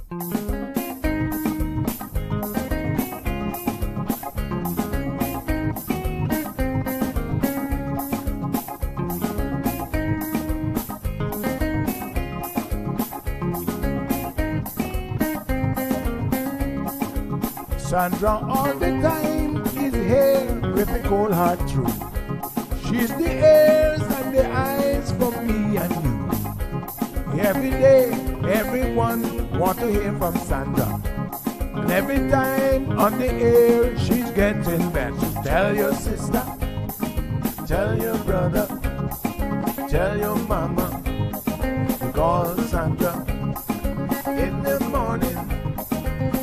Sandra all the time is here with a cold heart through. She's the ears and the eyes for me and you. Every day, everyone want to hear from Sandra. And every time on the air, she's getting better. Tell your sister, tell your brother, tell your mama, call Sandra in the morning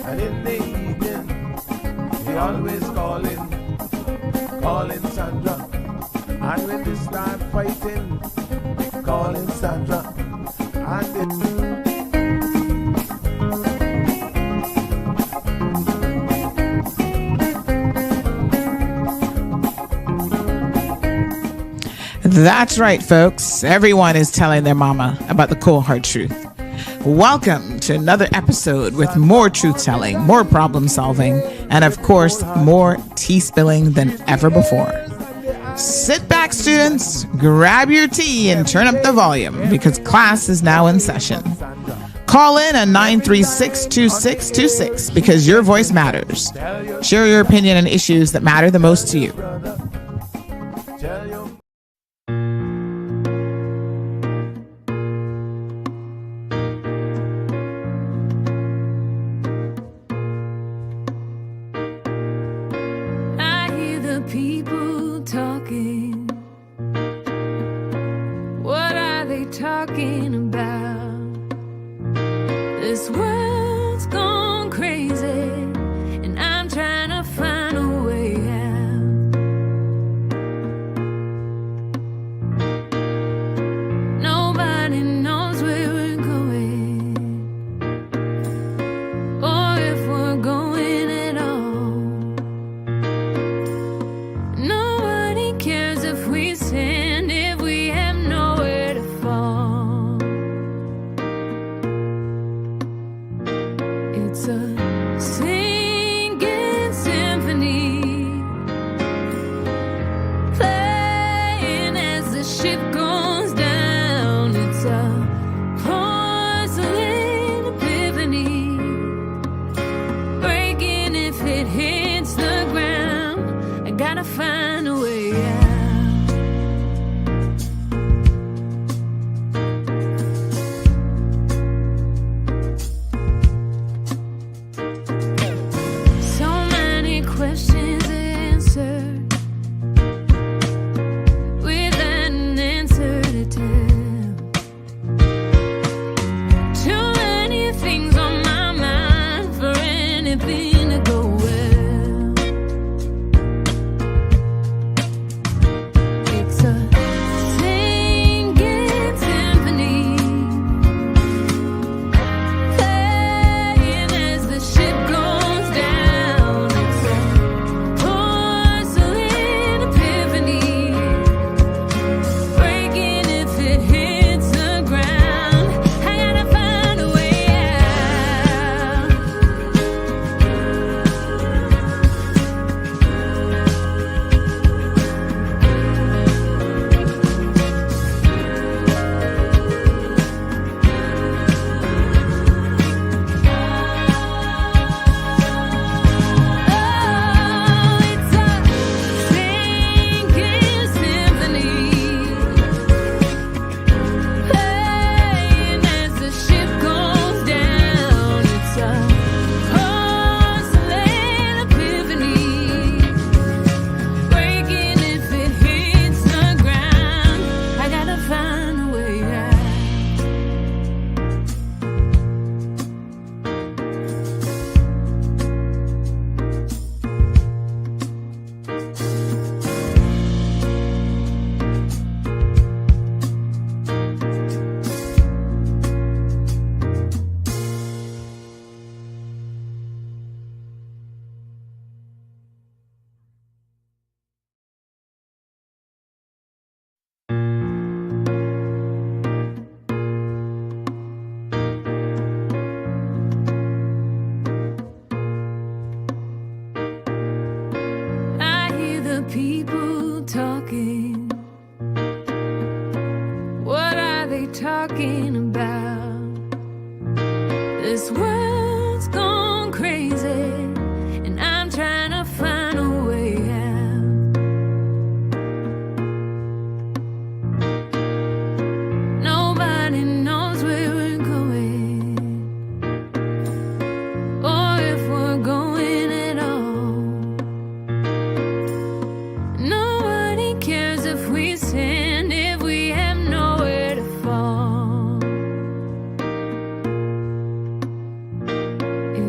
and in the evening. They always calling Sandra. And when they start fighting, they calling Sandra. And That's right, folks. Everyone is telling their mama about the cold hard truth. Welcome to another episode with more truth-telling, more problem-solving, and of course, more tea spilling than ever before. Sit back, students, grab your tea and turn up the volume because class is now in session. Call in at 936-2626 because your voice matters. Share your opinion on issues that matter the most to you. People talking. What are they talking about? This world's gone crazy, and I'm trying to find a way out. Nobody knows where we're going, or if we're going at all. Cares if we stand, if we have nowhere to fall. It's a singing symphony, playing as the ship goes down. It's a porcelain epiphany, breaking if it hits the ground. I gotta find a way out.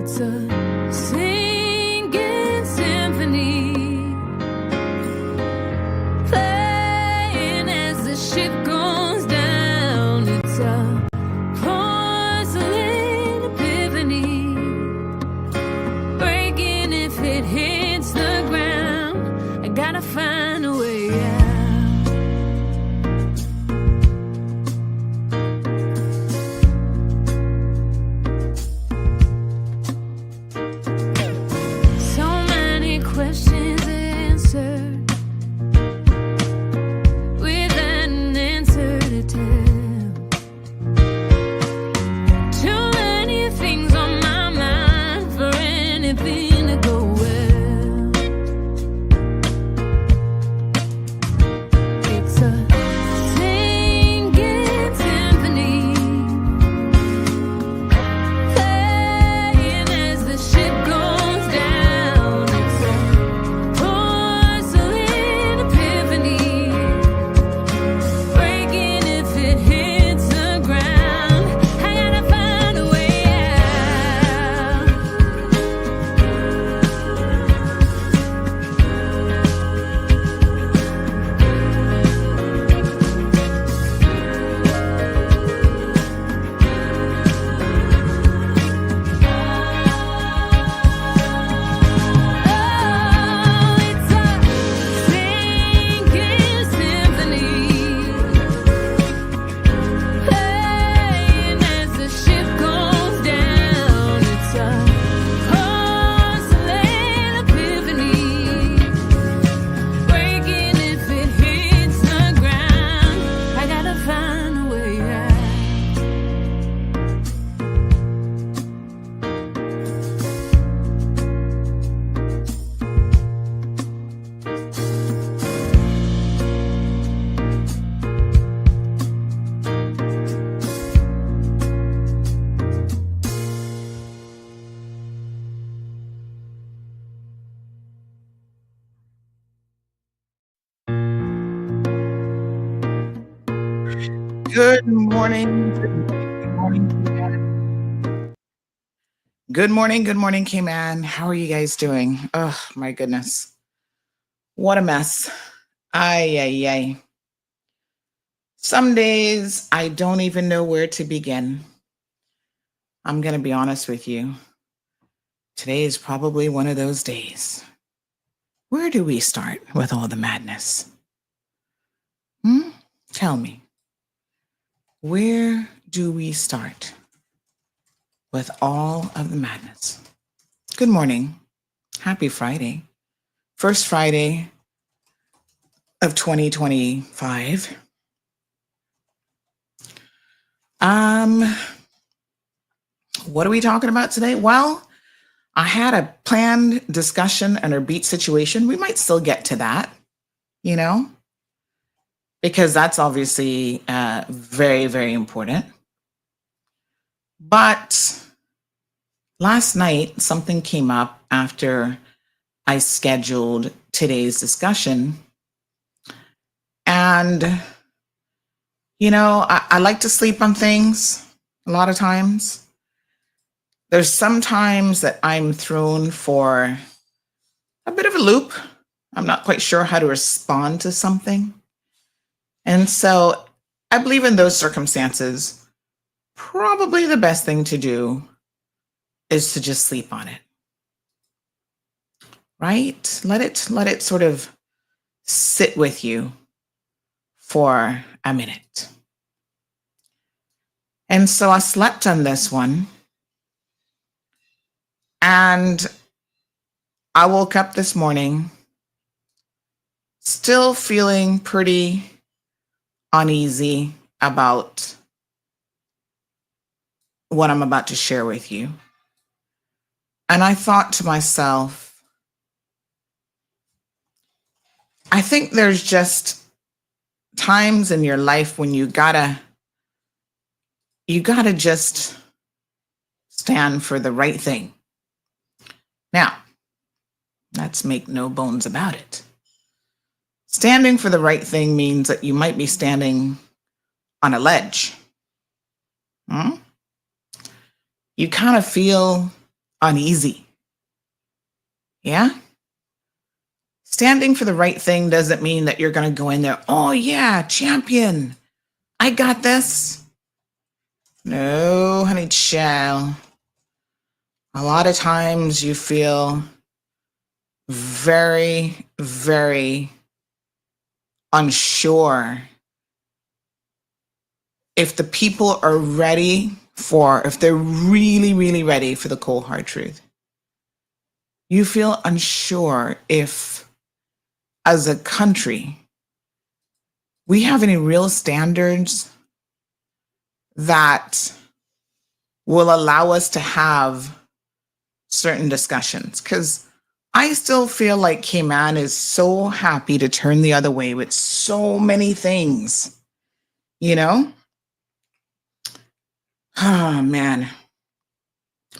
It's a singing symphony, playing as the ship goes down. It's a porcelain epiphany, breaking if it hits the ground. I gotta find a way out. So many questions answered without an answer to tell. Too many things on my mind for anything to go well. It's a singing symphony, playing as the ship goes down. It's a porcelain epiphany, breaking if it hits the ground. I gotta find a way out. Oh, it's a singing symphony, playing as the ship goes down. It's a porcelain epiphany, breaking if it hits the ground. I gotta find a way out. Good morning. Good morning. Cayman. Good morning. Good morning, Cayman. How are you guys doing? Oh, my goodness. What a mess. Ay, ay, ay. Some days I don't even know where to begin. I'm going to be honest with you. Today is probably one of those days. Where do we start with all the madness? Tell me. Where do we start with all of the madness? Good morning. Happy Friday. First Friday of 2025. What are we talking about today? Well, I had a planned discussion on our beat situation. We might still get to that, because that's obviously very, very important. But last night, something came up after I scheduled today's discussion. And, I like to sleep on things a lot of times. There's some times that I'm thrown for a bit of a loop. I'm not quite sure how to respond to something. And so I believe in those circumstances, probably the best thing to do is to just sleep on it. Right? Let it sort of sit with you for a minute. And so I slept on this one. And I woke up this morning still feeling pretty uneasy about what I'm about to share with you. And I thought to myself, I think there's just times in your life when you gotta just stand for the right thing. Now, let's make no bones about it. Standing for the right thing means that you might be standing on a ledge. You kind of feel uneasy. Yeah? Standing for the right thing doesn't mean that you're going to go in there, oh yeah, champion, I got this. No, honey child. A lot of times you feel very, very unsure if the people are ready if they're really, really ready for the cold hard truth. You feel unsure if, as a country, we have any real standards that will allow us to have certain discussions. Because I still feel like Cayman is so happy to turn the other way with so many things, you know? Oh, man.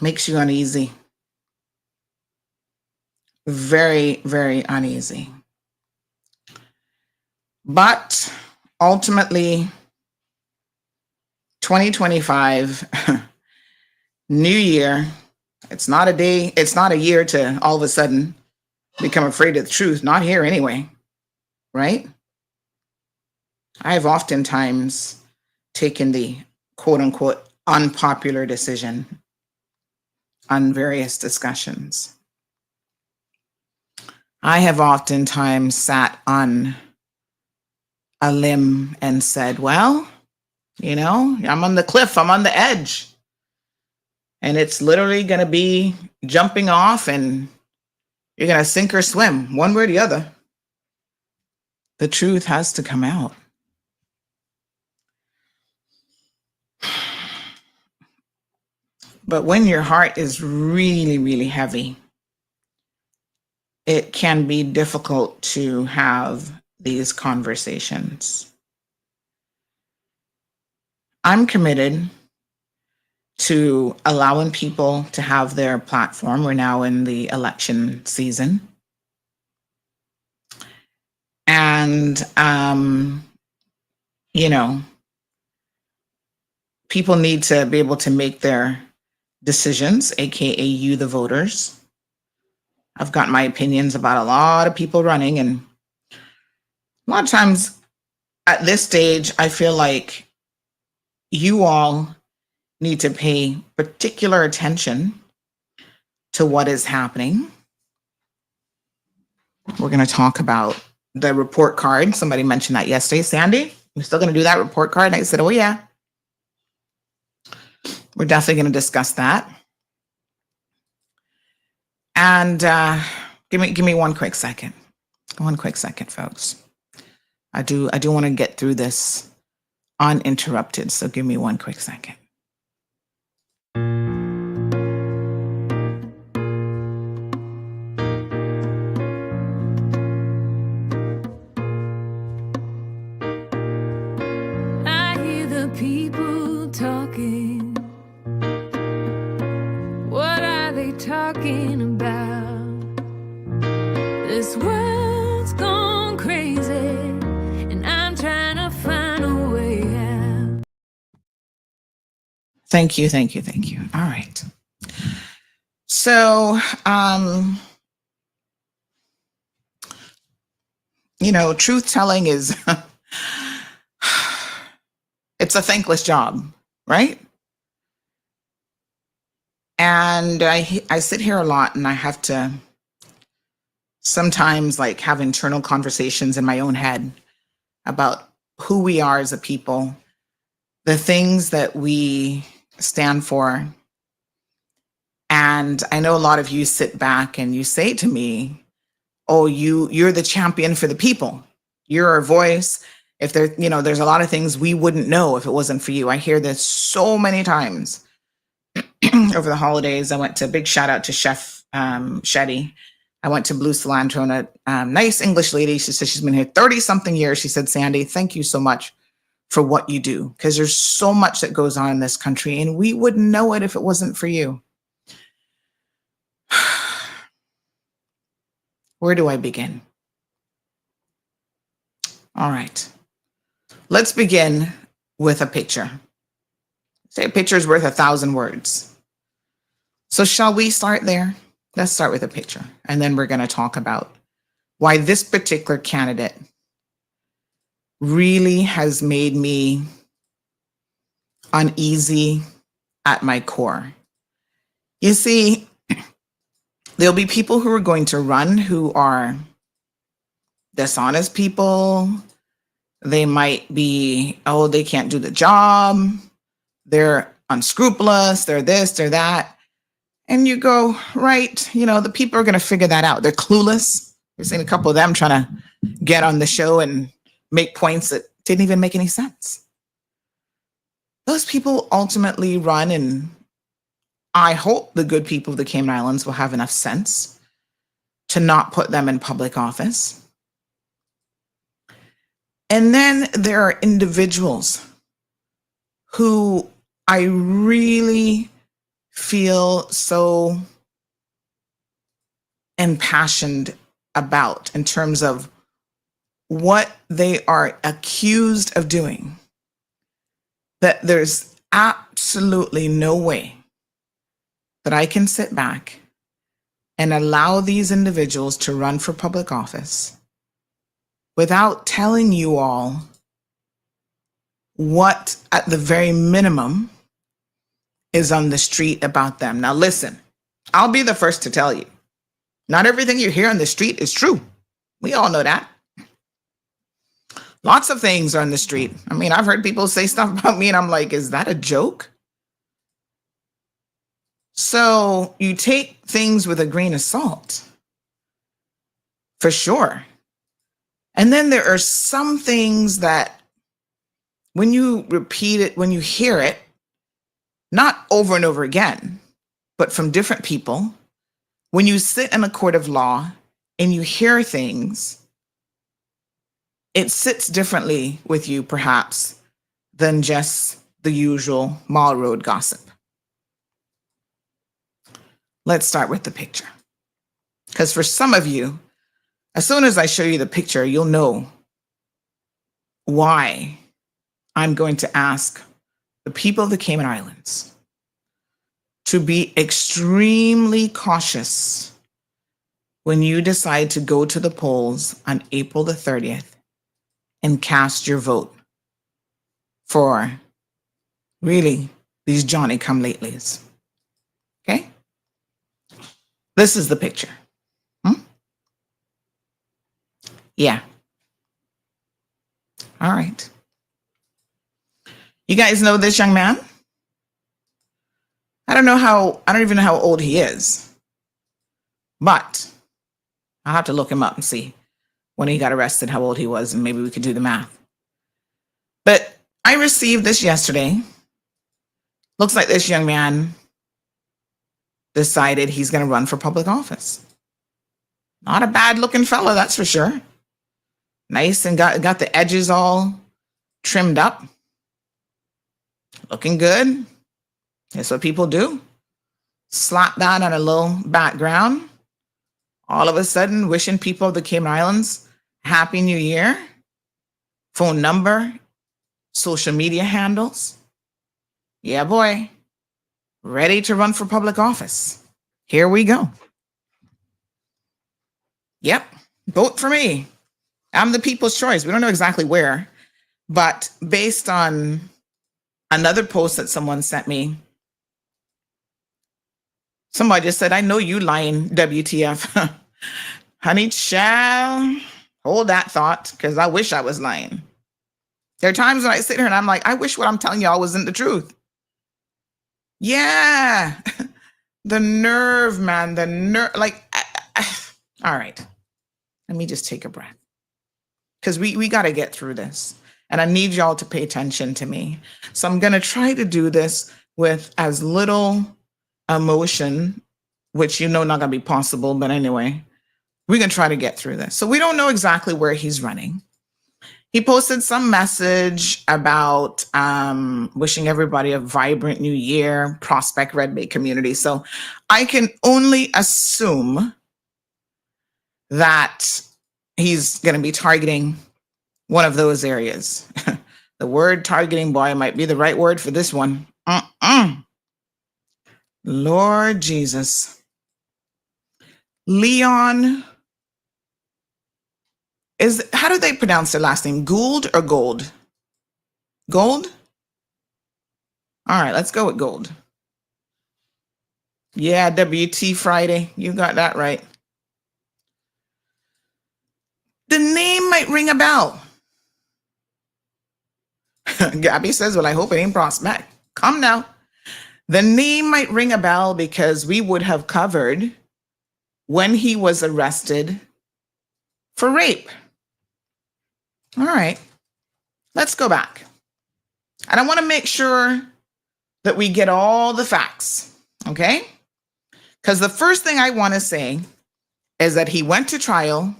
Makes you uneasy. Very, very uneasy. But ultimately, 2025, new year, it's not a year to all of a sudden become afraid of the truth. Not here anyway, right? I've oftentimes taken the quote unquote unpopular decision on various discussions. I have oftentimes sat on a limb and said, well, I'm on the cliff, I'm on the edge. And it's literally going to be jumping off and you're going to sink or swim, one way or the other. The truth has to come out. But when your heart is really, really heavy, it can be difficult to have these conversations. I'm committed to allowing people to have their platform. We're now in the election season. And, people need to be able to make their decisions, AKA you, the voters. I've got my opinions about a lot of people running, and a lot of times at this stage, I feel like you all need to pay particular attention to what is happening. We're going to talk about the report card. Somebody mentioned that yesterday. Sandy, you're still going to do that report card? And I said, oh, yeah. We're definitely going to discuss that. And give me one quick second. One quick second, folks. I do want to get through this uninterrupted. So give me one quick second. I hear the people talking. What are they talking about? This world's gone crazy, and I'm trying to find a way out. Thank you. All right. So, truth telling is, it's a thankless job, right? And I sit here a lot and I have to sometimes have internal conversations in my own head about who we are as a people, the things that we stand for. And I know a lot of you sit back and you say to me, oh, you're the champion for the people. You're our voice. If there's a lot of things we wouldn't know if it wasn't for you. I hear this so many times. Over the holidays, I went to big shout out to Chef Shetty. I went to Blue Cilantro, and a nice English lady. She said she's been here 30 something years. She said, Sandy, thank you so much for what you do, because there's so much that goes on in this country and we wouldn't know it if it wasn't for you. Where do I begin? All right. Let's begin with a picture. Say a picture is worth 1,000 words. So shall we start there? Let's start with a picture. And then we're going to talk about why this particular candidate really has made me uneasy at my core. You see, there'll be people who are going to run who are dishonest people. They might be, oh, they can't do the job. They're unscrupulous. They're this, they're that. And you go, right, the people are going to figure that out. They're clueless. We've seen a couple of them trying to get on the show and make points that didn't even make any sense. Those people ultimately run, and I hope the good people of the Cayman Islands will have enough sense to not put them in public office. And then there are individuals who I really feel so impassioned about in terms of what they are accused of doing, that there's absolutely no way that I can sit back and allow these individuals to run for public office without telling you all what, at the very minimum, is on the street about them. Now, listen, I'll be the first to tell you, not everything you hear on the street is true. We all know that. Lots of things are on the street. I mean, I've heard people say stuff about me and I'm like, is that a joke? So you take things with a grain of salt, for sure. And then there are some things that when you repeat it, when you hear it, not over and over again, but from different people, when you sit in a court of law and you hear things, it sits differently with you, perhaps, than just the usual mall road gossip. Let's start with the picture. Because for some of you, as soon as I show you the picture, you'll know why I'm going to ask the people of the Cayman Islands to be extremely cautious when you decide to go to the polls on April the 30th and cast your vote for really these Johnny-come-latelys. Okay? This is the picture. Yeah. All right. You guys know this young man? I don't even know how old he is, but I'll have to look him up and see when he got arrested, how old he was, and maybe we could do the math. But I received this yesterday. Looks like this young man decided he's going to run for public office. Not a bad looking fella, that's for sure. Nice, and got the edges all trimmed up. Looking good. That's what people do. Slap that on a little background. All of a sudden, wishing people of the Cayman Islands Happy New Year. Phone number, social media handles. Yeah, boy. Ready to run for public office. Here we go. Yep, vote for me. I'm the people's choice. We don't know exactly where, but based on another post that someone sent me, somebody just said, I know you lying, WTF. Honey child, hold that thought, because I wish I was lying. There are times when I sit here and I'm like, I wish what I'm telling y'all wasn't the truth. Yeah, the nerve, man, the nerve. Like, all right, let me just take a breath. Because we got to get through this. And I need y'all to pay attention to me. So I'm going to try to do this with as little emotion, which not going to be possible. But anyway, we're going to try to get through this. So we don't know exactly where he's running. He posted some message about wishing everybody a vibrant new year, Prospect Red Bay community. So I can only assume that he's going to be targeting one of those areas. The word targeting, boy, might be the right word for this one. The Lord Jesus. Leon how do they pronounce their last name? Gould or Gold? Gold? All right, let's go with Gold. Yeah, WT Friday. You got that right. The name might ring a bell. Gabby says, well, I hope it ain't Prospect. Come now. The name might ring a bell because we would have covered when he was arrested for rape. All right, let's go back. And I want to make sure that we get all the facts, okay? Because the first thing I want to say is that he went to trial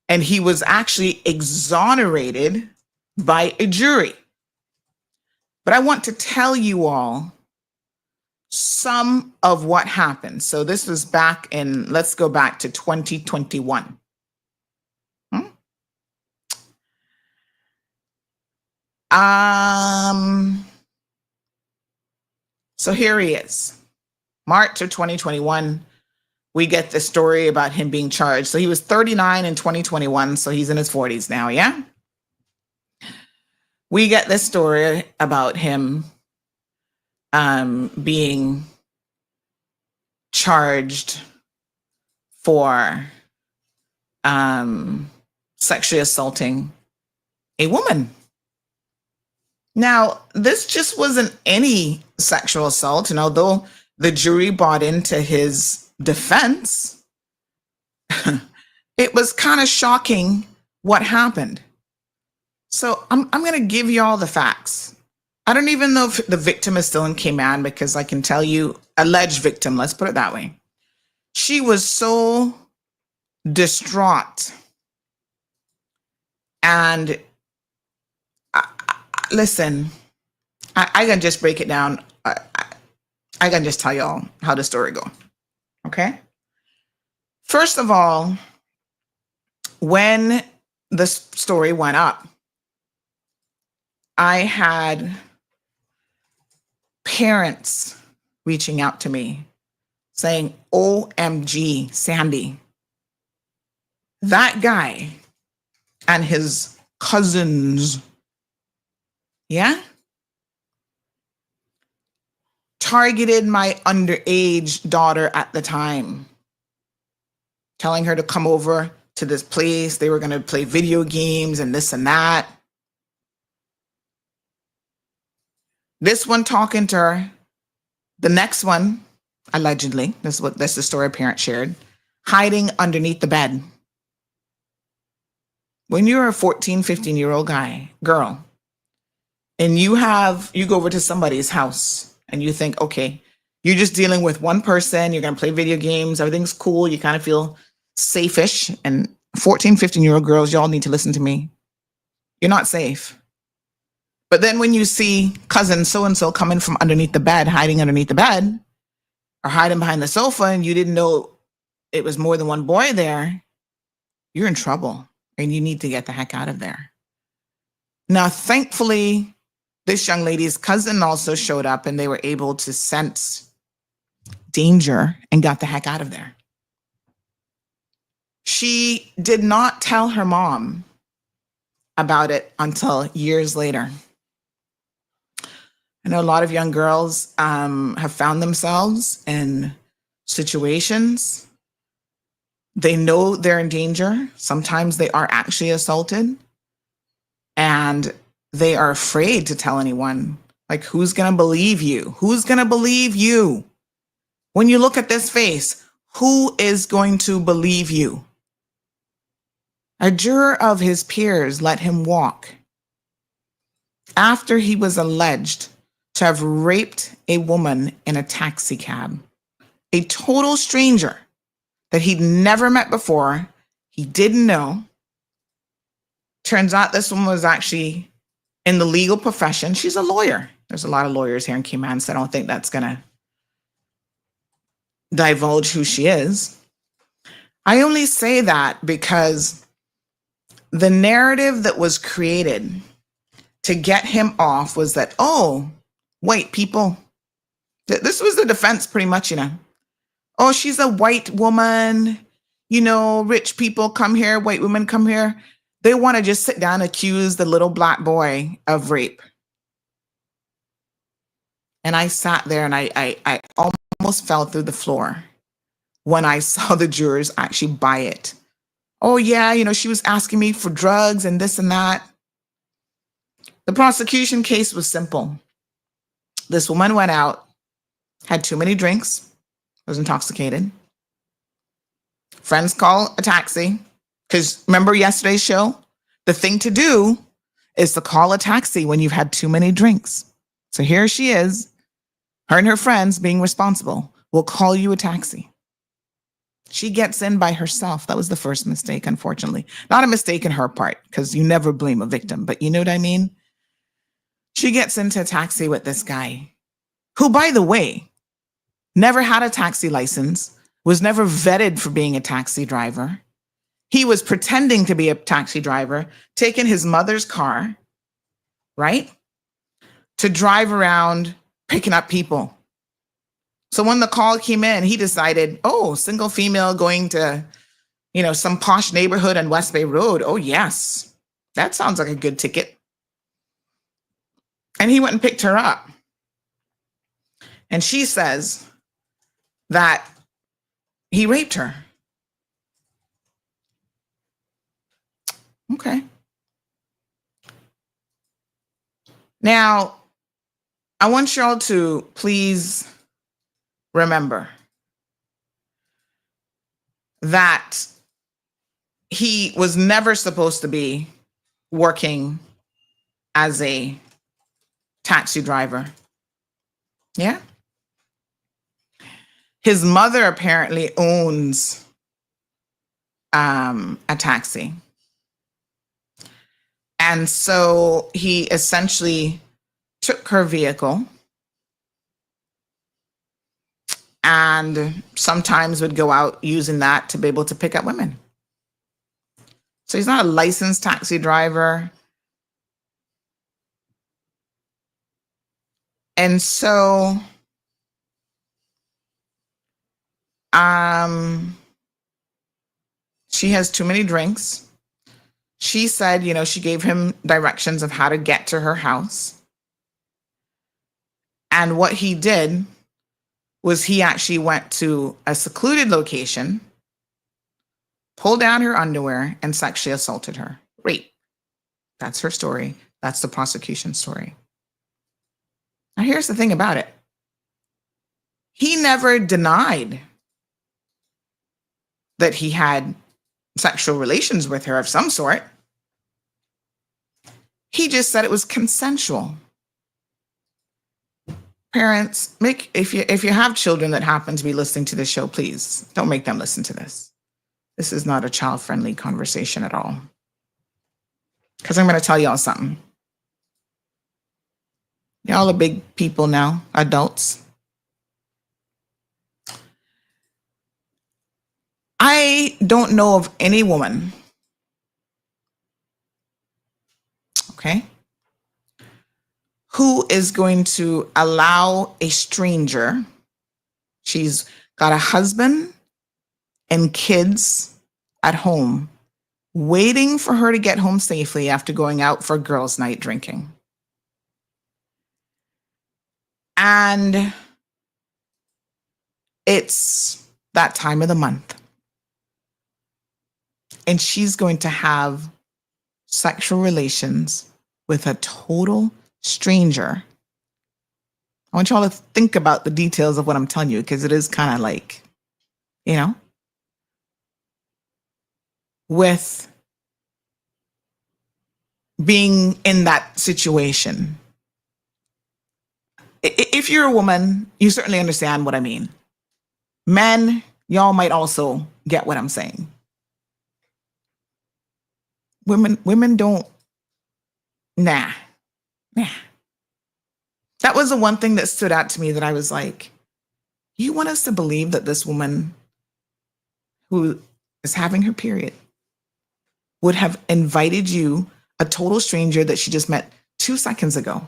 and he was actually exonerated by a jury. But I want to tell you all some of what happened. So this was back in, let's go back to 2021. So here he is. March of 2021, we get the story about him being charged. So he was 39 in 2021, so he's in his 40s now, yeah? We get this story about him being charged for sexually assaulting a woman. Now, this just wasn't any sexual assault, and although the jury bought into his defense, it was kind of shocking what happened. So I'm going to give you all the facts. I don't even know if the victim is still in Cayman, because I can tell you, alleged victim, let's put it that way. She was so distraught. And listen, I can just break it down. I can just tell y'all how the story go. Okay? First of all, when the story went up, I had parents reaching out to me saying, OMG, Sandy, that guy and his cousins, yeah, targeted my underage daughter at the time, telling her to come over to this place. They were going to play video games and this and that. This one talking to her. The next one, allegedly, that's the story a parent shared, hiding underneath the bed. When you're a 14, 15-year-old girl, and you go over to somebody's house and you think, okay, you're just dealing with one person, you're going to play video games, everything's cool, you kind of feel safe-ish. And 14, 15-year-old girls, y'all need to listen to me. You're not safe. But then when you see cousin so-and-so coming from underneath the bed, hiding underneath the bed, or hiding behind the sofa, and you didn't know it was more than one boy there, you're in trouble and you need to get the heck out of there. Now, thankfully, this young lady's cousin also showed up and they were able to sense danger and got the heck out of there. She did not tell her mom about it until years later. I know a lot of young girls have found themselves in situations. They know they're in danger. Sometimes they are actually assaulted. And they are afraid to tell anyone. Like, who's going to believe you? Who's going to believe you? When you look at this face, who is going to believe you? A juror of his peers let him walk after he was alleged to have raped a woman in a taxi cab. A total stranger that he'd never met before. He didn't know. Turns out this woman was actually in the legal profession. She's a lawyer. There's a lot of lawyers here in Cayman, so I don't think that's going to divulge who she is. I only say that because the narrative that was created to get him off was that, oh, wait, people, This was the defense pretty much, Oh, she's a white woman. Rich people come here, white women come here. They want to just sit down and accuse the little black boy of rape. And I sat there and I almost fell through the floor when I saw the jurors actually buy it. Oh, yeah, she was asking me for drugs and this and that. The prosecution case was simple. This woman went out, had too many drinks, was intoxicated. Friends call a taxi. Because remember yesterday's show? The thing to do is to call a taxi when you've had too many drinks. So here she is, her and her friends being responsible. We'll call you a taxi. She gets in by herself. That was the first mistake, unfortunately. Not a mistake in her part, because you never blame a victim, but you know what I mean? She gets into a taxi with this guy, who, by the way, never had a taxi license, was never vetted for being a taxi driver. He was pretending to be a taxi driver, taking his mother's car, right, to drive around picking up people. So when the call came in, he decided, oh, single female going to, some posh neighborhood on West Bay Road. Oh, yes, that sounds like a good ticket. And he went and picked her up. And she says that he raped her. Okay. Now, I want y'all to please remember that he was never supposed to be working as a taxi driver. Yeah. His mother apparently owns a taxi. And so he essentially took her vehicle and sometimes would go out using that to be able to pick up women. So he's not a licensed taxi driver. And so she has too many drinks. She said, she gave him directions of how to get to her house. And what he did was he actually went to a secluded location, pulled down her underwear, and sexually assaulted her. Rape. That's her story. That's the prosecution's story. Now, here's the thing about it. He never denied that he had sexual relations with her of some sort. He just said it was consensual. Parents, if you have children that happen to be listening to this show, please don't make them listen to this. This is not a child-friendly conversation at all. Because I'm going to tell y'all something. Y'all are big people now, adults. I don't know of any woman, okay, who is going to allow a stranger, she's got a husband and kids at home, waiting for her to get home safely after going out for girls' night drinking. And it's that time of the month. And she's going to have sexual relations with a total stranger. I want y'all to think about the details of what I'm telling you, because it is kind of like, with being in that situation. If you're a woman, you certainly understand what I mean. Men, y'all might also get what I'm saying. Women don't, nah. That was the one thing that stood out to me, that I was like, you want us to believe that this woman who is having her period would have invited you, a total stranger that she just met 2 seconds ago,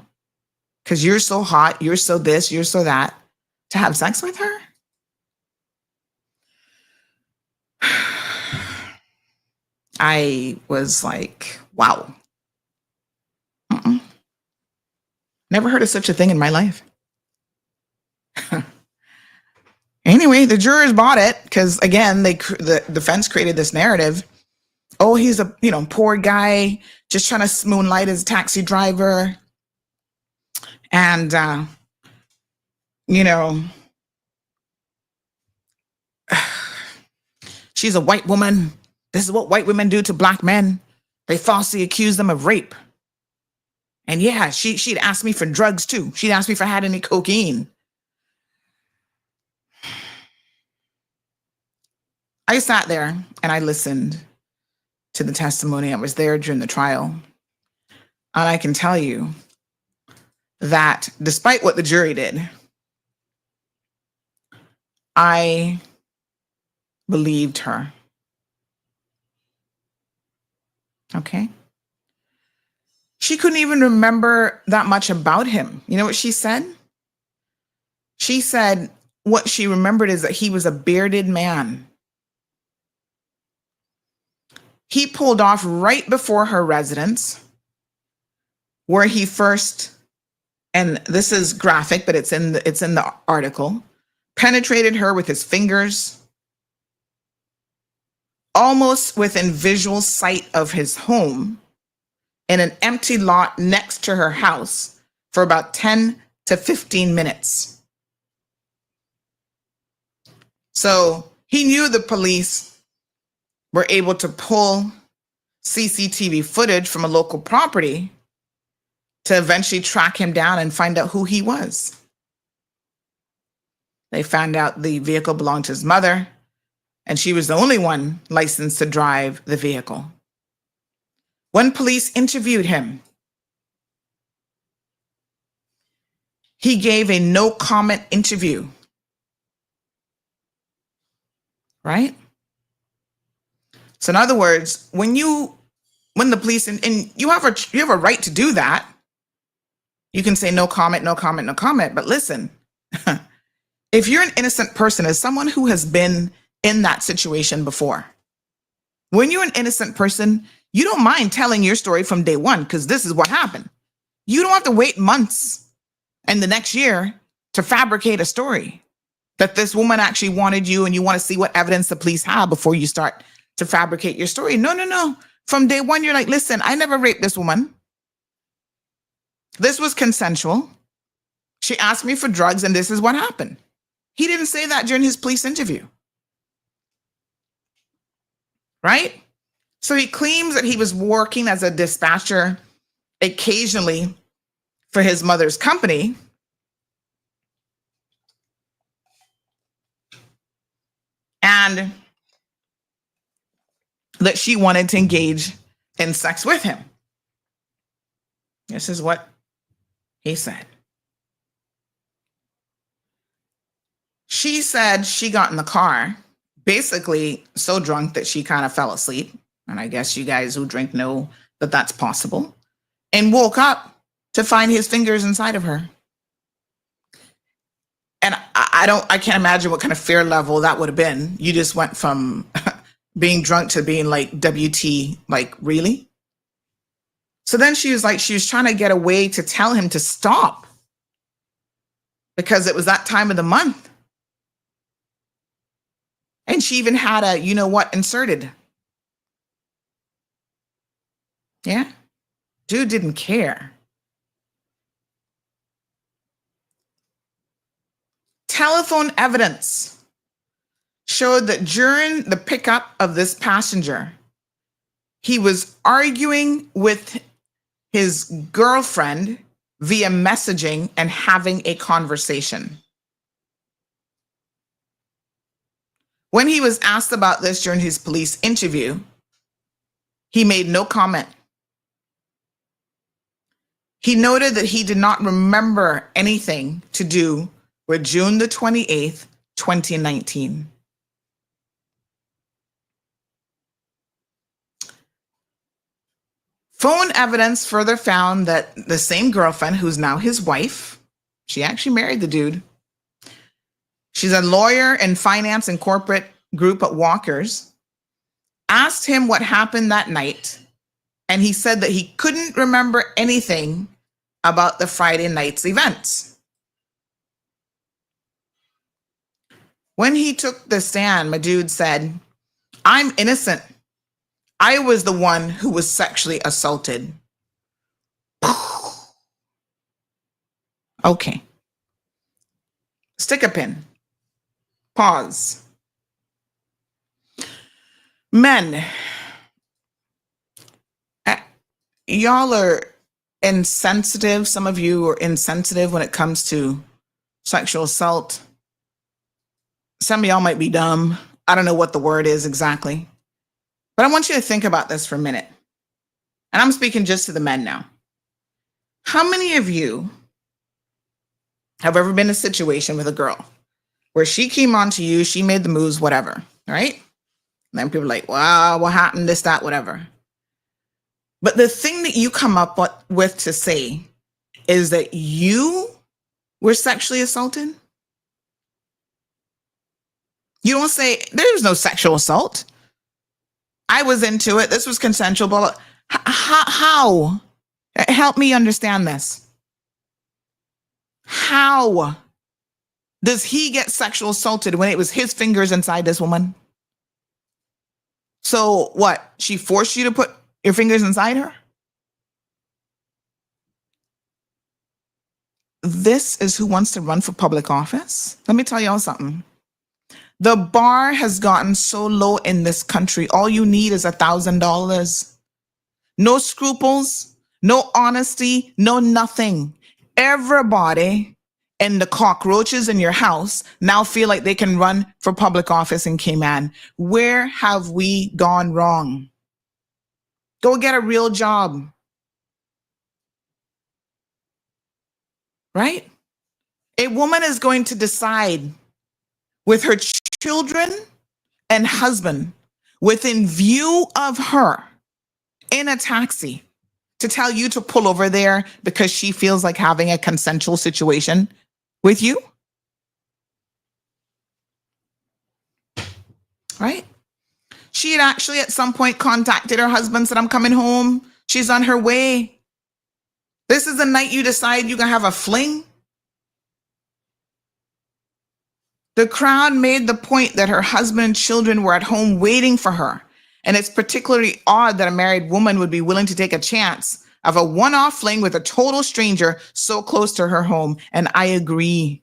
because you're so hot, you're so this, you're so that, to have sex with her? I was like, wow. Never heard of such a thing in my life. Anyway, the jurors bought it because, again, the defense created this narrative. Oh, he's a poor guy just trying to moonlight as a taxi driver, and she's a white woman. This is what white women do to black men. They falsely accuse them of rape. And yeah, she'd ask me for drugs too. She'd ask me if I had any cocaine. I sat there and I listened to the testimony. I was there during the trial. And I can tell you that despite what the jury did, I believed her. Okay? She couldn't even remember that much about him. You know what she said? She said what she remembered is that he was a bearded man. He pulled off right before her residence, where he first, and this is graphic, but it's in the article, penetrated her with his fingers, almost within visual sight of his home, in an empty lot next to her house for about 10 to 15 minutes. So he knew the police were able to pull CCTV footage from a local property to eventually track him down and find out who he was. They found out the vehicle belonged to his mother, and she was the only one licensed to drive the vehicle. When police interviewed him, he gave a no comment interview. Right? So in other words, when the police, and you have a right to do that. You can say no comment, no comment, no comment. But listen, if you're an innocent person, as someone who has been in that situation before, when you're an innocent person, you don't mind telling your story from day one because this is what happened. You don't have to wait months and the next year to fabricate a story that this woman actually wanted you and you want to see what evidence the police have before you start to fabricate your story. No. From day one, you're like, listen, I never raped this woman. This was consensual. She asked me for drugs and this is what happened. He didn't say that during his police interview. Right? So he claims that he was working as a dispatcher occasionally for his mother's company. And that she wanted to engage in sex with him. This is what he said. She said she got in the car, basically so drunk that she kind of fell asleep. And I guess you guys who drink know that that's possible. And woke up to find his fingers inside of her. And I can't imagine what kind of fear level that would have been. You just went from being drunk to being like, WT, like, really? So then she was trying to get a way to tell him to stop because it was that time of the month. And she even had a, you know what, inserted. Yeah. Dude didn't care. Telephone evidence showed that during the pickup of this passenger, he was arguing with his girlfriend via messaging and having a conversation. When he was asked about this during his police interview, he made no comment. He noted that he did not remember anything to do with June the 28th, 2019. Phone evidence further found that the same girlfriend, who's now his wife, she actually married the dude, she's a lawyer in finance and corporate group at Walker's, asked him what happened that night, and he said that he couldn't remember anything about the Friday night's events. When he took the stand, my dude said, "I'm innocent. I was the one who was sexually assaulted." Okay. Stick a pin. Pause. Men, y'all are insensitive. Some of you are insensitive when it comes to sexual assault. Some of y'all might be dumb. I don't know what the word is exactly. But I want you to think about this for a minute. And I'm speaking just to the men now. How many of you have ever been in a situation with a girl where she came on to you, she made the moves, whatever, right? And then people are like, wow, what happened, this, that, whatever. But the thing that you come up with to say is that you were sexually assaulted. You don't say, there was no sexual assault. I was into it. This was consensual. Blah, blah. How? Help me understand this. How does he get sexual assaulted when it was his fingers inside this woman? So what? She forced you to put your fingers inside her? This is who wants to run for public office. Let me tell y'all something. The bar has gotten so low in this country. All you need is $1,000. No scruples, no honesty, no nothing. Everybody and the cockroaches in your house now feel like they can run for public office in Cayman. Where have we gone wrong? Go get a real job. Right? A woman is going to decide with her children and husband within view of her in a taxi to tell you to pull over there because she feels like having a consensual situation with you? Right? She had actually at some point contacted her husband, said, "I'm coming home." She's on her way. This is the night you decide you're going to have a fling. The crowd made the point that her husband and children were at home waiting for her. And it's particularly odd that a married woman would be willing to take a chance of a one-off fling with a total stranger so close to her home. And I agree.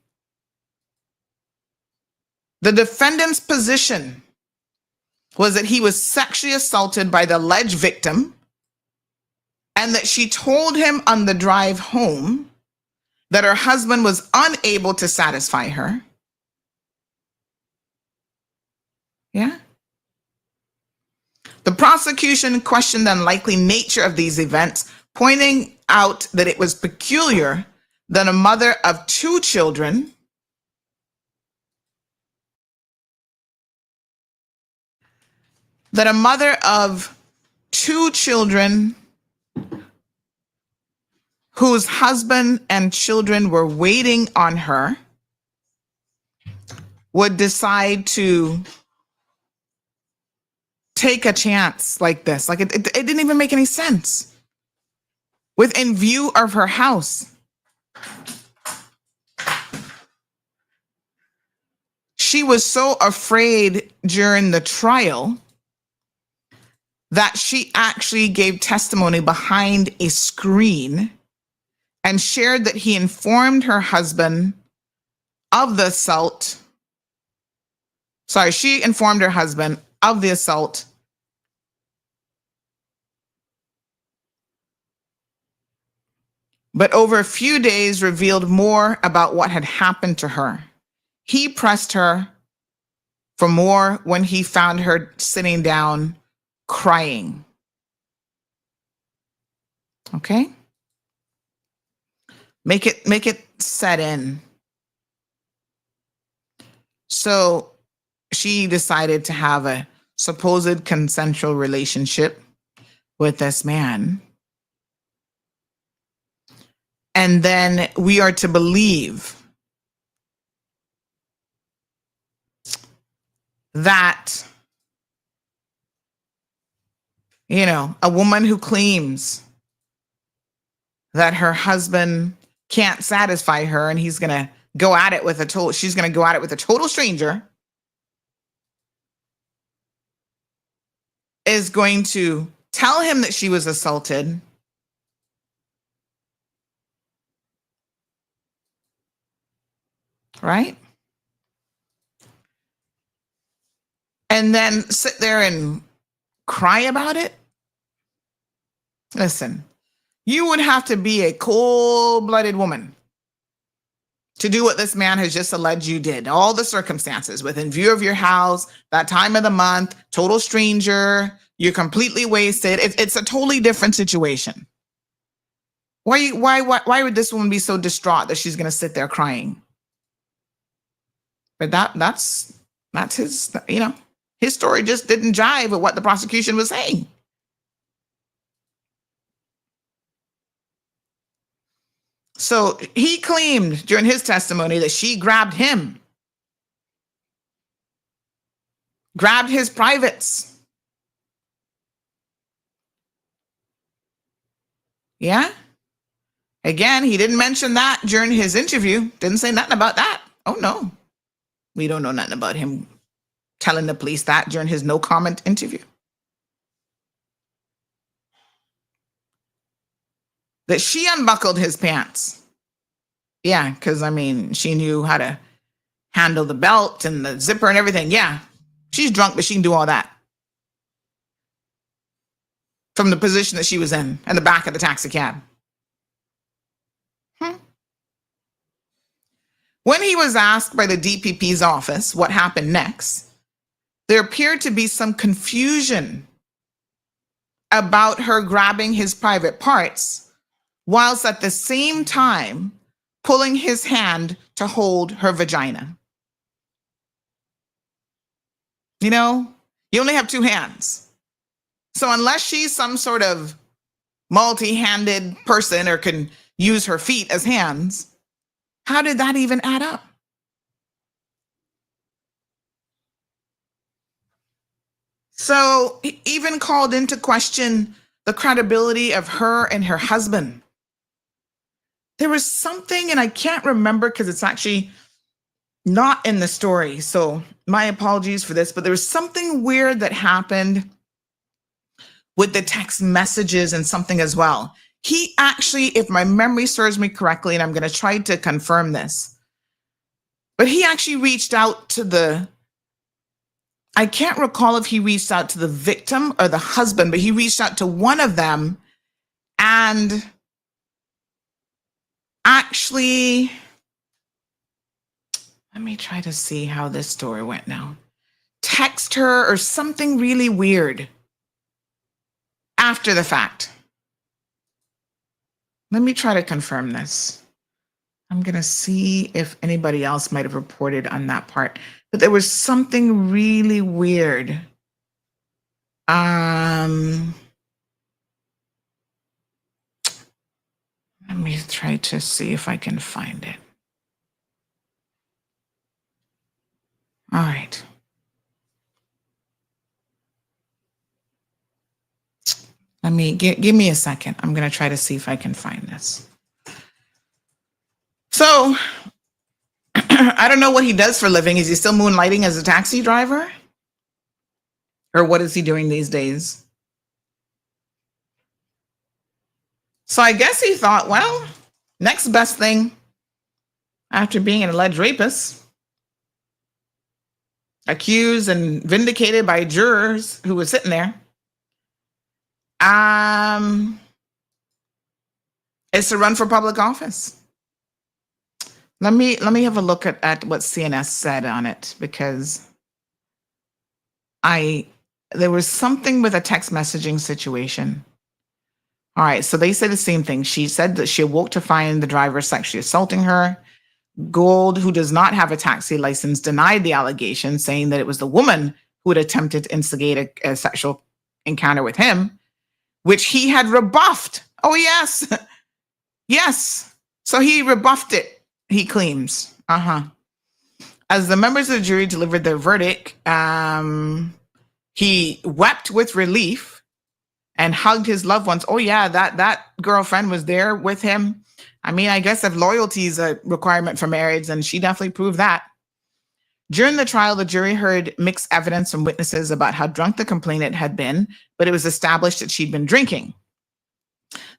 The defendant's position was that he was sexually assaulted by the alleged victim and that she told him on the drive home that her husband was unable to satisfy her. Yeah. The prosecution questioned the unlikely nature of these events, pointing out that it was peculiar that a mother of two children whose husband and children were waiting on her would decide to take a chance like this. Like it didn't even make any sense. Within view of her house. She was so afraid during the trial that she actually gave testimony behind a screen and shared that he informed her husband of the assault. She informed her husband of the assault. But over a few days revealed more about what had happened to her. He pressed her for more when he found her sitting down crying. Okay? Make it set in. So she decided to have a supposed consensual relationship with this man. And then we are to believe that, a woman who claims that her husband can't satisfy her and he's going to go at it with she's going to go at it with a total stranger, is going to tell him that she was assaulted, right? And then sit there and cry about it. Listen, you would have to be a cold-blooded woman to do what this man has just alleged you did. All the circumstances within view of your house, that time of the month, total stranger, you're completely wasted. It's a totally different situation. Why would this woman be so distraught that she's going to sit there crying? But that's his, his story just didn't jive with what the prosecution was saying. So he claimed during his testimony that she grabbed him, grabbed his privates. Yeah. Again, he didn't mention that during his interview. Didn't say nothing about that. Oh, no. We don't know nothing about him telling the police that during his no comment interview. That she unbuckled his pants. Yeah, because, she knew how to handle the belt and the zipper and everything. Yeah, she's drunk, but she can do all that. From the position that she was in the back of the taxi cab. When he was asked by the DPP's office what happened next, there appeared to be some confusion about her grabbing his private parts, whilst at the same time pulling his hand to hold her vagina. You only have two hands. So unless she's some sort of multi-handed person or can use her feet as hands, how did that even add up? So he even called into question the credibility of her and her husband. There was something, and I can't remember because it's actually not in the story. So my apologies for this, but there was something weird that happened with the text messages and something as well. He actually, if my memory serves me correctly, and I'm going to try to confirm this, but he actually reached out to I can't recall if he reached out to the victim or the husband, but he reached out to one of them and actually, let me try to see how this story went now. Text her or something really weird after the fact. Let me try to confirm this. I'm going to see if anybody else might have reported on that part. But there was something really weird. Let me try to see if I can find it. All right. Give me a second. I'm going to try to see if I can find this. So, I don't know what he does for a living. Is he still moonlighting as a taxi driver? Or what is he doing these days? So I guess he thought, well, next best thing after being an alleged rapist, accused and vindicated by jurors who were sitting there, is to run for public office. Let me have a look at what CNS said on it, because there was something with a text messaging situation. All right, so they said the same thing. She said that she awoke to find the driver sexually assaulting her. Gold, who does not have a taxi license, denied the allegation, saying that it was the woman who had attempted to instigate a sexual encounter with him, which he had rebuffed. Oh, yes. Yes. So he rebuffed it, he claims. As the members of the jury delivered their verdict, he wept with relief and hugged his loved ones. Oh yeah, that girlfriend was there with him. I mean, I guess if loyalty is a requirement for marriage, then she definitely proved that. During the trial, the jury heard mixed evidence from witnesses about how drunk the complainant had been, but it was established that she'd been drinking.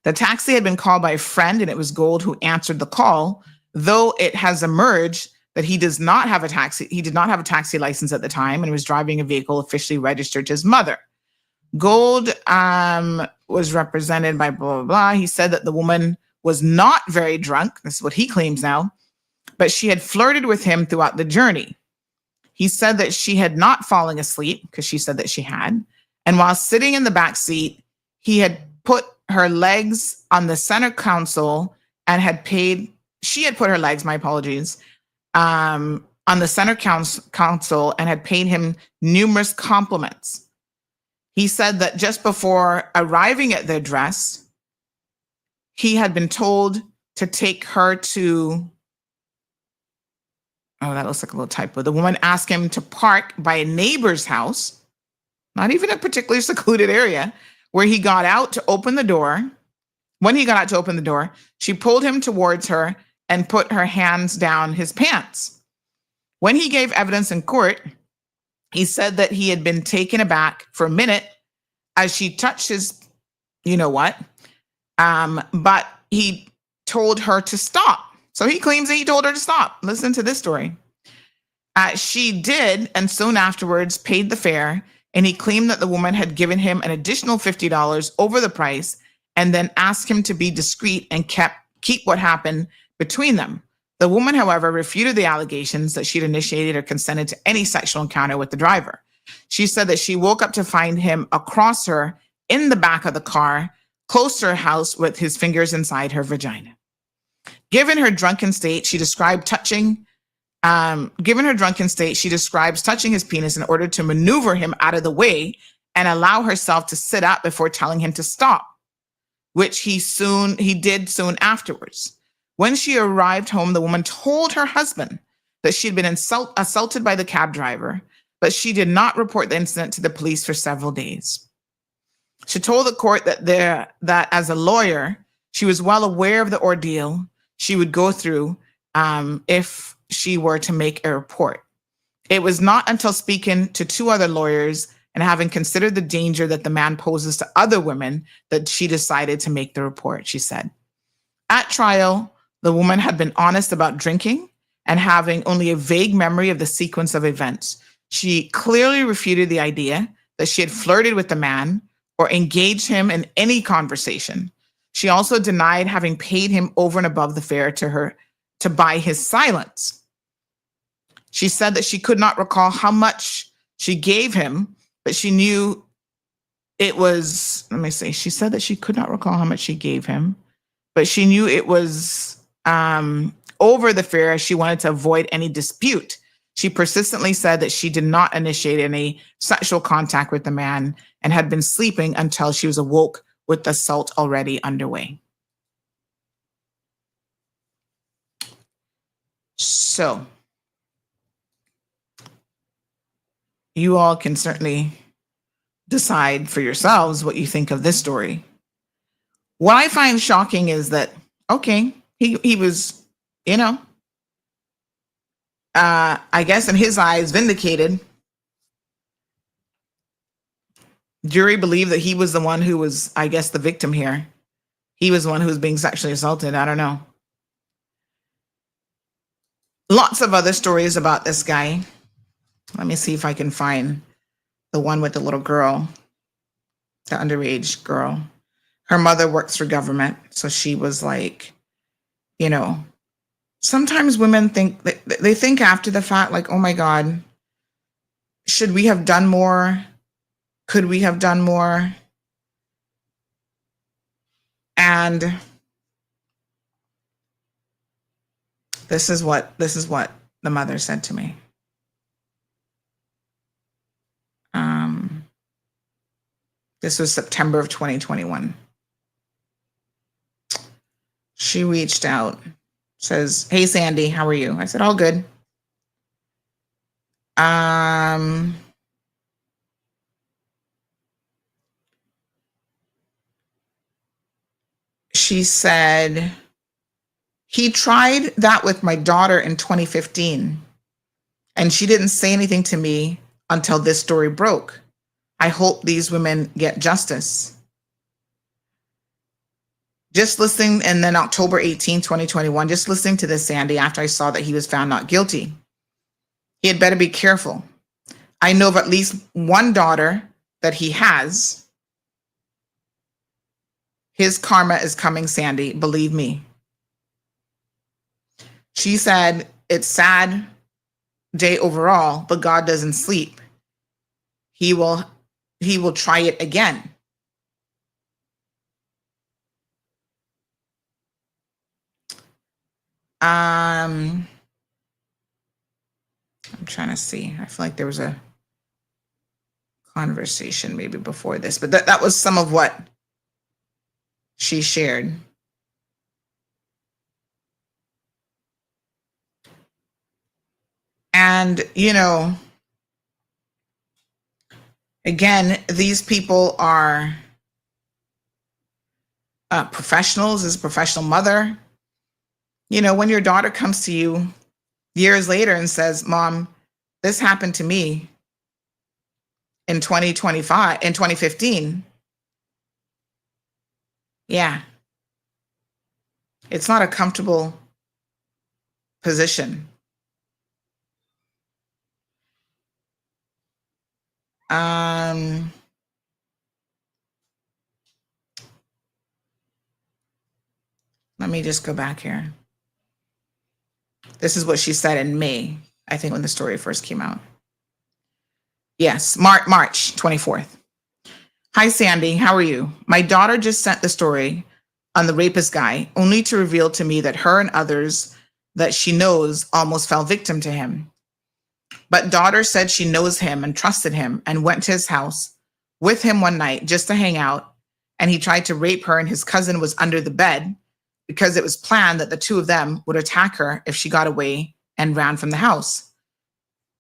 The taxi had been called by a friend, and it was Gold who answered the call, though it has emerged that he did not have a taxi license at the time and was driving a vehicle officially registered to his mother. Gold was represented by blah, blah, blah. He said that the woman was not very drunk. This is what he claims now, but she had flirted with him throughout the journey. He said that she had not fallen asleep because she said that she had. And while sitting in the back seat, he had put her legs on the center console and she had put her legs, my apologies, on the center console and had paid him numerous compliments. He said that just before arriving at the address, he had been told to take her to, oh, that looks like a little typo. The woman asked him to park by a neighbor's house, not even a particularly secluded area, where he got out to open the door. When he got out to open the door, she pulled him towards her and put her hands down his pants. When he gave evidence in court, he said that he had been taken aback for a minute as she touched his, you know what, but he told her to stop. So he claims that he told her to stop. Listen to this story. She did, and soon afterwards paid the fare, and he claimed that the woman had given him an additional $50 over the price and then asked him to be discreet and keep what happened between them. The woman, however, refuted the allegations that she'd initiated or consented to any sexual encounter with the driver. She said that she woke up to find him across her in the back of the car, close to her house with his fingers inside her vagina. Given her drunken state, she describes touching his penis in order to maneuver him out of the way and allow herself to sit up before telling him to stop, which he did soon afterwards. When she arrived home, the woman told her husband that she had been assaulted by the cab driver, but she did not report the incident to the police for several days. She told the court that as a lawyer, she was well aware of the ordeal she would go through if she were to make a report. It was not until speaking to two other lawyers and having considered the danger that the man poses to other women that she decided to make the report, she said. At trial, the woman had been honest about drinking and having only a vague memory of the sequence of events. She clearly refuted the idea that she had flirted with the man or engaged him in any conversation. She also denied having paid him over and above the fare to her to buy his silence. She said that she could not recall how much she gave him, but she knew it was, she said that she could not recall how much she gave him, but she knew it was over the fare as she wanted to avoid any dispute. She persistently said that she did not initiate any sexual contact with the man and had been sleeping until she was awoke with the assault already underway. So, you all can certainly decide for yourselves what you think of this story. What I find shocking is that, okay, he was, I guess in his eyes, vindicated. Jury believed that he was the one who was, I guess, the victim here. He was the one who was being sexually assaulted. I don't know. Lots of other stories about this guy. Let me see if I can find the one with the little girl, the underage girl. Her mother works for government. So she was like, sometimes women think, they think after the fact, like, oh my God, should we have done more? Could we have done more? And this is what the mother said to me. This was September of 2021. She reached out, says, "Hey, Sandy, how are you?" I said, "All good." She said, he tried that with my daughter in 2015, and she didn't say anything to me until this story broke. I hope these women get justice. Just listening, and then October 18, 2021, just listening to this, Sandy, after I saw that he was found not guilty. He had better be careful. I know of at least one daughter that he has. His karma is coming, Sandy, believe me. She said, it's sad day overall, but God doesn't sleep. He will try it again. I'm trying to see. I feel like there was a conversation maybe before this, but that was some of what she shared. And, again, these people are professionals. As a professional mother, when your daughter comes to you years later and says, Mom, this happened to me in 2015. Yeah. It's not a comfortable position. Let me just go back here. This is what she said in May, I think, when the story first came out. Yes, March 24th. Hi, Sandy. How are you? My daughter just sent the story on the rapist guy, only to reveal to me that her and others that she knows almost fell victim to him. But daughter said she knows him and trusted him and went to his house with him one night just to hang out. And he tried to rape her, and his cousin was under the bed because it was planned that the two of them would attack her if she got away and ran from the house.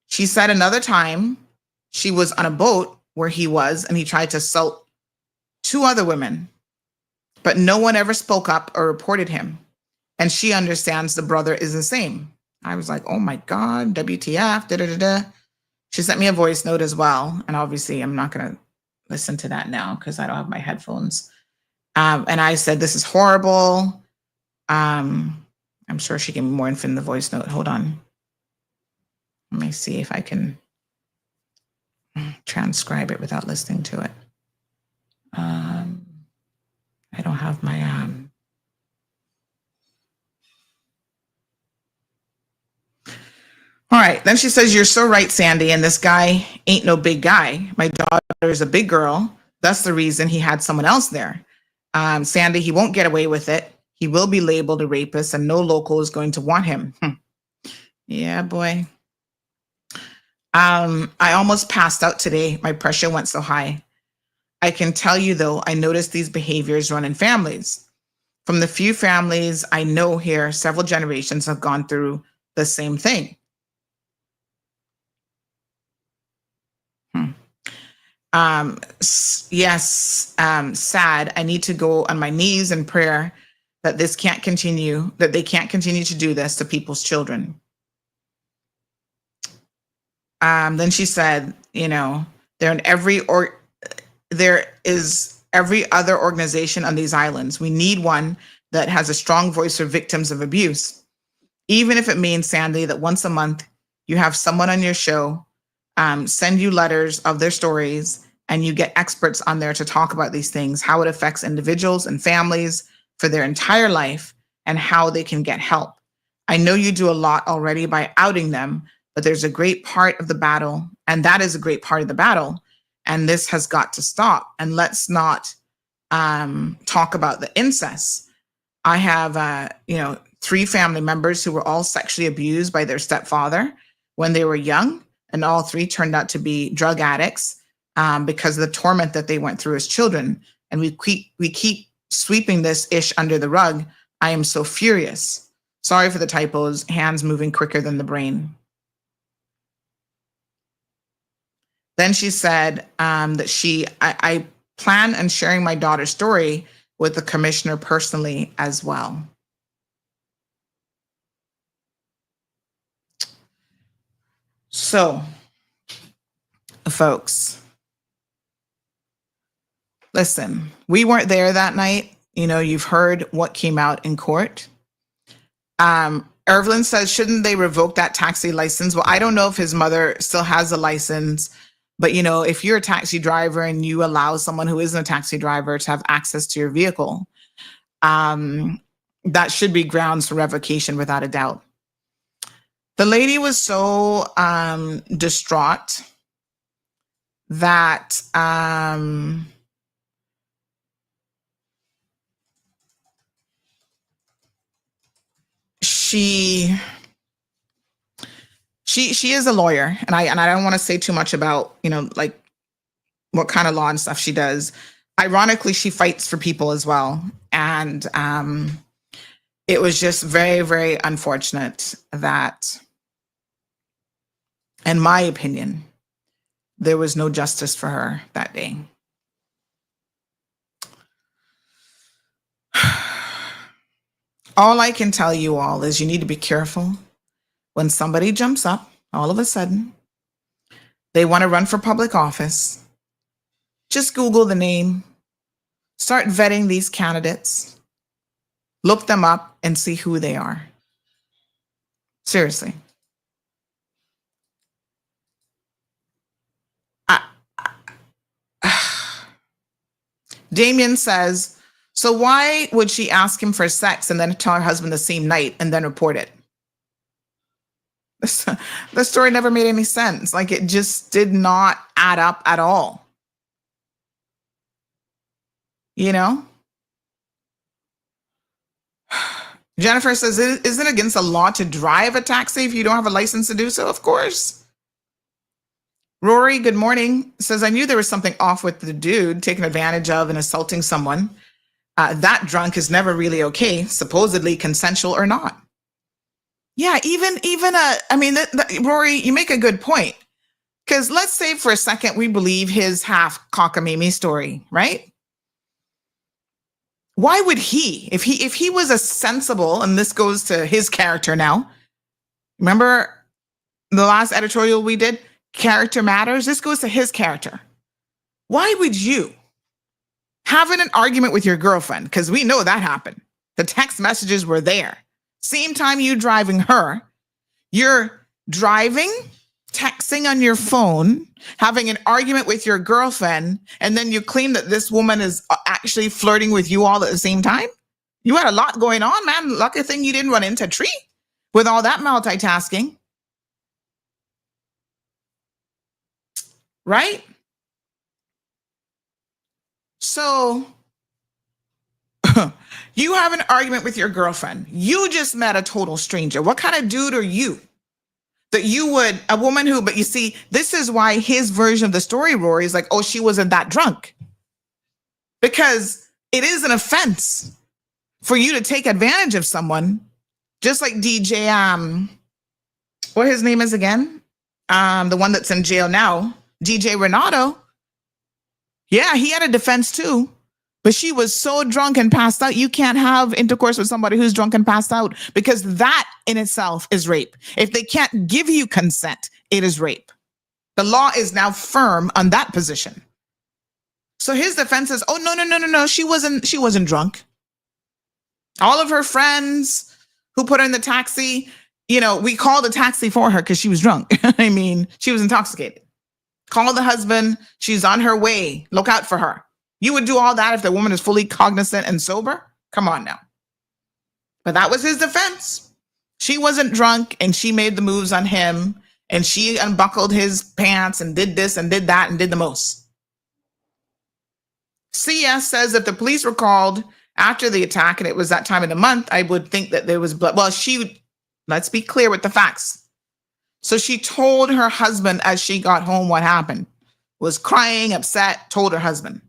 She said another time she was on a boat where he was, and he tried to assault two other women, but no one ever spoke up or reported him. And she understands the brother is the same. I was like, oh my God, WTF, da-da-da-da. She sent me a voice note as well. And obviously I'm not going to listen to that now because I don't have my headphones. And I said, this is horrible. I'm sure she gave me more info in the voice note. Hold on. Let me see if I can transcribe it without listening to it. I don't have my All right. Then she says, you're so right, Sandy. And this guy ain't no big guy. My daughter is a big girl. That's the reason he had someone else there. Sandy, he won't get away with it. He will be labeled a rapist, and no local is going to want him. Yeah, boy. I almost passed out today. My pressure went so high. I can tell you, though, I noticed these behaviors run in families. From the few families I know here, several generations have gone through the same thing. Yes, sad. I need to go on my knees in prayer that this can't continue, that they can't continue to do this to people's children. Then she said, there is every other organization on these islands. We need one that has a strong voice for victims of abuse. Even if it means, Sandy, that once a month you have someone on your show send you letters of their stories, and you get experts on there to talk about these things, how it affects individuals and families for their entire life, and how they can get help. I know you do a lot already by outing them, but there's a great part of the battle, and that is a great part of the battle, and this has got to stop. And let's not talk about the incest. I have, 3 family members who were all sexually abused by their stepfather when they were young, and all 3 turned out to be drug addicts because of the torment that they went through as children. And we keep sweeping this ish under the rug. I am so furious. Sorry for the typos, hands moving quicker than the brain. Then she said that I plan on sharing my daughter's story with the commissioner personally as well. So, folks, listen, we weren't there that night. You know, you've heard what came out in court. Evelyn says, shouldn't they revoke that taxi license? Well, I don't know if his mother still has a license, but you know, if you're a taxi driver and you allow someone who isn't a taxi driver to have access to your vehicle, that should be grounds for revocation without a doubt. The lady was so distraught that she is a lawyer, and I don't want to say too much about, you know, like what kind of law and stuff she does. Ironically, she fights for people as well, and it was just very, very unfortunate that, in my opinion, there was no justice for her that day. All I can tell you all is you need to be careful when somebody jumps up all of a sudden. They want to run for public office. Just Google the name. Start vetting these candidates. Look them up and see who they are. Seriously. Damien says, so why would she ask him for sex and then tell her husband the same night and then report it? The story never made any sense. Like, it just did not add up at all. You know? Jennifer says, isn't it against the law to drive a taxi if you don't have a license to do so? Of course. Rory, good morning, says, I knew there was something off with the dude taking advantage of and assaulting someone. That drunk is never really okay, supposedly consensual or not. Yeah, Rory, you make a good point. Because let's say for a second we believe his half cockamamie story, right? Why would he, if he was a sensible, and this goes to his character now, remember the last editorial we did, character matters? This goes to his character. Why would you having an argument with your girlfriend, because we know that happened. The text messages were there. Same time you driving her, you're driving, texting on your phone, having an argument with your girlfriend, and then you claim that this woman is actually flirting with you all at the same time? You had a lot going on, man. Lucky thing you didn't run into a tree with all that multitasking. Right? So you have an argument with your girlfriend. You just met a total stranger. What kind of dude are you that you would, a woman who, but you see, this is why his version of the story, Rory, is like, oh, she wasn't that drunk. Because it is an offense for you to take advantage of someone, just like DJ, what his name is again? The one that's in jail now, DJ Renato. Yeah, he had a defense too. But she was so drunk and passed out, you can't have intercourse with somebody who's drunk and passed out, because that in itself is rape. If they can't give you consent, it is rape. The law is now firm on that position. So his defense is, oh, no, she wasn't drunk. All of her friends who put her in the taxi, you know, we called a taxi for her because she was drunk. I mean, she was intoxicated. Call the husband. She's on her way. Look out for her. You would do all that if the woman is fully cognizant and sober? Come on now. But that was his defense. She wasn't drunk and she made the moves on him and she unbuckled his pants and did this and did that and did the most. CS says if the police were called after the attack and it was that time of the month, I would think that there was blood. Well, let's be clear with the facts. So she told her husband as she got home what happened, was crying, upset, told her husband.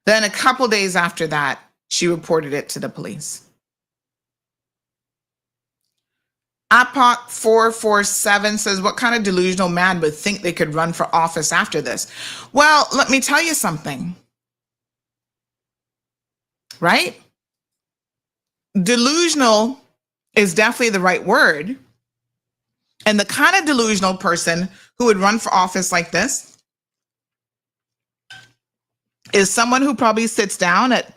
Then a couple days after that, she reported it to the police. Apoc 447 says, what kind of delusional man would think they could run for office after this? Well, let me tell you something. Right? Delusional is definitely the right word. And the kind of delusional person who would run for office like this is someone who probably sits down at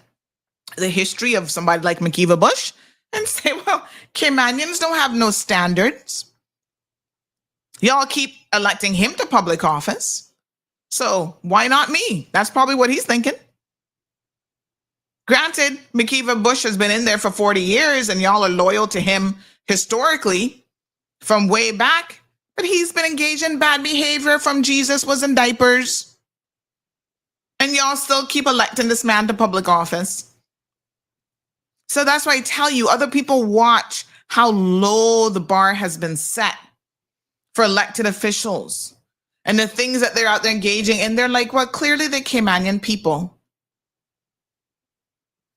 the history of somebody like McKeever Bush and say, well, Caymanians don't have no standards. Y'all keep electing him to public office. So why not me? That's probably what he's thinking. Granted, McKeever Bush has been in there for 40 years and y'all are loyal to him historically from way back, but he's been engaged in bad behavior from Jesus was in diapers. And y'all still keep electing this man to public office. So that's why I tell you, other people watch how low the bar has been set for elected officials and the things that they're out there engaging in. They're like, well, clearly the Caymanian people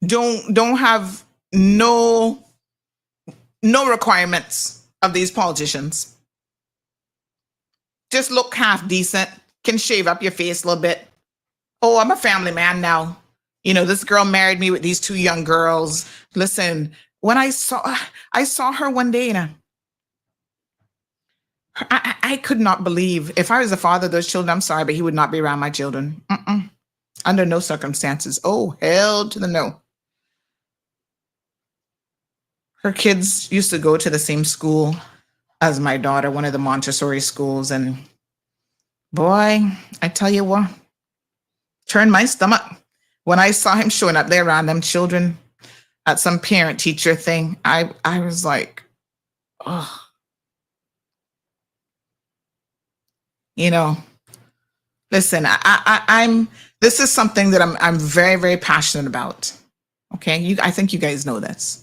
don't have no requirements of these politicians. Just look half decent, can shave up your face a little bit. Oh, I'm a family man now. You know, this girl married me with these two young girls. Listen, when I saw her one day, and I could not believe, if I was the father of those children, I'm sorry, but he would not be around my children. Under no circumstances. Oh, hell to the no. Her kids used to go to the same school as my daughter, one of the Montessori schools. And boy, I tell you what, turned my stomach when I saw him showing up there around them children at some parent-teacher thing. I was like, oh. You know, listen, this is something that I'm very, very passionate about. Okay, I think you guys know this.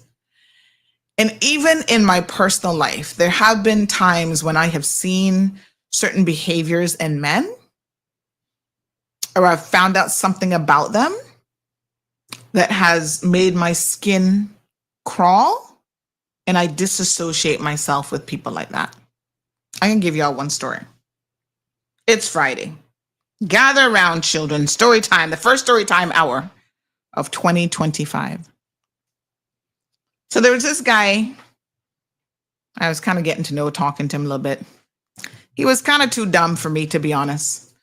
And even in my personal life, there have been times when I have seen certain behaviors in men, or I've found out something about them that has made my skin crawl, and I disassociate myself with people like that. I can give y'all one story. It's Friday. Gather around, children. Story time, the first story time hour of 2025. So there was this guy, I was kind of getting to know, talking to him a little bit. He was kind of too dumb for me, to be honest.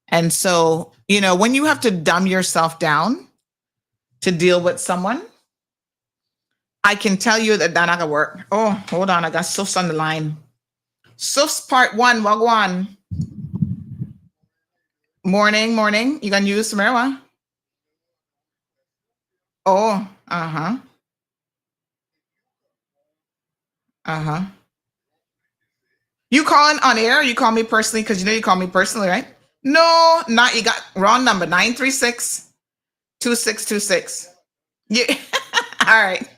And so, you know, when you have to dumb yourself down to deal with someone, I can tell you that not gonna work. Oh, hold on, I got Soufs on the line. Soufs part 1, wagwan. Morning. You gonna use some marijuana? Oh, uh-huh. You calling on air? Or you call me personally? Because you know you call me personally, right? No, not you got wrong number. 936-2626. Yeah. All right.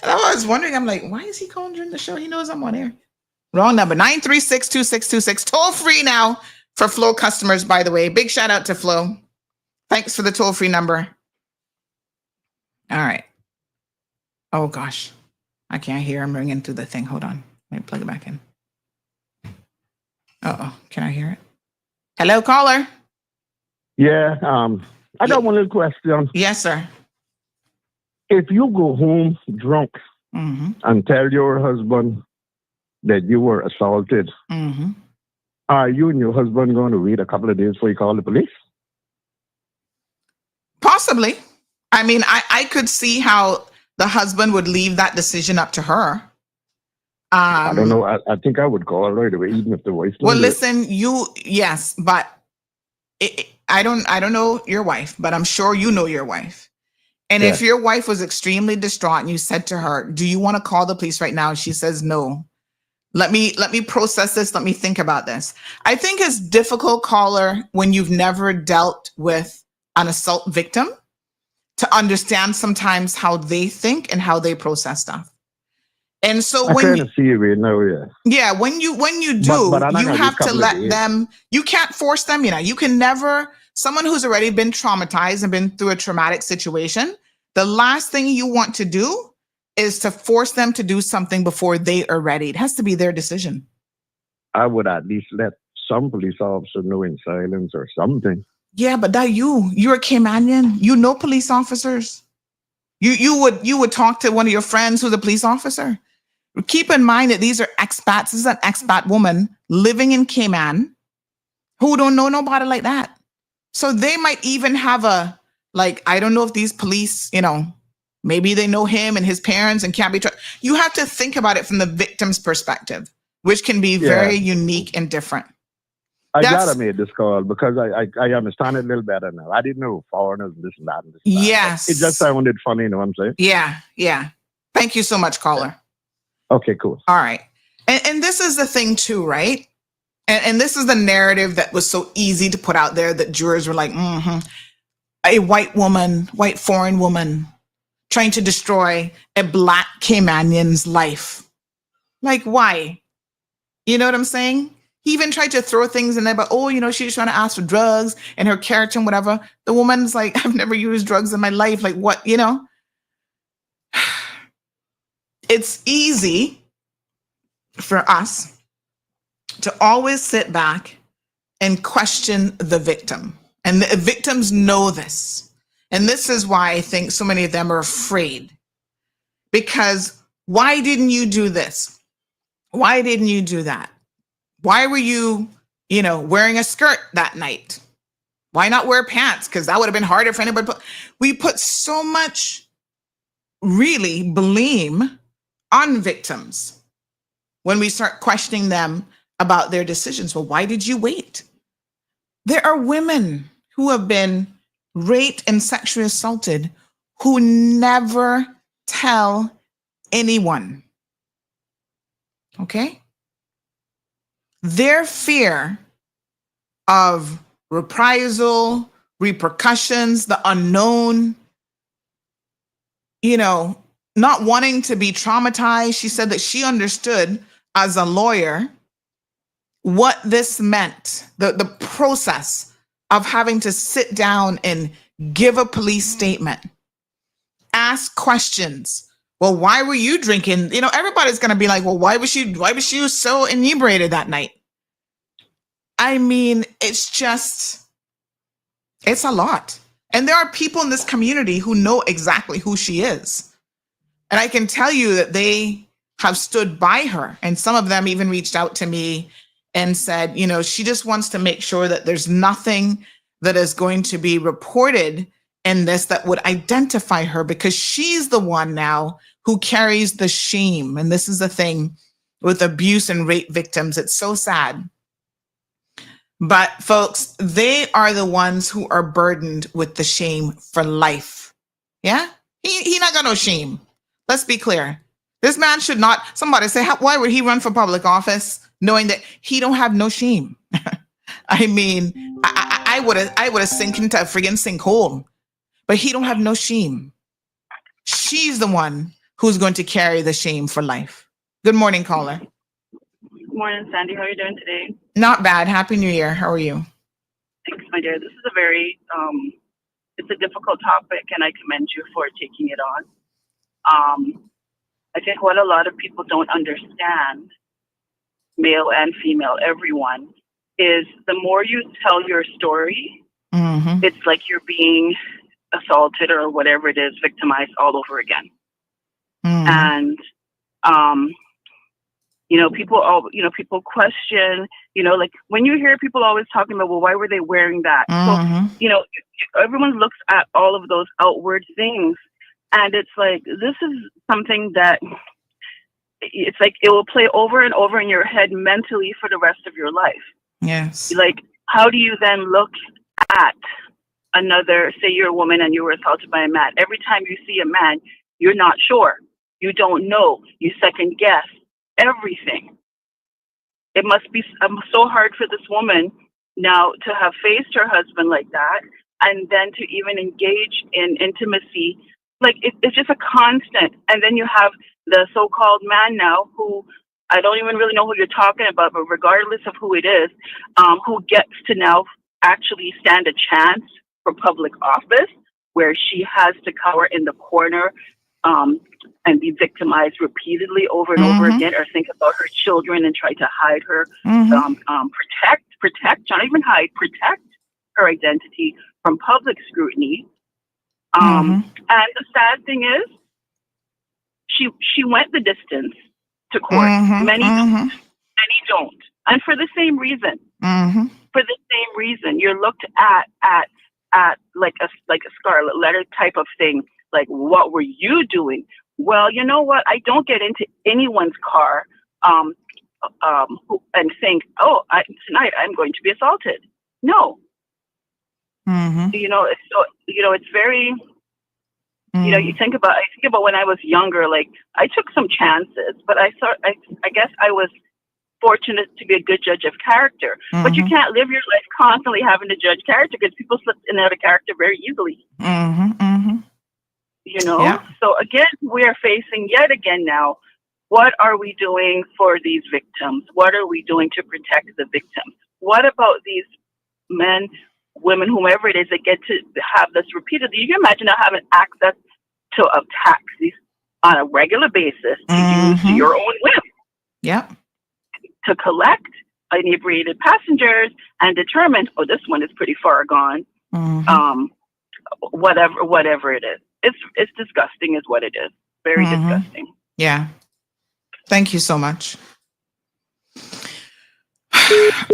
And I was wondering, I'm like, why is he calling during the show? He knows I'm on air. Wrong number. 936-2626. Toll free now for Flow customers, by the way. Big shout out to Flow. Thanks for the toll free number. All right. Oh gosh. I can't hear him ringing through the thing. Hold on. Let me plug it back in. Uh-oh. Can I hear it? Hello, caller. Yeah. I got one little question. Yes, sir. If you go home drunk and tell your husband that you were assaulted, are you and your husband going to wait a couple of days before you call the police? Possibly. I mean, I could see how the husband would leave that decision up to her. I don't know. I think I would call right away, even if the wife. Well, listen, yes, but I don't know your wife, but I'm sure you know your wife. And if your wife was extremely distraught and you said to her, "Do you want to call the police right now?" And she says, "No. Let me process this. Let me think about this." I think it's difficult, caller, when you've never dealt with an assault victim, to understand sometimes how they think and how they process stuff. And so I when kind of see it right now, yeah, when you do, but you have to let them. You can't force them. You know, you can never. Someone who's already been traumatized and been through a traumatic situation, the last thing you want to do is to force them to do something before they are ready. It has to be their decision. I would at least let some police officer know in silence or something. Yeah, but that you're a Caymanian. You know police officers. You would talk to one of your friends who's a police officer. Keep in mind that these are expats. This is an expat woman living in Cayman who don't know nobody like that. So they might even have I don't know if these police, maybe they know him and his parents and can't be trusted. You have to think about it from the victim's perspective, which can be very unique and different. I gotta make this call because I understand it a little better now. I didn't know foreigners, this and that. And this and that. Yes. It just sounded funny, you know what I'm saying? Yeah. Thank you so much, caller. Okay, cool. All right. And this is the thing too, right? And this is the narrative that was so easy to put out there that jurors were like, a white foreign woman trying to destroy a Black Caymanian's life. Like, why? You know what I'm saying? He even tried to throw things in there, but, she was trying to ask for drugs and her character and whatever. The woman's like, I've never used drugs in my life. Like, what, It's easy for us to always sit back and question the victim. And the victims know this. And this is why I think so many of them are afraid. Because why didn't you do this? Why didn't you do that? Why were you, wearing a skirt that night? Why not wear pants? Because that would have been harder for anybody. We put so much really blame on victims when we start questioning them about their decisions. Well, why did you wait? There are women who have been raped and sexually assaulted who never tell anyone. Okay? Their fear of reprisal, repercussions, the unknown, not wanting to be traumatized. She said that she understood as a lawyer what this meant, the process of having to sit down and give a police statement, ask questions. Well, why were you drinking? Everybody's going to be like, well, why was she so inebriated that night? I mean, it's a lot. And there are people in this community who know exactly who she is. And I can tell you that they have stood by her. And some of them even reached out to me and said, she just wants to make sure that there's nothing that is going to be reported in this that would identify her, because she's the one now who carries the shame. And this is the thing with abuse and rape victims. It's so sad. But folks, they are the ones who are burdened with the shame for life. Yeah? He not got no shame. Let's be clear. This man should not, somebody say, why would he run for public office knowing that he don't have no shame? I mean, I would have sink into a friggin' sinkhole, but he don't have no shame. She's the one who's going to carry the shame for life. Good morning, caller. Good morning, Sandy. How are you doing today? Not bad. Happy New Year. How are you? Thanks, my dear. This is a very, it's a difficult topic, and I commend you for taking it on. I think what a lot of people don't understand, male and female, everyone, is the more you tell your story, it's like you're being assaulted or whatever it is, victimized all over again. And, people question, like when you hear people always talking about, well, why were they wearing that? So, everyone looks at all of those outward things, and it's like, this is something that it's like it will play over and over in your head mentally for the rest of your life. Yes. Like, how do you then look at another, say you're a woman and you were assaulted by a man. Every time you see a man, you're not sure. You don't know. You second guess everything. It must be so hard for this woman now to have faced her husband like that, and then to even engage in intimacy. Like, it's just a constant. And then you have the so-called man now who, I don't even really know who you're talking about, but regardless of who it is, who gets to now actually stand a chance for public office, where she has to cower in the corner and be victimized repeatedly over and over again, or think about her children and try to hide her, protect, not even hide, protect her identity from public scrutiny. And the sad thing is, she went the distance to court. Many don't, and for the same reason. For the same reason, you're looked at like a scarlet letter type of thing. Like, what were you doing? Well, you know what? I don't get into anyone's car and think, oh, tonight I'm going to be assaulted. No. It's very. I think about when I was younger. Like, I took some chances, but I guess I was fortunate to be a good judge of character. But you can't live your life constantly having to judge character, because people slip in and out of character very easily. Yeah. So again, we are facing yet again now. What are we doing for these victims? What are we doing to protect the victims? What about these men, women, whomever it is, that get to have this repeatedly? You can imagine not having access to a taxi on a regular basis to use to your own whim. Yep. To collect inebriated passengers and determine, oh, this one is pretty far gone. Whatever it is. It's disgusting is what it is. Very disgusting. Yeah. Thank you so much.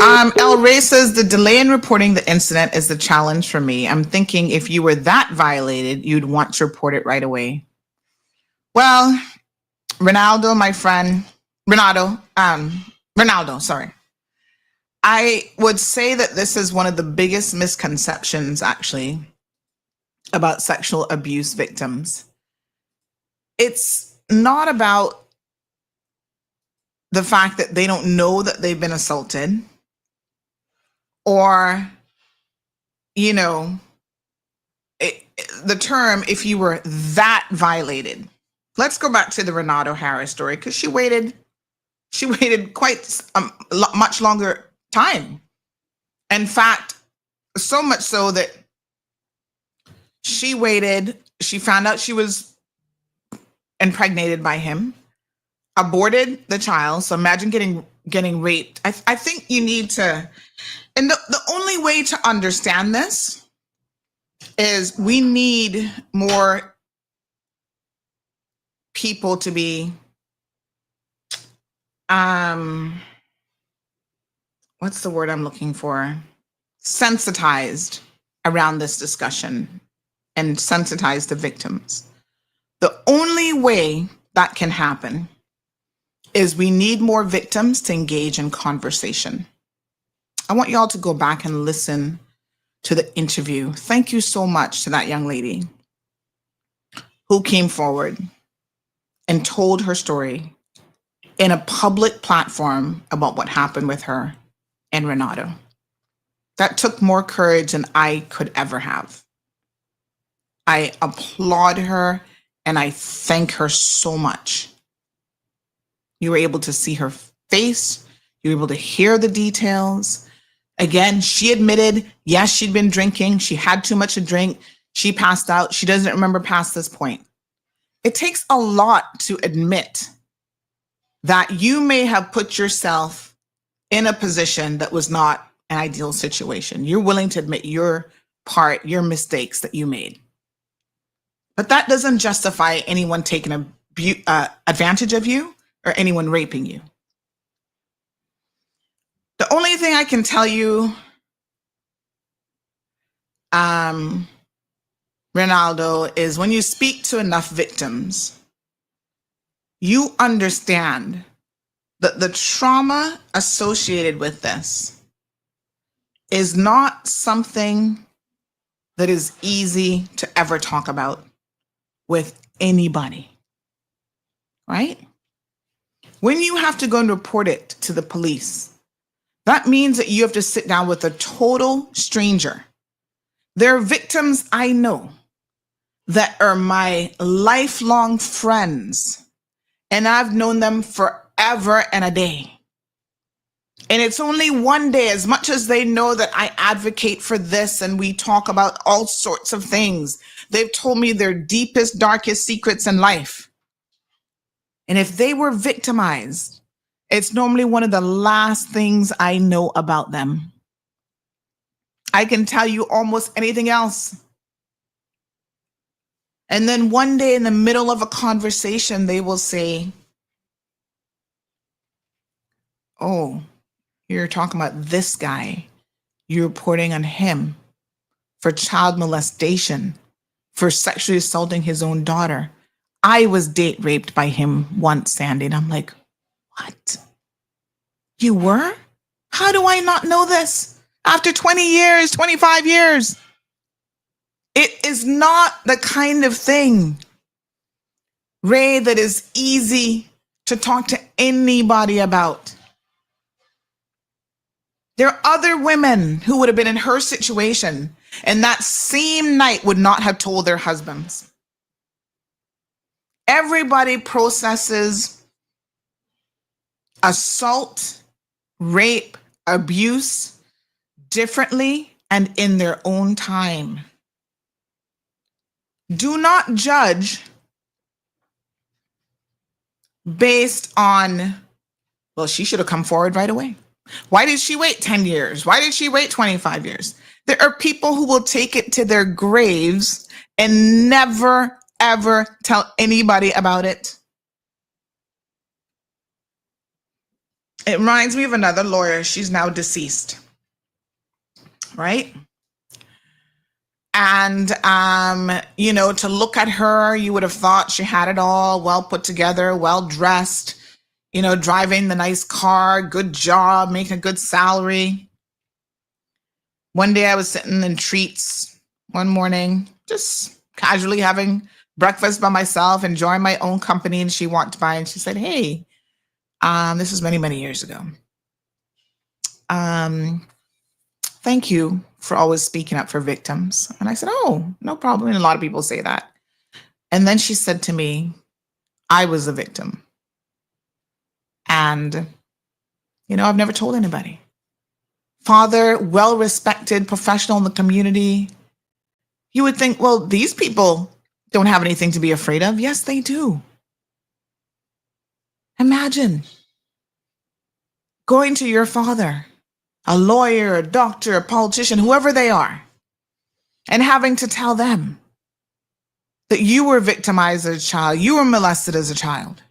El Rey says, the delay in reporting the incident is the challenge for me. I'm thinking if you were that violated, you'd want to report it right away. Well, Ronaldo, my friend, Ronaldo, sorry. I would say that this is one of the biggest misconceptions, actually, about sexual abuse victims. It's not about the fact that they don't know that they've been assaulted, or, the term, if you were that violated. Let's go back to the Renato Harris story, because she waited quite much longer time. In fact, so much so that she found out she was impregnated by him, aborted the child. So imagine getting raped. I think you need to, and the only way to understand this is we need more people to be, what's the word I'm looking for? Sensitized around this discussion, and sensitize the victims. The only way that can happen is we need more victims to engage in conversation. I want y'all to go back and listen to the interview. Thank you so much to that young lady who came forward and told her story in a public platform about what happened with her and Renato. That took more courage than I could ever have. I applaud her and I thank her so much. You were able to see her face. You were able to hear the details. Again, she admitted, yes, she'd been drinking. She had too much to drink. She passed out. She doesn't remember past this point. It takes a lot to admit that you may have put yourself in a position that was not an ideal situation. You're willing to admit your part, your mistakes that you made. But that doesn't justify anyone taking advantage of you or anyone raping you. The only thing I can tell you, Ronaldo, is when you speak to enough victims, you understand that the trauma associated with this is not something that is easy to ever talk about with anybody, right? When you have to go and report it to the police, that means that you have to sit down with a total stranger. There are victims I know that are my lifelong friends, and I've known them forever and a day. And it's only one day, as much as they know that I advocate for this and we talk about all sorts of things, they've told me their deepest, darkest secrets in life. And if they were victimized, it's normally one of the last things I know about them. I can tell you almost anything else. And then one day in the middle of a conversation, they will say, oh, you're talking about this guy. You're reporting on him for child molestation, for sexually assaulting his own daughter. I was date raped by him once, Sandy. And I'm like, what? You were? How do I not know this? After 20 years, 25 years. It is not the kind of thing, Ray, that is easy to talk to anybody about. There are other women who would have been in her situation and that same night would not have told their husbands. Everybody processes assault, rape, abuse differently and in their own time. Do not judge based on, well, she should have come forward right away. Why did she wait 10 years? Why did she wait 25 years? There are people who will take it to their graves and never, ever tell anybody about it. It reminds me of another lawyer. She's now deceased, right? And, to look at her, you would have thought she had it all well put together, well dressed, driving the nice car, good job, making a good salary. One day I was sitting in Treats one morning, just casually having breakfast by myself, enjoying my own company. And she walked by and she said, hey, this was many, many years ago. Thank you for always speaking up for victims. And I said, oh, no problem. And a lot of people say that. And then she said to me, I was a victim. And, I've never told anybody. Father, well-respected professional in the community. You would think, well, these people don't have anything to be afraid of. Yes, they do. Imagine going to your father, a lawyer, a doctor, a politician, whoever they are, and having to tell them that you were victimized as a child, you were molested as a child.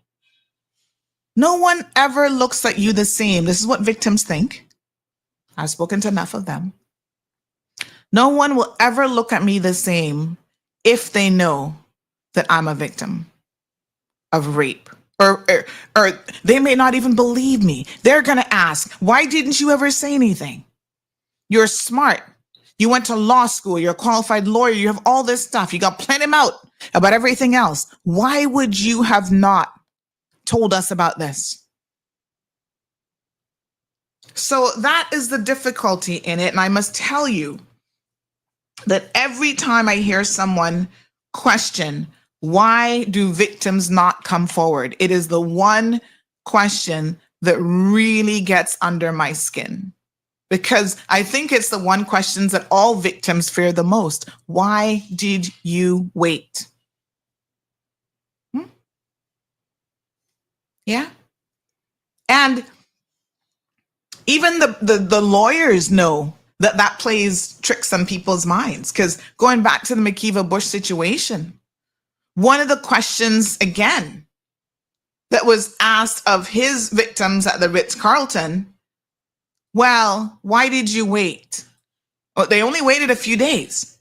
No one ever looks at you the same. This is what victims think. I've spoken to enough of them. No one will ever look at me the same if they know that I'm a victim of rape. Or they may not even believe me. They're going to ask, why didn't you ever say anything? You're smart. You went to law school. You're a qualified lawyer. You have all this stuff. You got plenty out about everything else. Why would you have not told us about this? So that is the difficulty in it. And I must tell you that every time I hear someone question, why do victims not come forward? It is the one question that really gets under my skin, because I think it's the one question that all victims fear the most. Why did you wait? Yeah. And even the lawyers know that plays tricks on people's minds, because going back to the McKeeva Bush situation, one of the questions, again, that was asked of his victims at the Ritz-Carlton, well, why did you wait? Well, they only waited a few days.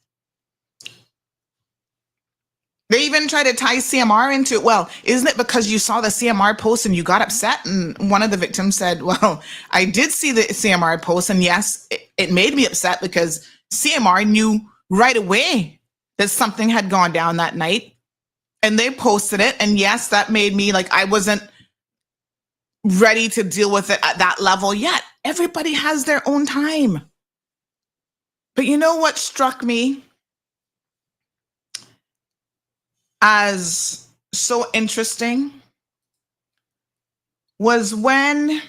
They even tried to tie CMR into it. Well, isn't it because you saw the CMR post and you got upset? And one of the victims said, well, I did see the CMR post, and yes, it made me upset because CMR knew right away that something had gone down that night. And they posted it. And yes, that made me like, I wasn't ready to deal with it at that level yet. Everybody has their own time. But you know what struck me as so interesting was when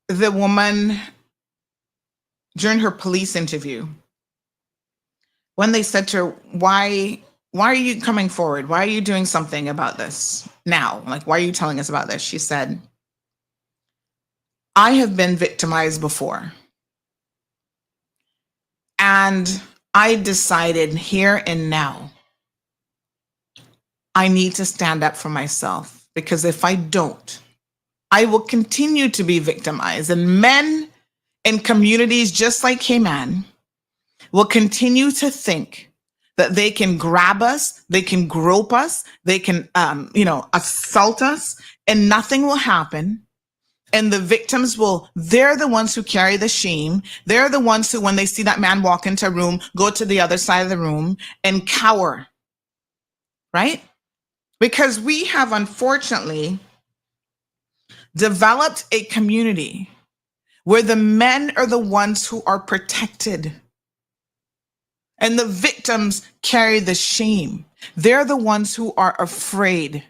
the woman during her police interview, when they said to her, why are you coming forward? Why are you doing something about this now? Like, why are you telling us about this? She said, I have been victimized before. And I decided here and now, I need to stand up for myself, because if I don't, I will continue to be victimized. And men in communities just like Cayman will continue to think that they can grab us, they can grope us, they can, assault us, and nothing will happen. And the victims they're the ones who carry the shame. They're the ones who, when they see that man walk into a room, go to the other side of the room and cower, right? Because we have, unfortunately, developed a community where the men are the ones who are protected and the victims carry the shame. They're the ones who are afraid.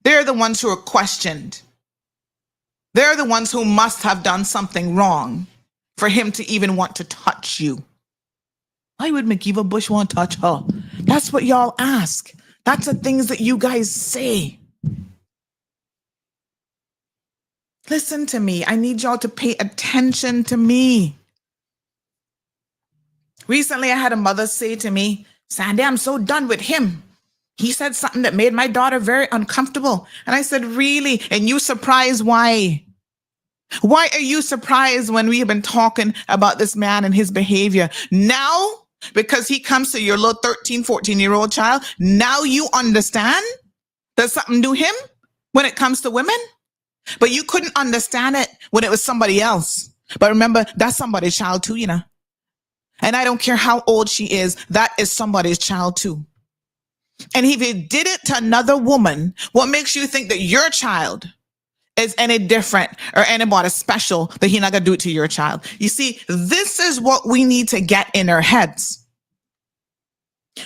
They're the ones who are questioned. They're the ones who must have done something wrong for him to even want to touch you. Why would McKeeva Bush want to touch her? That's what y'all ask. That's the things that you guys say. Listen to me. I need y'all to pay attention to me. Recently, I had a mother say to me, Sandy, I'm so done with him. He said something that made my daughter very uncomfortable. And I said, really? And you surprised why? Why are you surprised when we have been talking about this man and his behavior? Now, because he comes to your little 13, 14-year-old child, now you understand there's something to him when it comes to women? But you couldn't understand it when it was somebody else. But remember, that's somebody's child too, you know. And I don't care how old she is, that is somebody's child too. And if he did it to another woman, what makes you think that your child is any different or anybody special that he's not going to do it to your child? You see, this is what we need to get in our heads.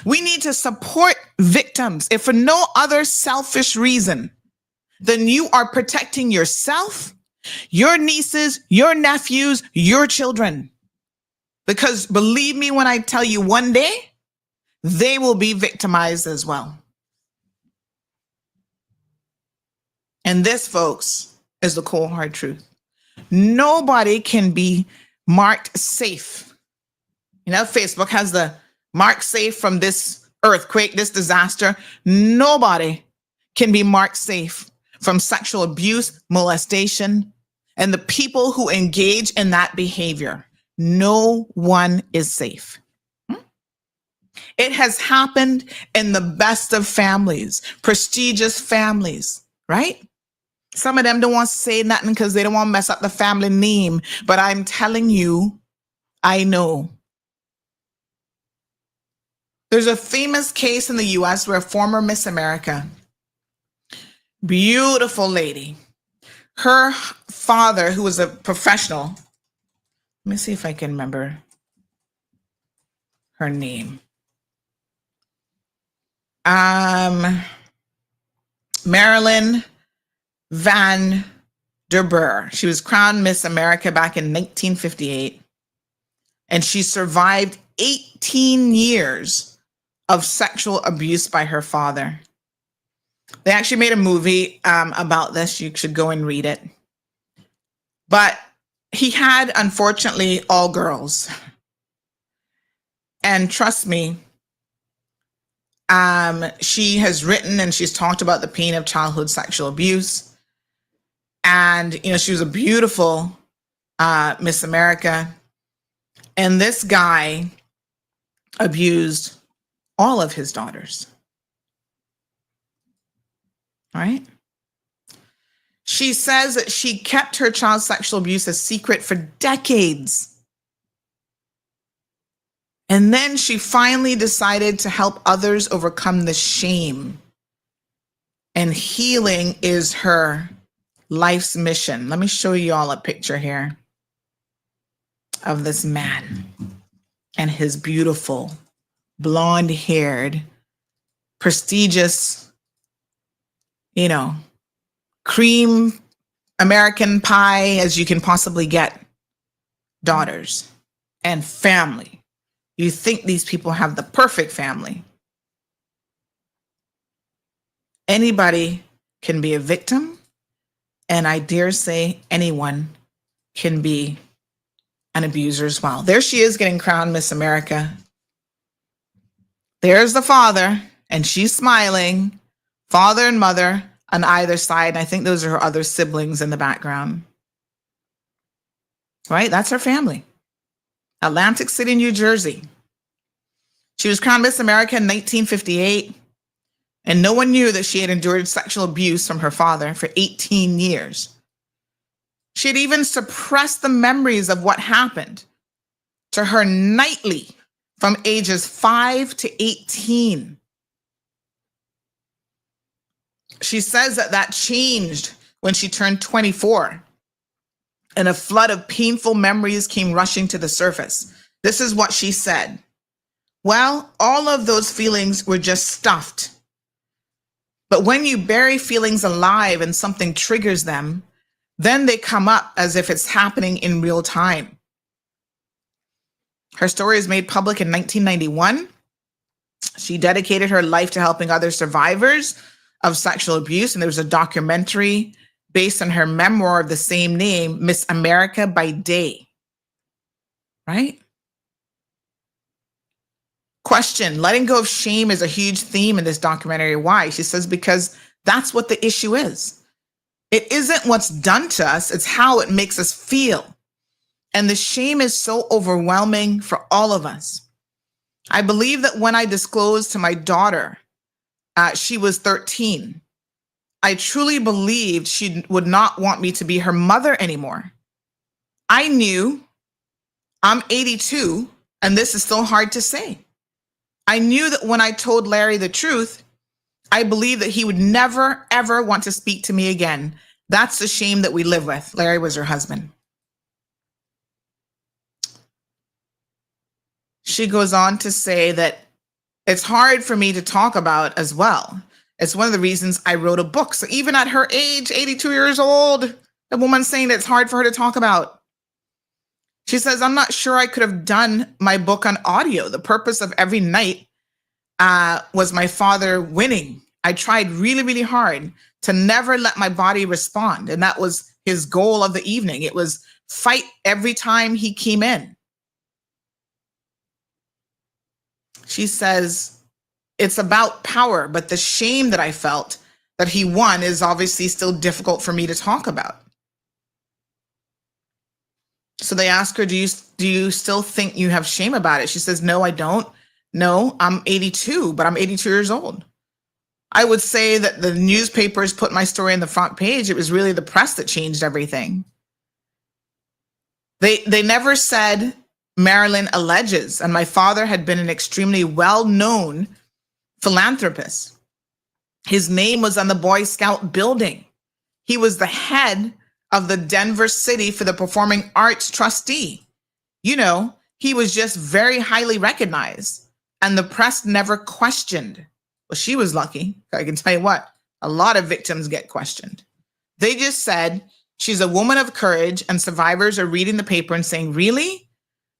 We need to support victims, if for no other selfish reason than you are protecting yourself, your nieces, your nephews, your children. Because believe me when I tell you, one day they will be victimized as well. And this, folks, is the cold hard truth. Nobody can be marked safe. You know, Facebook has the marked safe from this earthquake, this disaster. Nobody can be marked safe from sexual abuse, molestation, and the people who engage in that behavior. No one is safe. It has happened in the best of families, prestigious families, right? Some of them don't want to say nothing because they don't want to mess up the family name. But I'm telling you, I know. There's a famous case in the US where a former Miss America, beautiful lady, her father, who was a professional, let me see if I can remember her name. Marilyn Van der Burr. She was crowned Miss America back in 1958. And she survived 18 years of sexual abuse by her father. They actually made a movie about this. You should go and read it. But he had, unfortunately, all girls. And trust me, she has written and she's talked about the pain of childhood sexual abuse. And, you know, she was a beautiful Miss America. And this guy abused all of his daughters. All right. She says that she kept her child sexual abuse a secret for decades. And then she finally decided to help others overcome the shame. And healing is her life's mission. Let me show you all a picture here of this man and his beautiful, blonde-haired, prestigious, cream American pie as you can possibly get daughters and family. You think these people have the perfect family. Anybody can be a victim, and I dare say anyone can be an abuser as well. There she is getting crowned Miss America. There's the father, and she's smiling. Father and mother on either side. And I think those are her other siblings in the background. Right? That's her family. Atlantic City, New Jersey. She was crowned Miss America in 1958, and no one knew that she had endured sexual abuse from her father for 18 years. She had even suppressed the memories of what happened to her nightly from ages 5 to 18. She says that changed when she turned 24, and a flood of painful memories came rushing to the surface. This is what she said. Well, all of those feelings were just stuffed. But when you bury feelings alive and something triggers them, then they come up as if it's happening in real time. Her story is made public in 1991. She dedicated her life to helping other survivors of sexual abuse, and there was a documentary based on her memoir of the same name, Miss America by Day. Right? Question, letting go of shame is a huge theme in this documentary. Why? She says, because that's what the issue is. It isn't what's done to us, it's how it makes us feel. And the shame is so overwhelming for all of us. I believe that when I disclosed to my daughter, she was 13, I truly believed she would not want me to be her mother anymore. I knew, I'm 82, and this is still hard to say. I knew that when I told Larry the truth, I believed that he would never, ever want to speak to me again. That's the shame that we live with. Larry was her husband. She goes on to say that it's hard for me to talk about as well. It's one of the reasons I wrote a book. So even at her age, 82 years old, the woman's saying that it's hard for her to talk about. She says, I'm not sure I could have done my book on audio. The purpose of every night was my father winning. I tried really, really hard to never let my body respond. And that was his goal of the evening. It was fight every time he came in. She says, it's about power, but the shame that I felt that he won is obviously still difficult for me to talk about. So they ask her, do you still think you have shame about it? She says, no, I don't. No, I'm 82, but I'm 82 years old. I would say that the newspapers put my story on the front page. It was really the press that changed everything. They never said Marilyn alleges, and my father had been an extremely well-known philanthropist. His name was on the Boy Scout building. He was the head of the Denver City for the Performing Arts trustee. You know, he was just very highly recognized, and the press never questioned. Well, she was lucky. I can tell you what, a lot of victims get questioned. They just said, she's a woman of courage, and survivors are reading the paper and saying, really?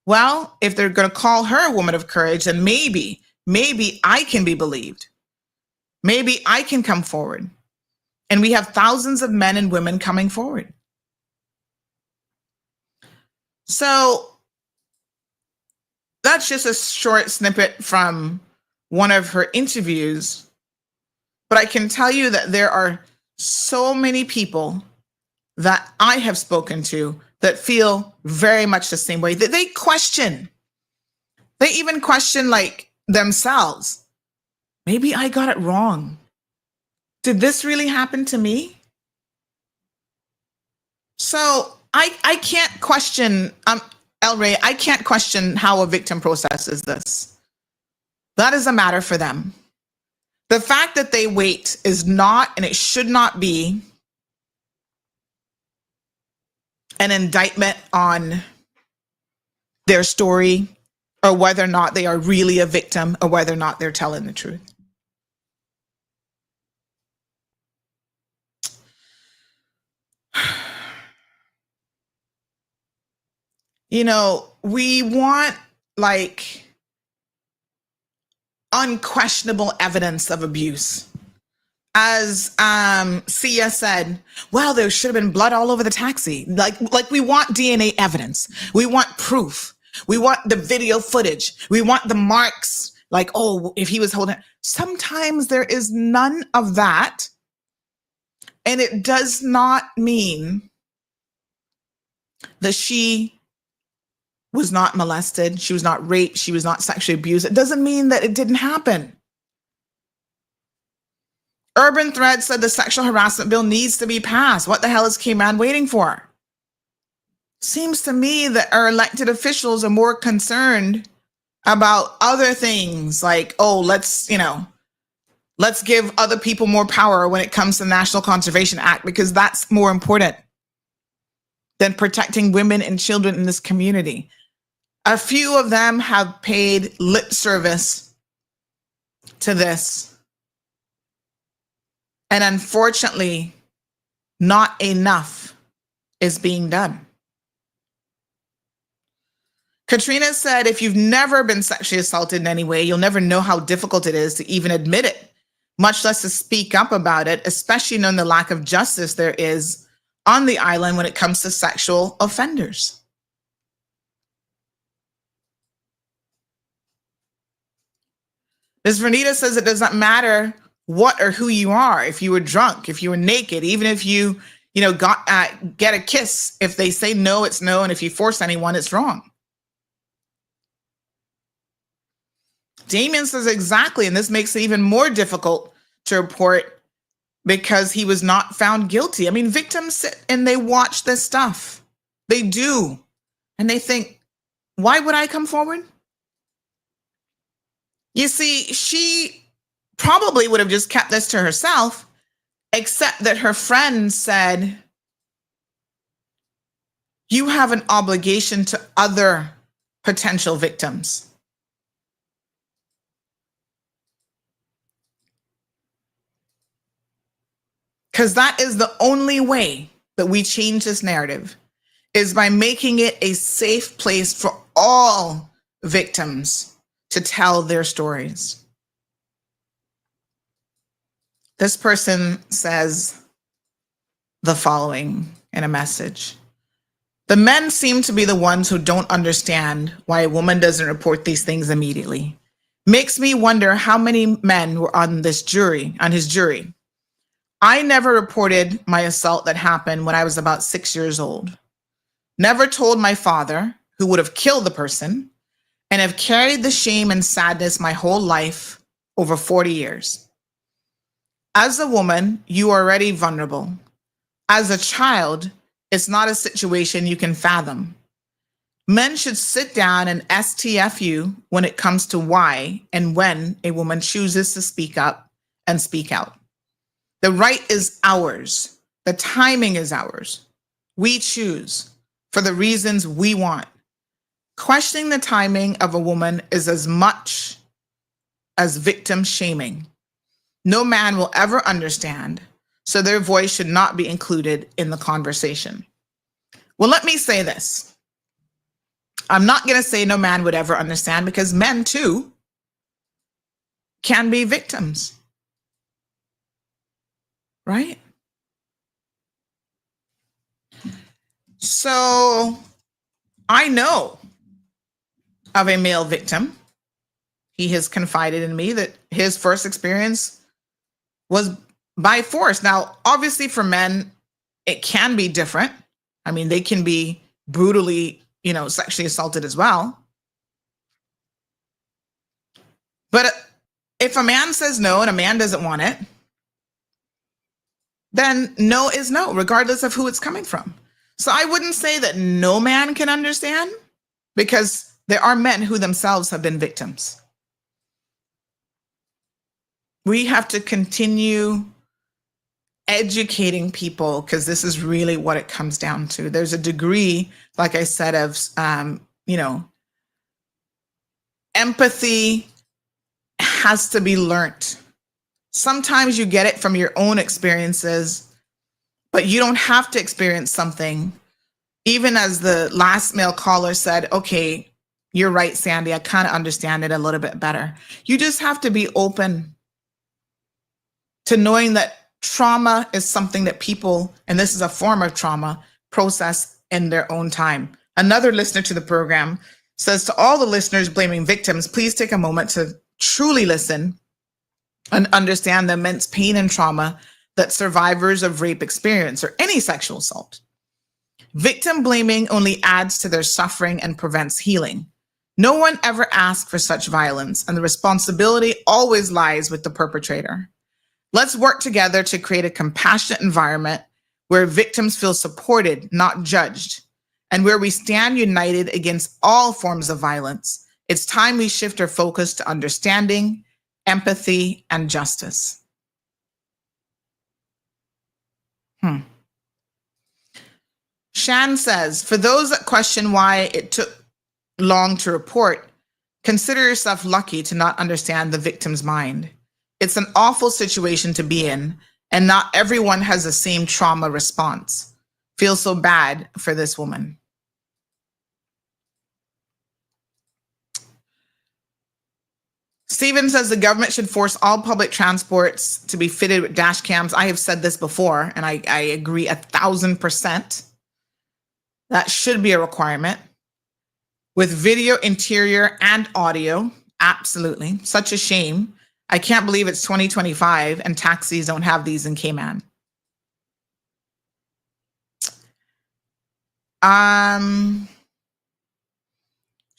Well, if they're going to call her a woman of courage, then maybe I can be believed. Maybe I can come forward. And we have thousands of men and women coming forward. So that's just a short snippet from one of her interviews. But I can tell you that there are so many people that I have spoken to that feel very much the same way. That they question. They even question like themselves. Maybe I got it wrong. Did this really happen to me? So I can't question, El Rey, I can't question how a victim processes this. That is a matter for them. The fact that they wait is not, and it should not be, an indictment on their story or whether or not they are really a victim or whether or not they're telling the truth. You know, we want like unquestionable evidence of abuse. As Sia said, well, there should have been blood all over the taxi. Like we want DNA evidence. We want proof. We want the video footage. We want the marks. Like, oh, if he was holding it. Sometimes there is none of that. And it does not mean that she was not molested. She was not raped. She was not sexually abused. It doesn't mean that it didn't happen. Urban Thread said the sexual harassment bill needs to be passed. What the hell is Cayman waiting for? Seems to me that our elected officials are more concerned about other things like, oh, let's give other people more power when it comes to the National Conservation Act, because that's more important than protecting women and children in this community. A few of them have paid lip service to this. And unfortunately, not enough is being done. Katrina said, if you've never been sexually assaulted in any way, you'll never know how difficult it is to even admit it, much less to speak up about it, especially knowing the lack of justice there is on the island when it comes to sexual offenders. Ms. Vernita says it does not matter what or who you are. If you were drunk, if you were naked, even if you get a kiss, if they say no, it's no. And if you force anyone, it's wrong. Damien says exactly. And this makes it even more difficult to report because he was not found guilty. I mean, victims sit and they watch this stuff. They do. And they think, why would I come forward? You see, she probably would have just kept this to herself, except that her friend said, you have an obligation to other potential victims. Because that is the only way that we change this narrative, is by making it a safe place for all victims to tell their stories. This person says the following in a message. The men seem to be the ones who don't understand why a woman doesn't report these things immediately. Makes me wonder how many men were on his jury. I never reported my assault that happened when I was about 6 years old. Never told my father, who would have killed the person, and have carried the shame and sadness my whole life over 40 years. As a woman, you are already vulnerable. As a child, it's not a situation you can fathom. Men should sit down and STF you when it comes to why and when a woman chooses to speak up and speak out. The right is ours. The timing is ours. We choose for the reasons we want. Questioning the timing of a woman is as much as victim shaming. No man will ever understand, so their voice should not be included in the conversation. Well, let me say this. I'm not going to say no man would ever understand, because men too can be victims. Right? So I know of a male victim. He has confided in me that his first experience was by force. Now, obviously for men, it can be different. I mean, they can be brutally, sexually assaulted as well. But if a man says no and a man doesn't want it, then no is no, regardless of who it's coming from. So I wouldn't say that no man can understand, because there are men who themselves have been victims. We have to continue educating people, because this is really what it comes down to. There's a degree, like I said, of, empathy has to be learned. Sometimes you get it from your own experiences, but you don't have to experience something Even as the last male caller said, okay, you're right, Sandy, I kind of understand it a little bit better. You just have to be open to knowing that trauma is something that people, and this is a form of trauma, process in their own time. Another listener to the program says, to all the listeners blaming victims, please take a moment to truly listen and understand the immense pain and trauma that survivors of rape experience or any sexual assault. Victim blaming only adds to their suffering and prevents healing. No one ever asked for such violence, and the responsibility always lies with the perpetrator. Let's work together to create a compassionate environment where victims feel supported, not judged, and where we stand united against all forms of violence. It's time we shift our focus to understanding, empathy, and justice. Shan says, for those that question why it took long to report, consider yourself lucky to not understand the victim's mind. It's an awful situation to be in, and not everyone has the same trauma response. Feel so bad for this woman. Stephen says the government should force all public transports to be fitted with dash cams. I have said this before, and I agree 1,000%. That should be a requirement. With video, interior, and audio, absolutely. Such a shame. I can't believe it's 2025 and taxis don't have these in Cayman.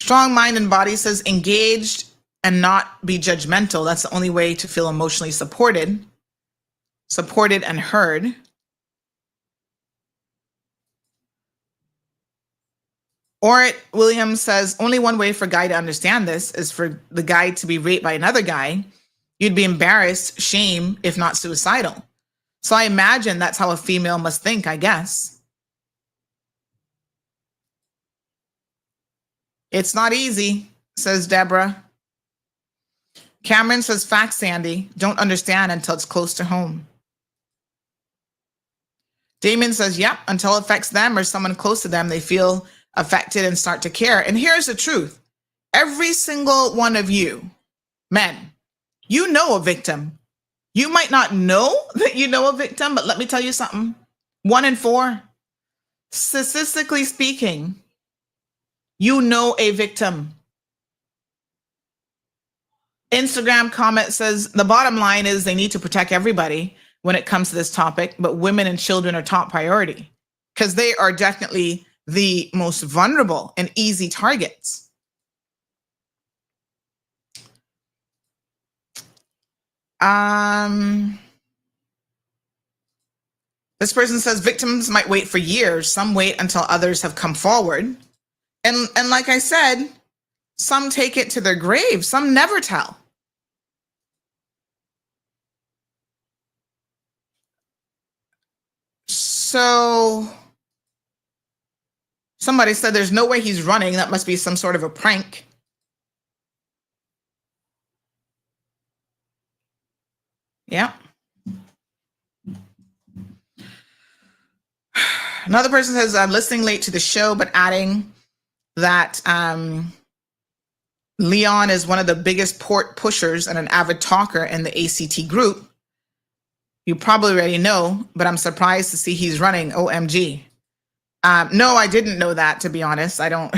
Strong mind and body says engaged and not be judgmental. That's the only way to feel emotionally supported and heard. Orit Williams says only one way for a guy to understand this is for the guy to be raped by another guy. You'd be embarrassed, shame, if not suicidal. So I imagine that's how a female must think, I guess. It's not easy, says Deborah. Cameron says, facts, Sandy. Don't understand until it's close to home. Damon says, yep, until it affects them or someone close to them, they feel affected and start to care. And here's the truth. Every single one of you, men, you know a victim. You might not know that you know a victim, but let me tell you something. 1 in 4, statistically speaking, you know a victim. Instagram comment says the bottom line is they need to protect everybody when it comes to this topic, but women and children are top priority because they are definitely the most vulnerable and easy targets. This person says victims might wait for years. Some wait until others have come forward. And like I said, some take it to their grave. Some never tell. So somebody said there's no way he's running. That must be some sort of a prank. Yeah. Another person says, I'm listening late to the show, but adding that Leon is one of the biggest port pushers and an avid talker in the ACT group. You probably already know, but I'm surprised to see he's running. OMG. No, I didn't know that, to be honest. I don't,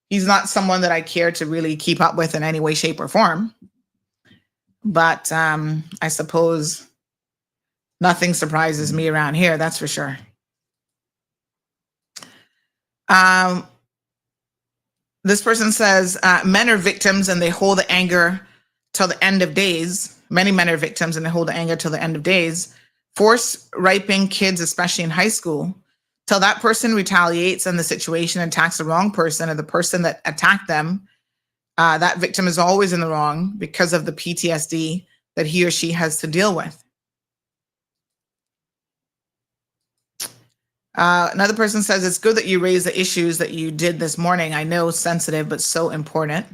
he's not someone that I care to really keep up with in any way, shape, or form. But I suppose nothing surprises me around here, that's for sure. This person says, men are victims and they hold the anger till the end of days. Many men are victims and they hold the anger till the end of days. Force raping kids, especially in high school, till that person retaliates and the situation attacks the wrong person or the person that attacked them. That victim is always in the wrong because of the PTSD that he or she has to deal with. Another person says, it's good that you raised the issues that you did this morning. I know, sensitive, but so important.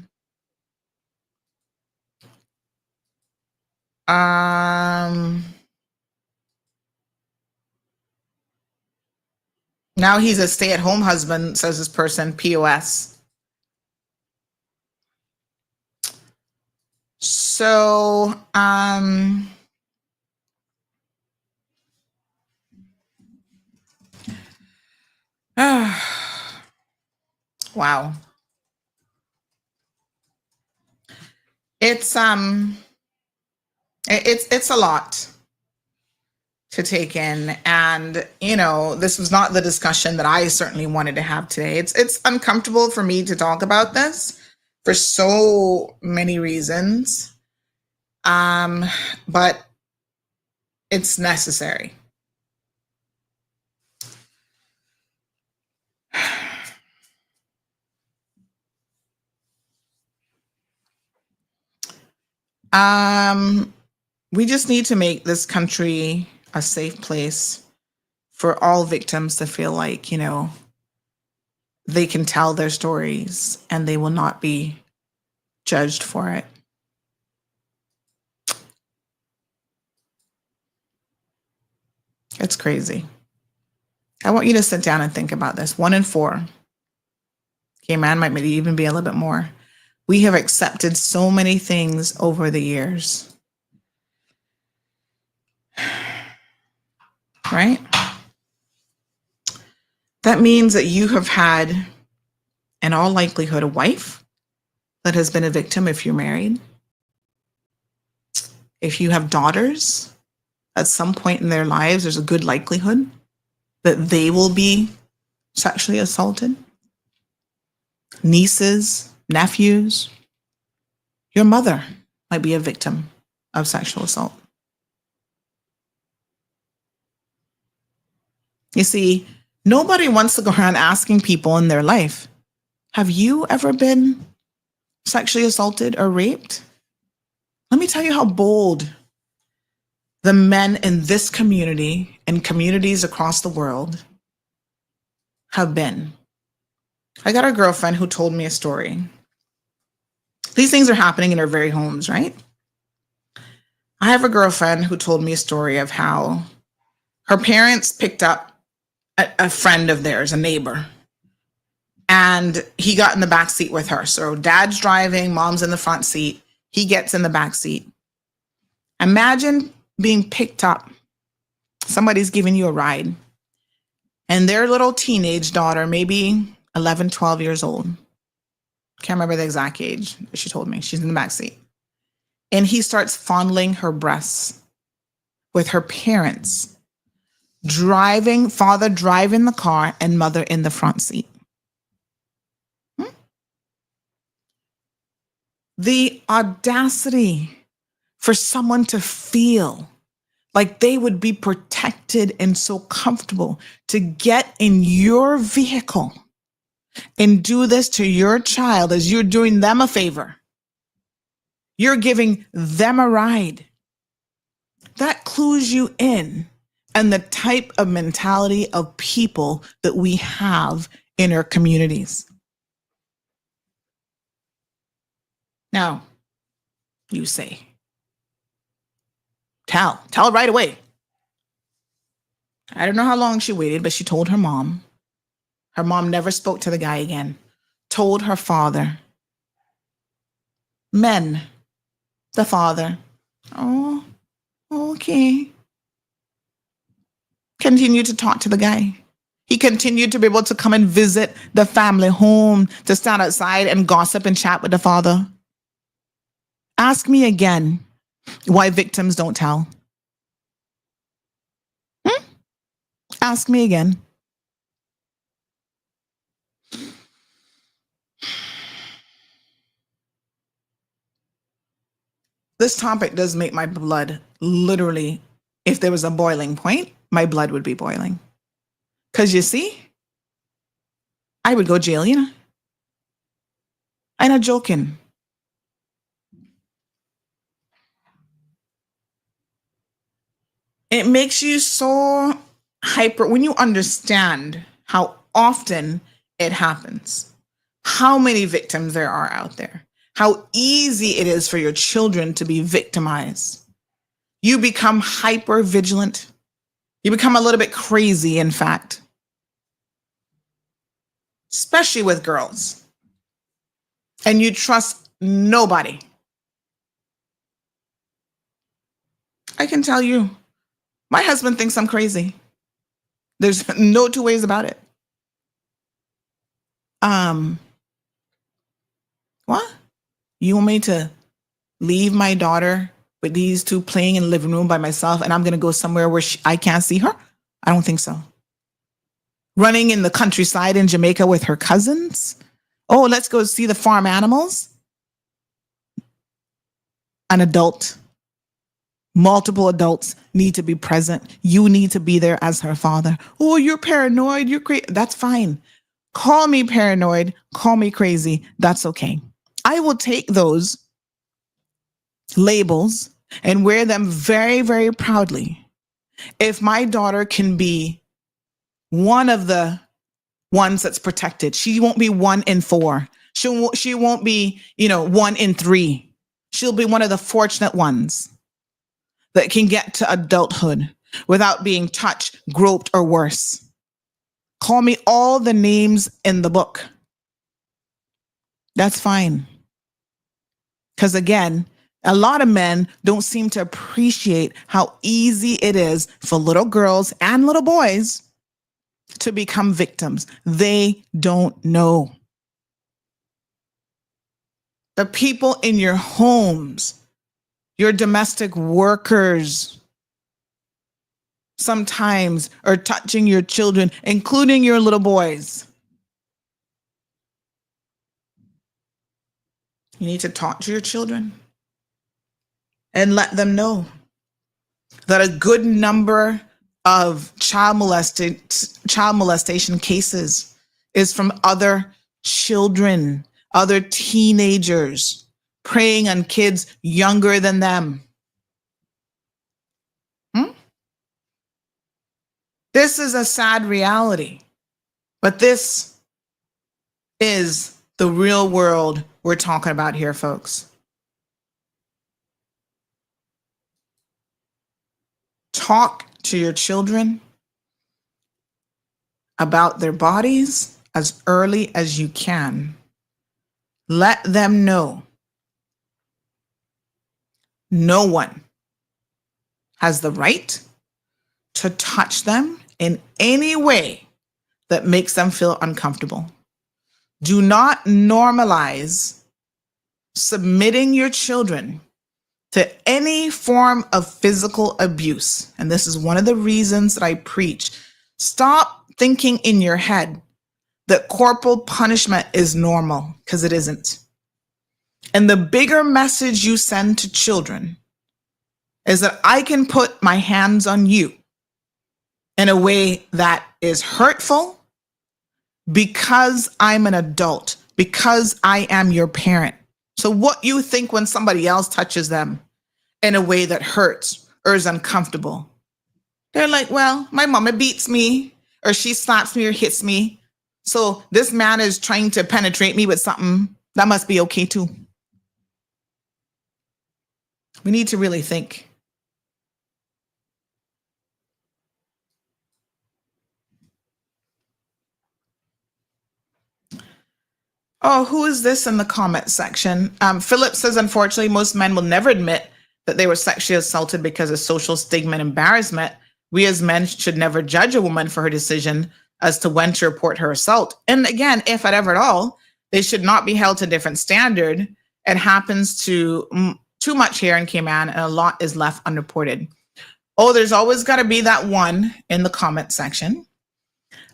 Now he's a stay-at-home husband, says this person, POS. So, wow. It's a lot to take in, and this was not the discussion that I certainly wanted to have today. It's uncomfortable for me to talk about this for so many reasons, but it's necessary. We just need to make this country a safe place for all victims to feel like, they can tell their stories and they will not be judged for it. It's crazy. I want you to sit down and think about this. 1 in 4. Cayman might maybe even be a little bit more. We have accepted so many things over the years. Right? That means that you have had, in all likelihood, a wife that has been a victim if you're married. If you have daughters, at some point in their lives, there's a good likelihood that they will be sexually assaulted. Nieces, nephews, your mother might be a victim of sexual assault. You see, nobody wants to go around asking people in their life, have you ever been sexually assaulted or raped? Let me tell you how bold the men in this community and communities across the world have been. I got a girlfriend who told me a story. These things are happening in our very homes, right? I have a girlfriend who told me a story of how her parents picked up a friend of theirs, a neighbor, and he got in the back seat with her. So dad's driving, mom's in the front seat. He gets in the back seat. Imagine being picked up. Somebody's giving you a ride, and their little teenage daughter, maybe 11, 12 years old. Can't remember the exact age, but she told me she's in the back seat. And he starts fondling her breasts with her parents father driving the car and mother in the front seat. The audacity for someone to feel like they would be protected and so comfortable to get in your vehicle and do this to your child as you're doing them a favor. You're giving them a ride. That clues you in and the type of mentality of people that we have in our communities. Now, you say, tell right away. I don't know how long she waited, but she told her mom. Her mom never spoke to the guy again. Told her father. Men, the father. Oh, okay. Continued to talk to the guy. He continued to be able to come and visit the family home, to stand outside and gossip and chat with the father. Ask me again why victims don't tell. Ask me again. This topic does make my blood literally, if there was a boiling point, my blood would be boiling. Because you see, I would go jail, I'm not joking. It makes you so hyper when you understand how often it happens, how many victims there are out there, how easy it is for your children to be victimized. You become hyper vigilant. You become a little bit crazy, in fact. especially with girls, and you trust nobody, I can tell you, my husband thinks I'm crazy. There's no two ways about it. What? You want me to leave my daughter with these two playing in the living room by myself, and I'm going to go somewhere where I can't see her? I don't think so. Running in the countryside in Jamaica with her cousins? Oh, let's go see the farm animals? An adult, multiple adults need to be present. You need to be there as her father. Oh, you're paranoid. You're crazy. That's fine. Call me paranoid. Call me crazy. That's okay. I will take those labels and wear them very, very proudly. If my daughter can be one of the ones that's protected, she won't be 1 in 4. She won't be, 1 in 3. She'll be one of the fortunate ones that can get to adulthood without being touched, groped, or worse. Call me all the names in the book. That's fine. Because again, a lot of men don't seem to appreciate how easy it is for little girls and little boys to become victims. They don't know. The people in your homes, your domestic workers, sometimes are touching your children, including your little boys. You need to talk to your children and let them know that a good number of child molestation cases is from other children, other teenagers preying on kids younger than them. This is a sad reality, but this is the real world we're talking about here, folks. Talk to your children about their bodies as early as you can. Let them know no one has the right to touch them in any way that makes them feel uncomfortable. Do not normalize submitting your children to any form of physical abuse. And this is one of the reasons that I preach. Stop thinking in your head that corporal punishment is normal, because it isn't. And the bigger message you send to children is that I can put my hands on you in a way that is hurtful because I'm an adult, because I am your parent. So what you think when somebody else touches them in a way that hurts or is uncomfortable, they're like, well, my mama beats me, or she slaps me or hits me. So this man is trying to penetrate me with something that must be okay too. We need to really think. Oh, who is this in the comment section? Philip says, unfortunately, most men will never admit that they were sexually assaulted because of social stigma and embarrassment. We as men should never judge a woman for her decision as to when to report her assault. And again, if at ever at all, they should not be held to a different standard. It happens to too much here in Cayman, and a lot is left unreported. Oh, there's always got to be that one in the comment section.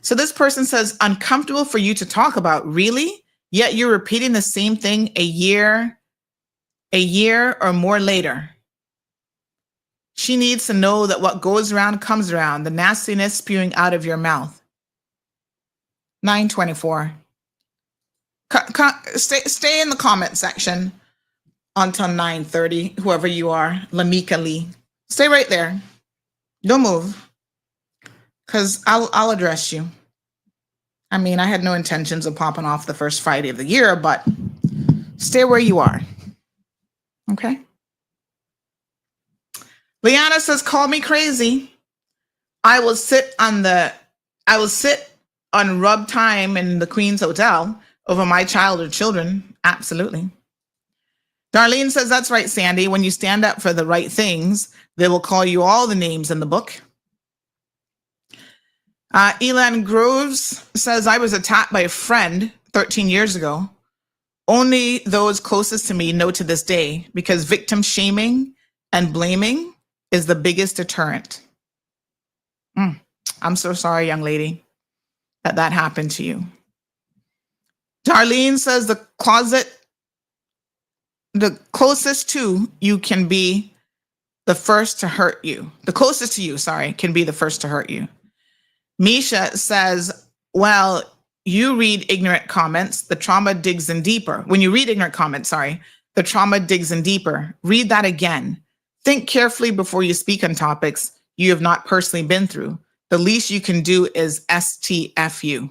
So this person says, uncomfortable for you to talk about, really? Yet you're repeating the same thing a year or more later. She needs to know that what goes around comes around, the nastiness spewing out of your mouth. 924. Stay in the comment section until 9:30, whoever you are, Lamika Lee. Stay right there. Don't move, because I'll address you. I mean, I had no intentions of popping off the first Friday of the year, but stay where you are. Okay? Liana says, call me crazy. I will sit unrubbed time in the Queen's Hotel over my child or children. Absolutely. Darlene says, that's right, Sandy. When you stand up for the right things, they will call you all the names in the book. Elan Groves says, I was attacked by a friend 13 years ago. Only those closest to me know to this day, because victim shaming and blaming is the biggest deterrent. I'm so sorry, young lady, that happened to you. Darlene says, the closest to you can be the first to hurt you. The closest to you, can be the first to hurt you. Misha says, well, you read ignorant comments, the trauma digs in deeper. When you read ignorant comments, the trauma digs in deeper. Read that again. Think carefully before you speak on topics you have not personally been through. The least you can do is STFU.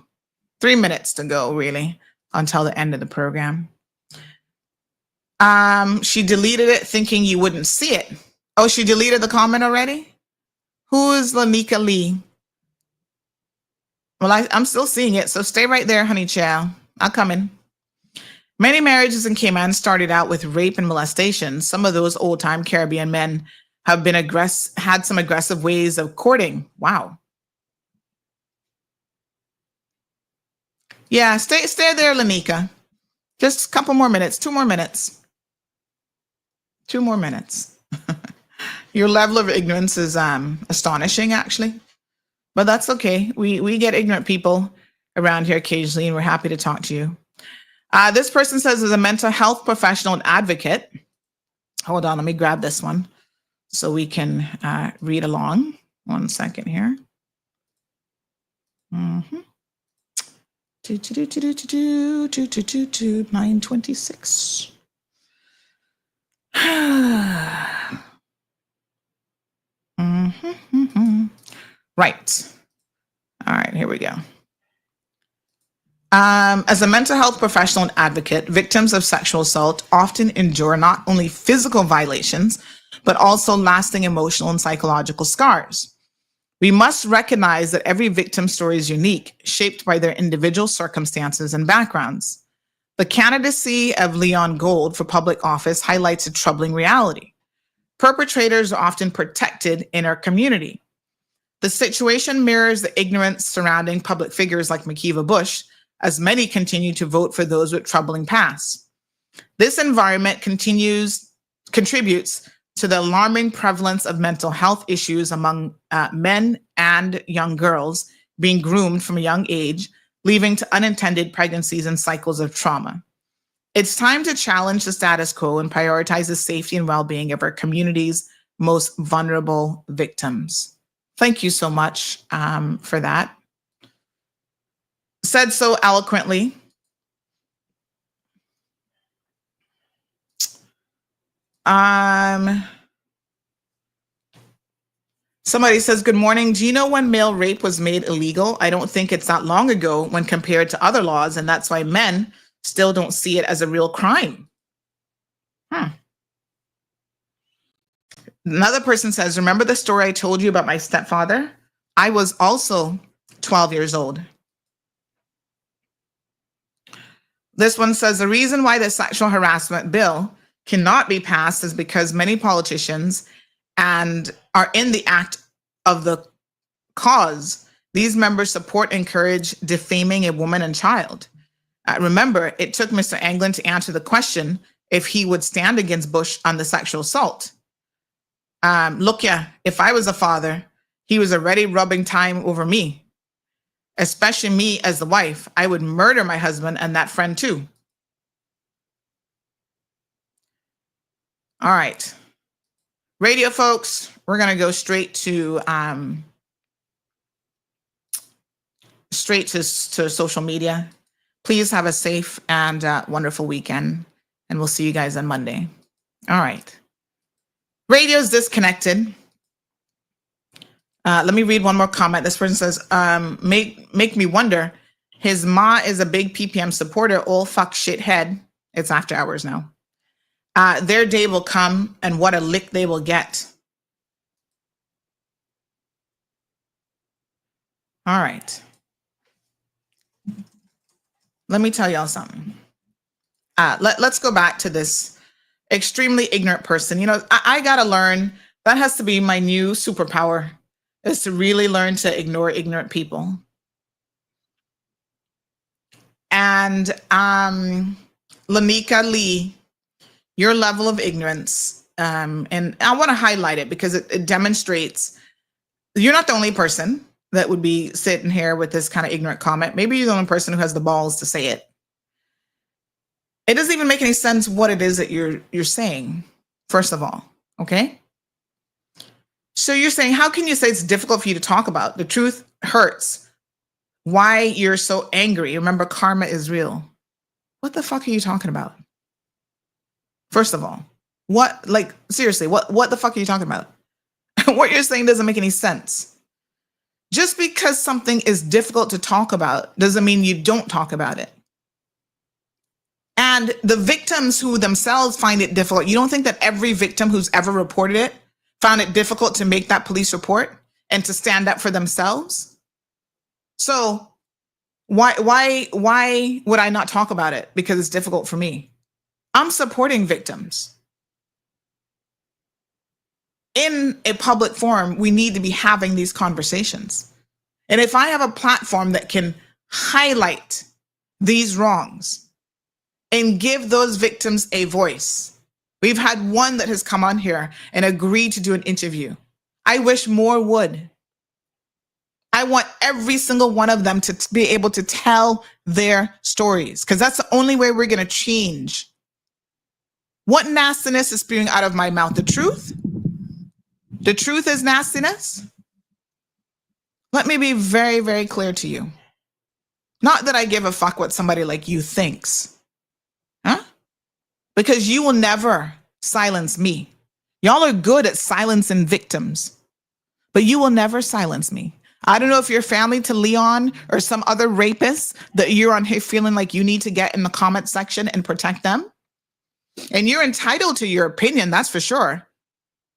3 minutes to go, really, until the end of the program. She deleted it thinking you wouldn't see it. Oh, she deleted the comment already? Who is Lanika Lee? Well, I'm still seeing it, so stay right there, honey child. I'll come in. Many marriages in Cayman started out with rape and molestation. Some of those old-time Caribbean men have been had some aggressive ways of courting. Wow. Yeah, stay there, Lanika. Just a couple more minutes, 2 more minutes. 2 more minutes. Your level of ignorance is astonishing, actually. But that's okay. We get ignorant people around here occasionally, and we're happy to talk to you. This person says, as a mental health professional and advocate, hold on, let me grab this one so we can read along. 1 second here. 926. Right. All right, here we go. As a mental health professional and advocate, victims of sexual assault often endure not only physical violations, but also lasting emotional and psychological scars. We must recognize that every victim's story is unique, shaped by their individual circumstances and backgrounds. The candidacy of Leon Gold for public office highlights a troubling reality. Perpetrators are often protected in our community. The situation mirrors the ignorance surrounding public figures like Makiva Bush, as many continue to vote for those with troubling pasts. This environment contributes to the alarming prevalence of mental health issues among men and young girls being groomed from a young age, leading to unintended pregnancies and cycles of trauma. It's time to challenge the status quo and prioritize the safety and well-being of our community's most vulnerable victims. Thank you so much for that. Said so eloquently. Somebody says, good morning. Do you know when male rape was made illegal? I don't think it's that long ago when compared to other laws, and that's why men still don't see it as a real crime. Another person says, remember the story I told you about my stepfather? I was also 12 years old. This one says, the reason why the sexual harassment bill cannot be passed is because many politicians and are in the act of the cause. These members support and encourage defaming a woman and child. Remember, it took Mr. Anglin to answer the question if he would stand against Bush on the sexual assault. If I was a father, he was already rubbing time over me. Especially me as the wife, I would murder my husband and that friend too. All right. Radio folks, we're going to go straight to social media. Please have a safe and wonderful weekend, and we'll see you guys on Monday. All right. Radio's disconnected. Let me read one more comment. This person says, make me wonder, his ma is a big PPM supporter, old fuck shit head. It's after hours now. Their day will come, and what a lick they will get. All right. let me tell y'all something. Let's go back to this extremely ignorant person. You know, I got to learn. That has to be my new superpower, is to really learn to ignore ignorant people. And Lanika Lee, your level of ignorance, and I want to highlight it because it demonstrates you're not the only person that would be sitting here with this kind of ignorant comment. Maybe you're the only person who has the balls to say it. It doesn't even make any sense what it is that you're saying, first of all, okay? So you're saying, how can you say it's difficult for you to talk about? The truth hurts. Why you're so angry? Remember, karma is real. What the fuck are you talking about? First of all, seriously, what the fuck are you talking about? What you're saying doesn't make any sense. Just because something is difficult to talk about doesn't mean you don't talk about it. And the victims who themselves find it difficult, you don't think that every victim who's ever reported it found it difficult to make that police report and to stand up for themselves? So why would I not talk about it? Because it's difficult for me. I'm supporting victims. In a public forum, we need to be having these conversations. And if I have a platform that can highlight these wrongs and give those victims a voice, we've had one that has come on here and agreed to do an interview. I wish more would. I want every single one of them to be able to tell their stories, because that's the only way we're going to change. What nastiness is spewing out of my mouth? The truth? The truth is nastiness? Let me be very, very clear to you. Not that I give a fuck what somebody like you thinks. Huh? Because you will never silence me. Y'all are good at silencing victims, but you will never silence me. I don't know if you're family to Leon or some other rapist that you're on here feeling like you need to get in the comment section and protect them. And you're entitled to your opinion, that's for sure.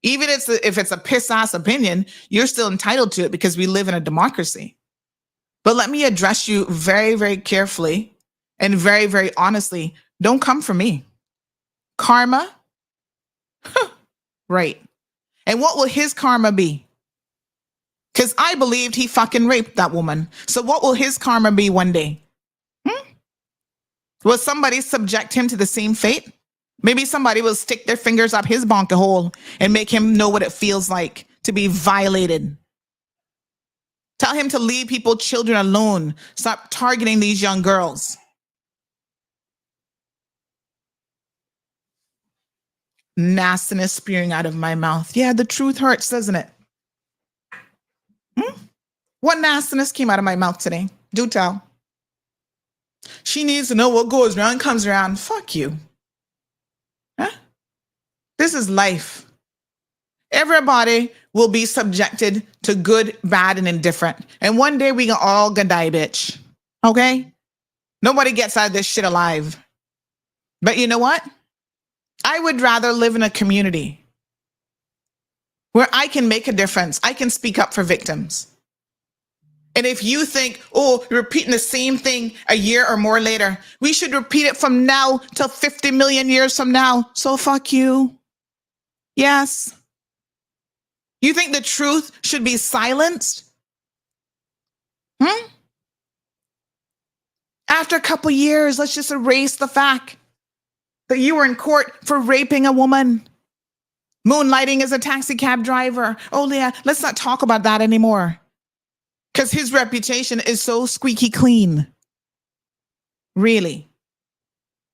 Even if it's a piss ass opinion, you're still entitled to it because we live in a democracy. But let me address you very, very carefully and very, very honestly. Don't come for me. Karma? Right. And what will his karma be? Because I believed he fucking raped that woman. So what will his karma be one day? Will somebody subject him to the same fate? Maybe somebody will stick their fingers up his bonker hole and make him know what it feels like to be violated. Tell him to leave children alone. Stop targeting these young girls. Nastiness spewing out of my mouth. Yeah, the truth hurts, doesn't it? What nastiness came out of my mouth today? Do tell. She needs to know what goes around comes around. Fuck you. Huh? This is life. Everybody will be subjected to good, bad, and indifferent. And one day we all gonna die, bitch. Okay? Nobody gets out of this shit alive. But you know what? I would rather live in a community where I can make a difference. I can speak up for victims. And if you think, oh, you're repeating the same thing a year or more later, we should repeat it from now till 50 million years from now. So fuck you. Yes. You think the truth should be silenced? After a couple years, let's just erase the fact that you were in court for raping a woman, moonlighting as a taxi cab driver. Oh, yeah, let's not talk about that anymore. Because his reputation is so squeaky clean. Really.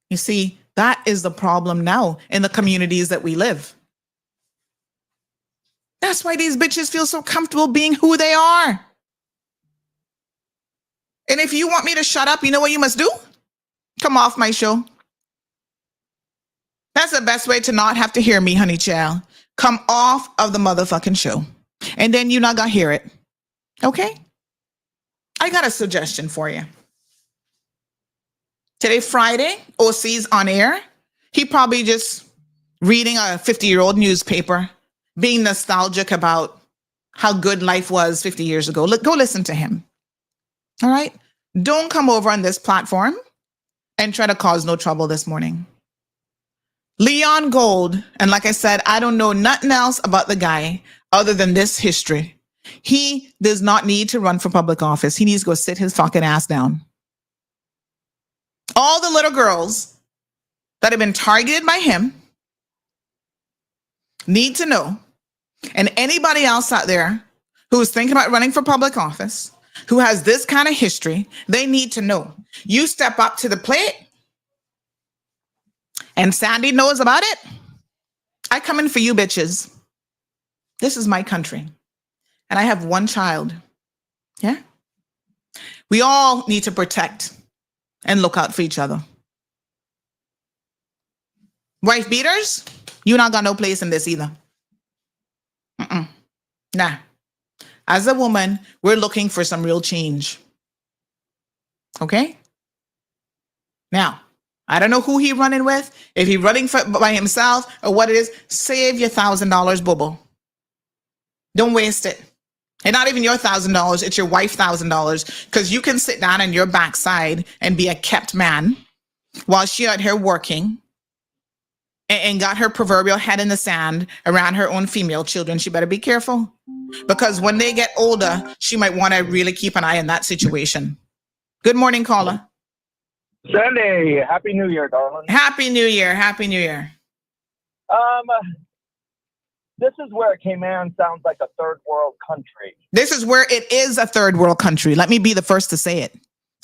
You see, that is the problem now in the communities that we live. That's why these bitches feel so comfortable being who they are. And if you want me to shut up, you know what you must do? Come off my show. That's the best way to not have to hear me, honey child. Come off of the motherfucking show. And then you're not gonna hear it. Okay? I got a suggestion for you. Today, Friday, OC's on air. He probably just reading a 50-year-old newspaper, being nostalgic about how good life was 50 years ago. Go listen to him. All right? Don't come over on this platform and try to cause no trouble this morning. Leon Gold, and like I said, I don't know nothing else about the guy other than this history. He does not need to run for public office. He needs to go sit his fucking ass down. All the little girls that have been targeted by him need to know, and anybody else out there who is thinking about running for public office, who has this kind of history, they need to know. You step up to the plate, and Sandy knows about it. I come in for you bitches. This is my country. And I have one child. Yeah? We all need to protect and look out for each other. Wife beaters, you not got no place in this either. Nah. As a woman, we're looking for some real change. Okay? Now, I don't know who he running with, if he running by himself or what it is. Save your $1,000, Bobo. Don't waste it. And not even your $1,000, it's your wife's $1,000, because you can sit down on your backside and be a kept man while she out here working and got her proverbial head in the sand around her own female children. She better be careful, because when they get older, she might want to really keep an eye on that situation. Good morning, caller. Sunday, Happy New Year, darling. Happy New Year. Happy New Year. This is where Cayman sounds like a third world country. This is where it is a third world country. Let me be the first to say it.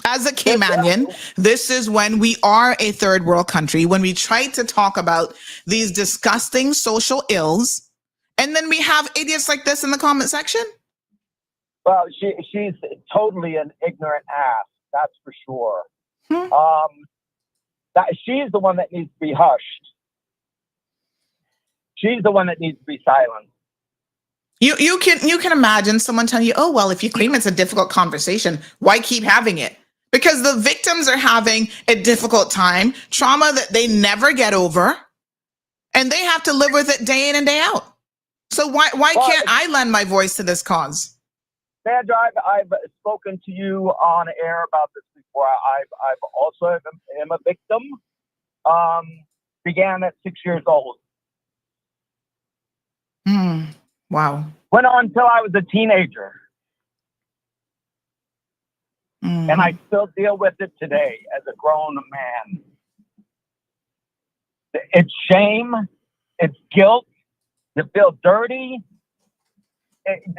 As a Caymanian, this is when we are a third world country, when we try to talk about these disgusting social ills, and then we have idiots like this in the comment section. Well, she's totally an ignorant ass, that's for sure. She's the one that needs to be hushed. She's the one that needs to be silent. You can imagine someone telling you, oh, well, if you claim it's a difficult conversation, why keep having it? Because the victims are having a difficult time, trauma that they never get over, and they have to live with it day in and day out. So why can't I lend my voice to this cause? Sandra, I've spoken to you on air about this before. I've also am a victim. Began at 6 years old. Wow. Went on until I was a teenager. And I still deal with it today as a grown man. It's shame. It's guilt. You feel dirty.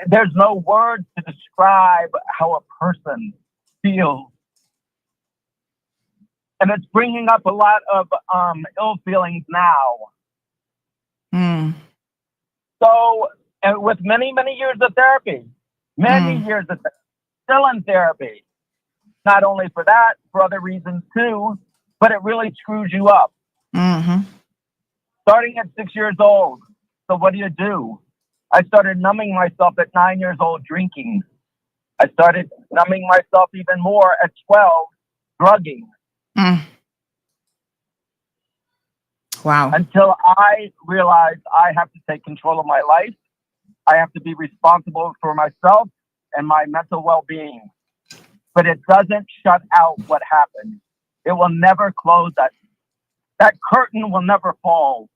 There's no words to describe how a person feels. And it's bringing up a lot of ill feelings now. So, and with many, many years of therapy, still in therapy. Not only for that, for other reasons too, but it really screws you up. Starting at 6 years old. So what do? I started numbing myself at 9 years old drinking. I started numbing myself even more at 12, drugging. Wow. Until I realized I have to take control of my life. I have to be responsible for myself and my mental well-being. But it doesn't shut out what happened. It will never close. That curtain will never fall.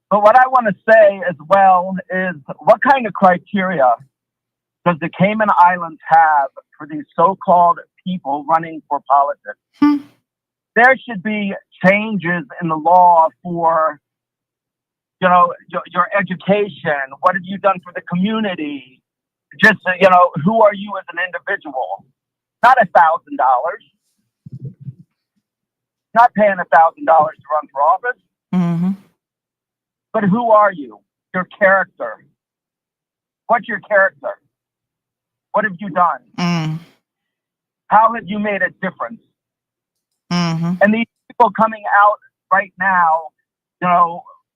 But what I want to say as well is, what kind of criteria does the Cayman Islands have for these so-called people running for politics? There should be changes in the law for, your education. What have you done for the community? Just, who are you as an individual? Not $1,000. Not paying $1,000 to run for office. But who are you? Your character. What's your character? What have you done? How have you made a difference? And these people coming out right now,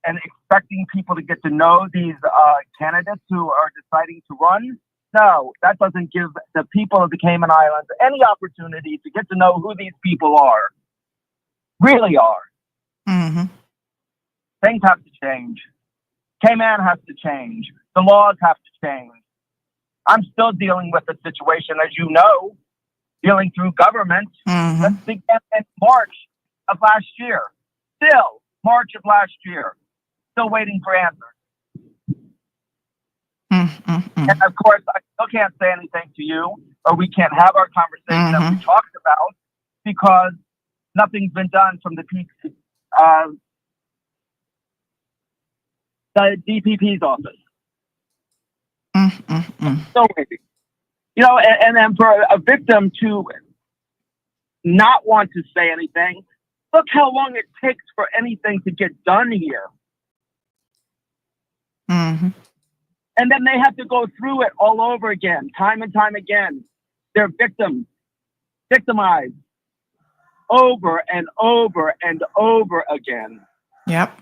and expecting people to get to know these candidates who are deciding to run. No, that doesn't give the people of the Cayman Islands any opportunity to get to know who these people are. Really are. Things have to change. Cayman has to change. The laws have to change. I'm still dealing with the situation, as you know. dealing through government. That began in March of last year. Still, March of last year. Still waiting for answers. And of course, I still can't say anything to you, or we can't have our conversation that we talked about, because nothing's been done from the DPP's office. So maybe. You know, and then for a victim to not want to say anything, look how long it takes for anything to get done here. And then they have to go through it all over again, time and time again. They're victimized over and over and over again. Yep.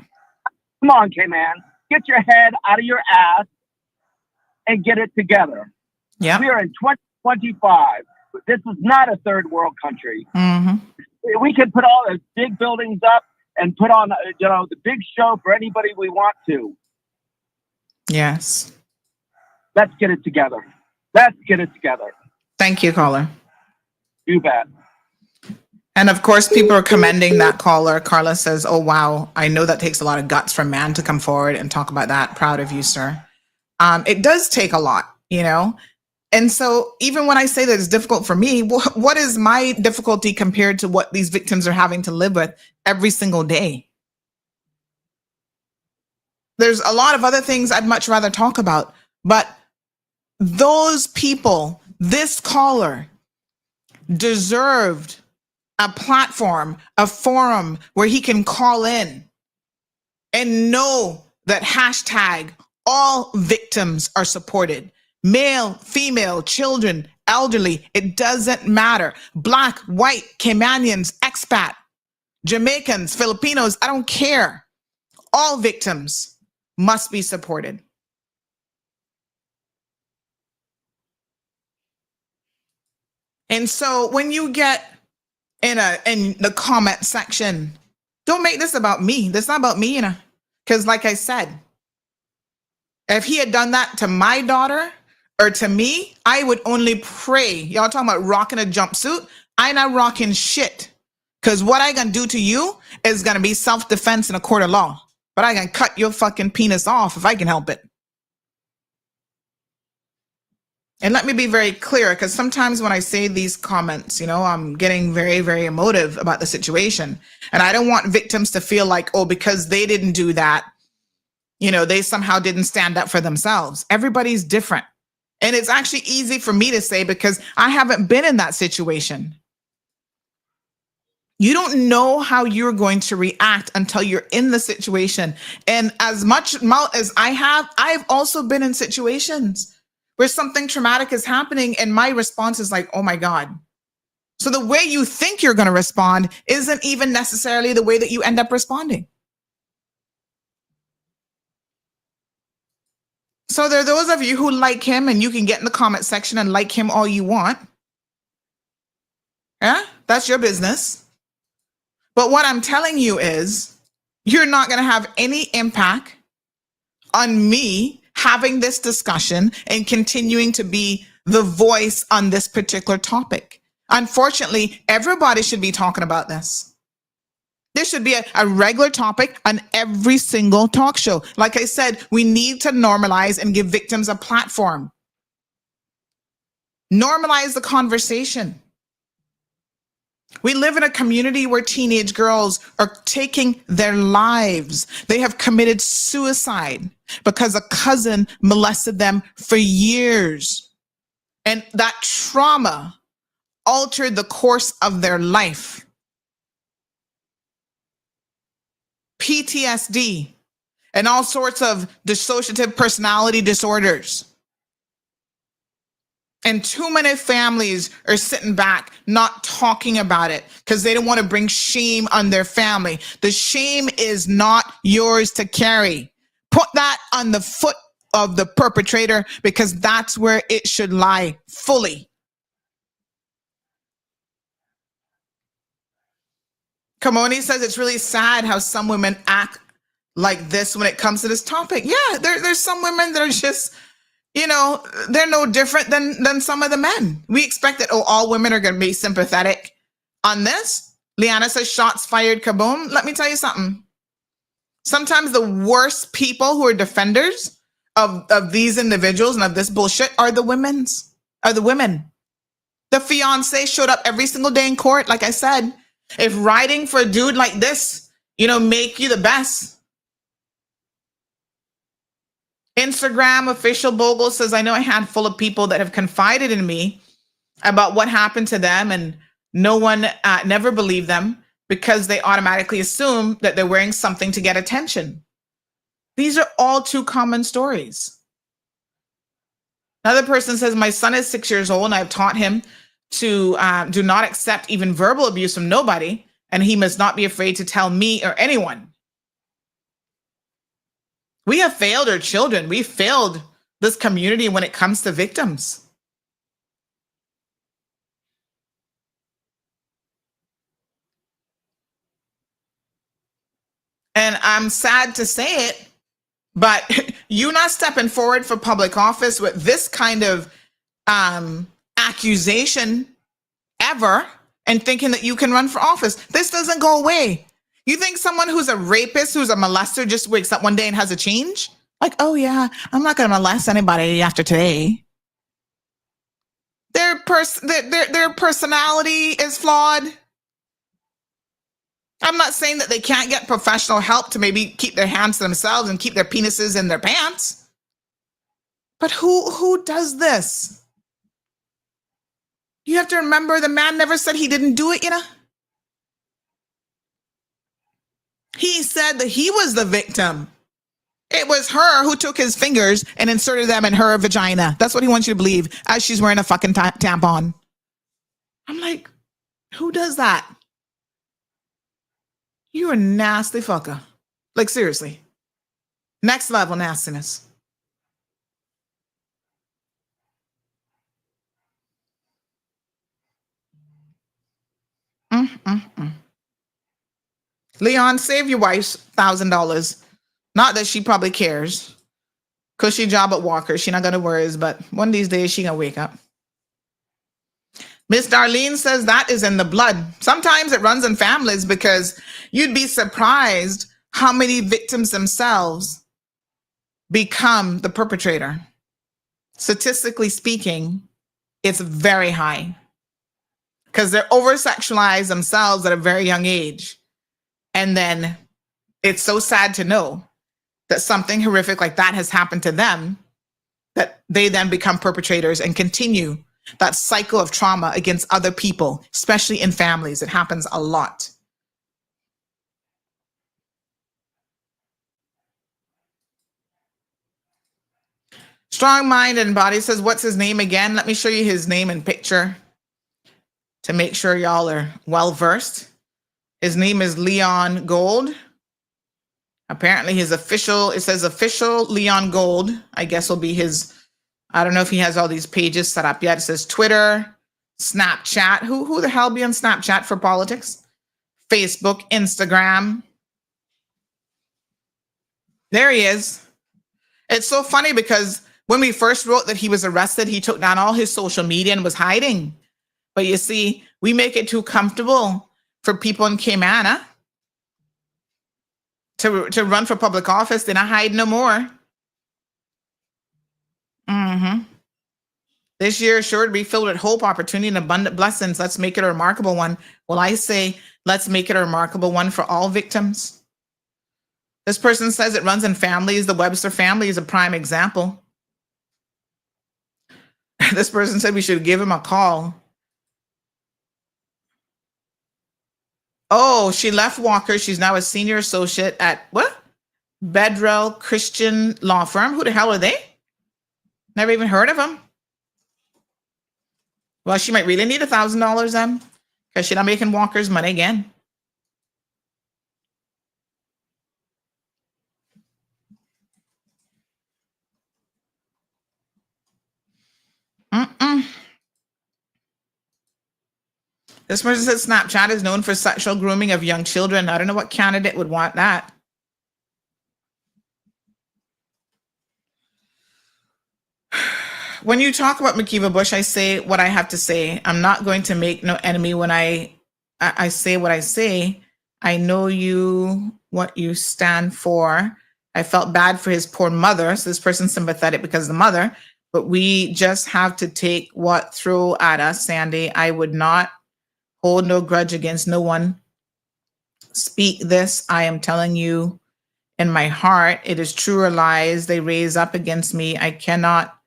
Come on, Cayman. Get your head out of your ass and get it together. Yeah. We are in 2025. This is not a third world country. We can put all the big buildings up and put on, the big show for anybody we want to. Yes. Let's get it together. Let's get it together. Thank you, caller. You bet. And of course, people are commending that caller. Carla says, oh, wow, I know that takes a lot of guts for a man to come forward and talk about that. Proud of you, sir. It does take a lot, And so even when I say that it's difficult for me, what is my difficulty compared to what these victims are having to live with every single day? There's a lot of other things I'd much rather talk about, but those people, this caller, deserved a platform, a forum where he can call in and know that hashtag all victims are supported. Male, female, children, elderly, it doesn't matter. Black, white, Caymanians, expat, Jamaicans, Filipinos, I don't care. All victims must be supported. And so when you get in the comment section, don't make this about me. This is not about me, because like I said, if he had done that to my daughter or to me, I would only pray. Y'all talking about rocking a jumpsuit? I not rocking shit. Because what I gonna do to you is gonna be self-defense in a court of law. But I can cut your fucking penis off if I can help it. And let me be very clear, because sometimes when I say these comments, I'm getting very, very emotive about the situation. And I don't want victims to feel like, oh, because they didn't do that, they somehow didn't stand up for themselves. Everybody's different. And it's actually easy for me to say because I haven't been in that situation. You don't know how you're going to react until you're in the situation. And as much as I've also been in situations where something traumatic is happening and my response is like, oh my God. So the way you think you're going to respond isn't even necessarily the way that you end up responding. So there are those of you who like him, and you can get in the comment section and like him all you want. Yeah, that's your business. But what I'm telling you is you're not going to have any impact on me having this discussion and continuing to be the voice on this particular topic. Unfortunately, everybody should be talking about this. There should be a regular topic on every single talk show. Like I said, we need to normalize and give victims a platform. Normalize the conversation. We live in a community where teenage girls are taking their lives. They have committed suicide because a cousin molested them for years. And that trauma altered the course of their life. PTSD and all sorts of dissociative personality disorders. And too many families are sitting back, not talking about it because they don't want to bring shame on their family. The shame is not yours to carry. Put that on the foot of the perpetrator because that's where it should lie fully. Kamoni says it's really sad how some women act like this when it comes to this topic. Yeah, there's some women that are just you know, they're no different than some of the men. We expect that, all women are going to be sympathetic on this. Liana says, shots fired, kaboom. Let me tell you something. Sometimes the worst people who are defenders of these individuals and of this bullshit are the women. The fiance showed up every single day in court. Like I said, if riding for a dude like this, make you the best. Instagram official Bogle says, I know a handful of people that have confided in me about what happened to them, and no one never believed them because they automatically assume that they're wearing something to get attention. These are all too common stories. Another person says, my son is 6 years old and I've taught him to do not accept even verbal abuse from nobody, and he must not be afraid to tell me or anyone. We have failed our children. We failed this community when it comes to victims. And I'm sad to say it, but you not stepping forward for public office with this kind of accusation ever and thinking that you can run for office. This doesn't go away. You think someone who's a rapist, who's a molester, just wakes up one day and has a change? Like, oh yeah, I'm not going to molest anybody after today. Their personality is flawed. I'm not saying that they can't get professional help to maybe keep their hands to themselves and keep their penises in their pants. But who does this? You have to remember the man never said he didn't do it, He said that he was the victim. It was her who took his fingers and inserted them in her vagina. That's what he wants you to believe, as she's wearing a fucking tampon. I'm like, who does that? You're a nasty fucker. Like, seriously. Next level nastiness. Leon, save your wife's $1,000. Not that she probably cares, because she job at Walker. She not going to worry, but one of these days she going to wake up. Miss Darlene says that is in the blood. Sometimes it runs in families, because you'd be surprised how many victims themselves become the perpetrator. Statistically speaking, it's very high, because they're over-sexualized themselves at a very young age. And then it's so sad to know that something horrific like that has happened to them, that they then become perpetrators and continue that cycle of trauma against other people, especially in families. It happens a lot. Strong Mind and Body says, what's his name again? Let me show you his name and picture to make sure y'all are well versed. His name is Leon Gold. Apparently his official, it says official Leon Gold, I guess will be his, I don't know if he has all these pages set up yet. It says Twitter, Snapchat. Who the hell be on Snapchat for politics? Facebook, Instagram. There he is. It's so funny because when we first wrote that he was arrested, he took down all his social media and was hiding. But you see, we make it too comfortable for people in Cayman to run for public office. They're not hiding no more. This year is sure to be filled with hope, opportunity, and abundant blessings. Let's make it a remarkable one. Well, I say, let's make it a remarkable one for all victims. This person says it runs in families. The Webster family is a prime example. This person said we should give him a call. Oh, she left Walker. She's now a senior associate at what? Bedrell Christian Law Firm. Who the hell are they? Never even heard of them. Well, she might really need $1,000 then, because she's not making Walker's money again. This person said Snapchat is known for sexual grooming of young children. I don't know what candidate would want that. when you talk about McKeeva Bush, I say what I have to say. I'm not going to make no enemy when I say what I say. I know you, what you stand for. I felt bad for his poor mother. So this person's sympathetic because of the mother, but we just have to take what throw at us, Sandy. I would not hold no grudge against no one. Speak this. I am telling you in my heart, it is true or lies. They raise up against me. I cannot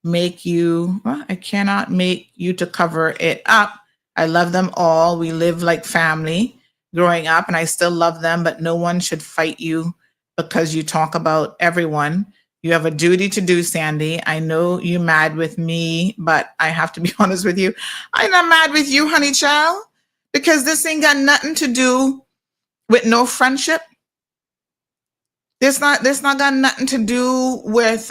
make you to cover it up. I love them all. We live like family growing up, and I still love them, but no one should fight you because you talk about everyone. You have a duty to do, Sandy. I know you're mad with me, but I have to be honest with you. I'm not mad with you, honey child, because this ain't got nothing to do with no friendship. This not got nothing to do with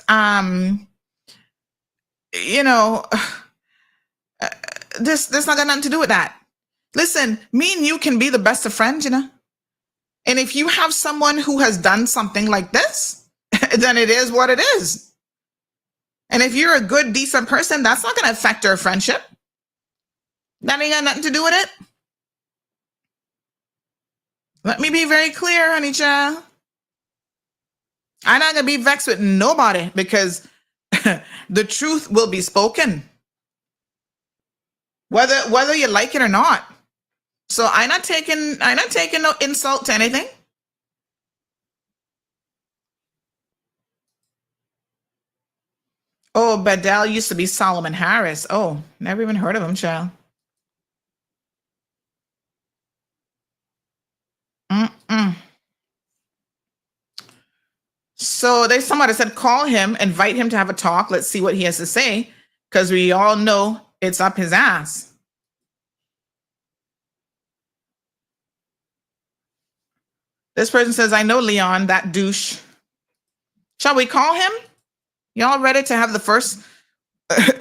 this not got nothing to do with that. Listen, me and you can be the best of friends, And if you have someone who has done something like this, then it is what it is. And if you're a good, decent person, that's not going to affect our friendship. That ain't got nothing to do with it. Let me be very clear, honey child. I'm not going to be vexed with nobody because the truth will be spoken. Whether you like it or not. So I'm not taking no insult to anything. Oh, Bedell used to be Solomon Harris. Oh, never even heard of him, child. So somebody said, call him, invite him to have a talk. Let's see what he has to say, because we all know it's up his ass. This person says, I know Leon, that douche. Shall we call him? Y'all ready to have the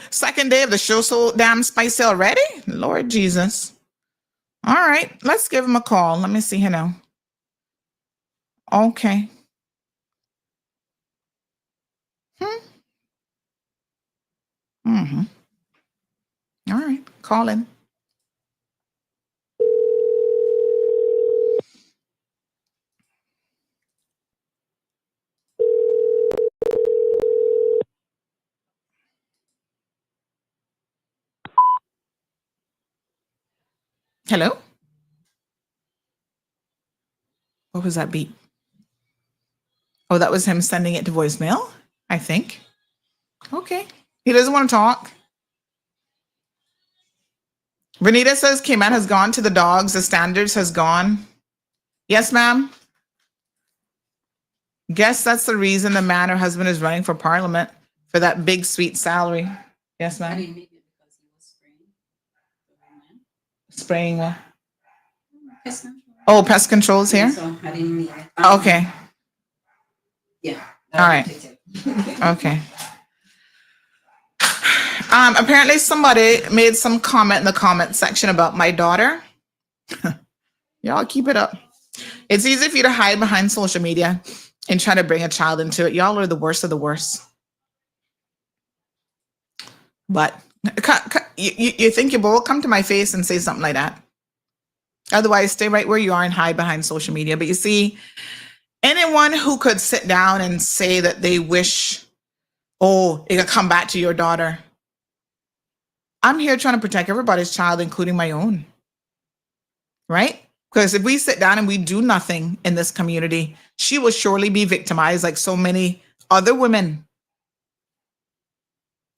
second day of the show so damn spicy already? Lord Jesus. All right, let's give him a call. Let me see here now. Okay. All right, call him. Hello? What was that beep? Oh, that was him sending it to voicemail, I think. Okay. He doesn't want to talk. Renita says Cayman has gone to the dogs. The standards has gone. Yes, ma'am. Guess that's the reason the man or husband is running for parliament, for that big sweet salary. Yes, ma'am. Maybe because he was spraying what? Pest control. Oh, pest control's here? So I didn't need it. Okay. Yeah. All right. Okay. Apparently somebody made some comment in the comment section about my daughter. Y'all keep it up. It's easy for you to hide behind social media and try to bring a child into it. Y'all are the worst of the worst. But you think you're bold? Come to my face and say something like that. Otherwise, stay right where you are and hide behind social media. But you see, anyone who could sit down and say that they wish, it could come back to your daughter. I'm here trying to protect everybody's child, including my own. Right? Because if we sit down and we do nothing in this community, she will surely be victimized like so many other women.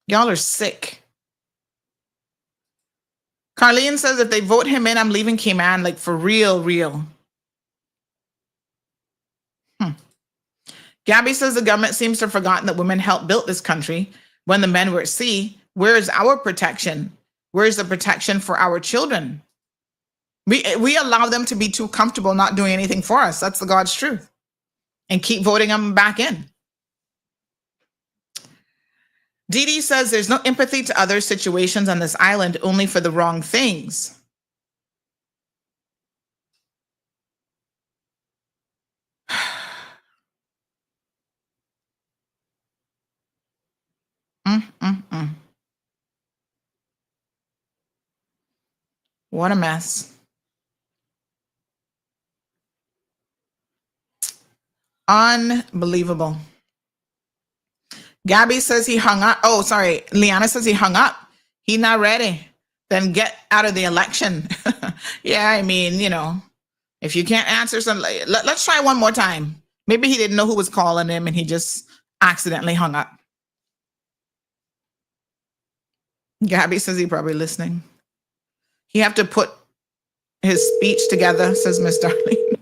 Y'all are sick. Carlene says if they vote him in, I'm leaving Cayman, like for real. Gabby says the government seems to have forgotten that women helped build this country when the men were at sea. Where is our protection? Where is the protection for our children? We allow them to be too comfortable not doing anything for us. That's the God's truth. And keep voting them back in. Dee Dee says there's no empathy to other situations on this island, only for the wrong things. What a mess. Unbelievable. Gabby says he hung up. Oh, sorry. Liana says he hung up. He not ready. Then get out of the election. Yeah, I mean, if you can't answer something, let's try one more time. Maybe he didn't know who was calling him and he just accidentally hung up. Gabby says he probably listening. He have to put his speech together, says Miss Darlene.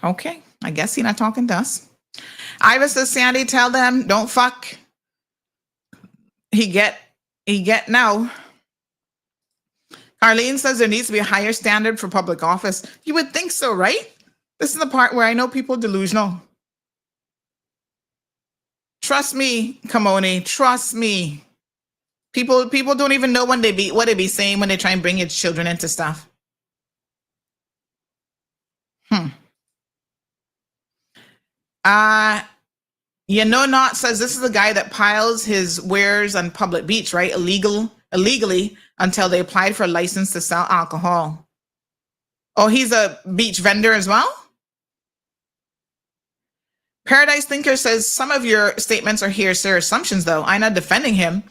Okay, I guess he's not talking to us. Iva says, Sandy, tell them, don't fuck. He get now. Arlene says there needs to be a higher standard for public office. You would think so, right? This is the part where I know people are delusional. Trust me, Kamoni, trust me. People don't even know what they be saying when they try and bring your children into stuff. Not says this is the guy that piles his wares on public beach, right? Illegally until they applied for a license to sell alcohol. Oh, he's a beach vendor as well? Paradise Thinker says some of your statements are hearsay assumptions, though. I'm not defending him,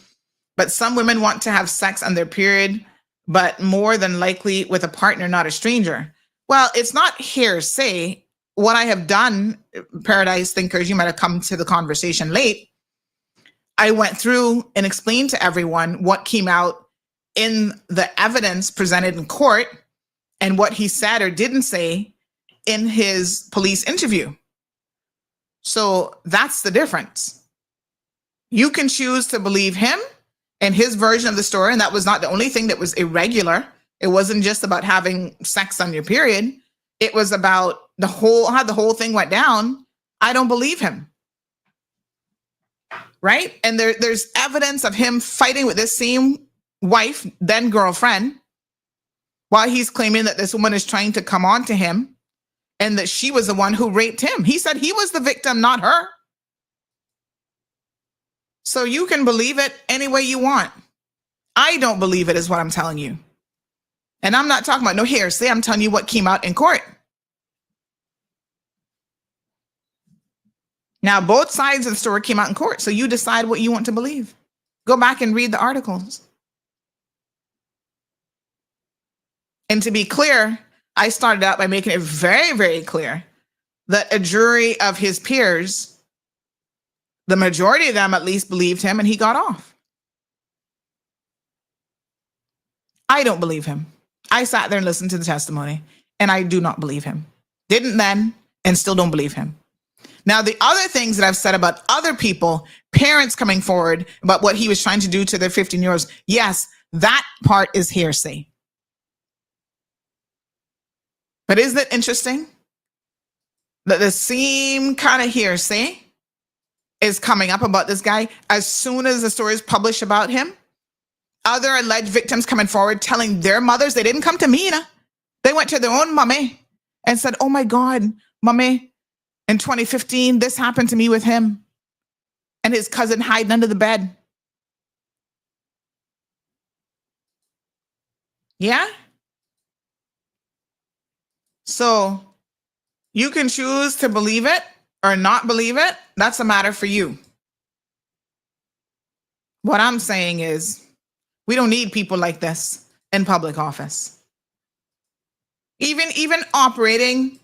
but some women want to have sex on their period, but more than likely with a partner, not a stranger. Well, it's not hearsay. What I have done, Paradise Thinkers, you might have come to the conversation late. I went through and explained to everyone what came out in the evidence presented in court and what he said or didn't say in his police interview. So that's the difference. You can choose to believe him and his version of the story. And that was not the only thing that was irregular. It wasn't just about having sex on your period. It was about how the whole thing went down. I don't believe him. Right? And there's evidence of him fighting with this same wife, then girlfriend, while he's claiming that this woman is trying to come on to him and that she was the one who raped him. He said he was the victim, not her. So you can believe it any way you want. I don't believe it is what I'm telling you. And I'm not talking about no hearsay. I'm telling you what came out in court. Now, both sides of the story came out in court. So you decide what you want to believe. Go back and read the articles. And to be clear, I started out by making it very, very clear that a jury of his peers, the majority of them at least, believed him and he got off. I don't believe him. I sat there and listened to the testimony and I do not believe him. Didn't then and still don't believe him. Now, the other things that I've said about other people, parents coming forward about what he was trying to do to their 15-year-olds, yes, that part is hearsay. But isn't it interesting that the same kind of hearsay is coming up about this guy as soon as the story is published about him? Other alleged victims coming forward telling their mothers, they didn't come to me, they went to their own mommy and said, oh my God, mommy, in 2015, this happened to me with him and his cousin hiding under the bed. Yeah? So you can choose to believe it or not believe it. That's a matter for you. What I'm saying is we don't need people like this in public office. Even operating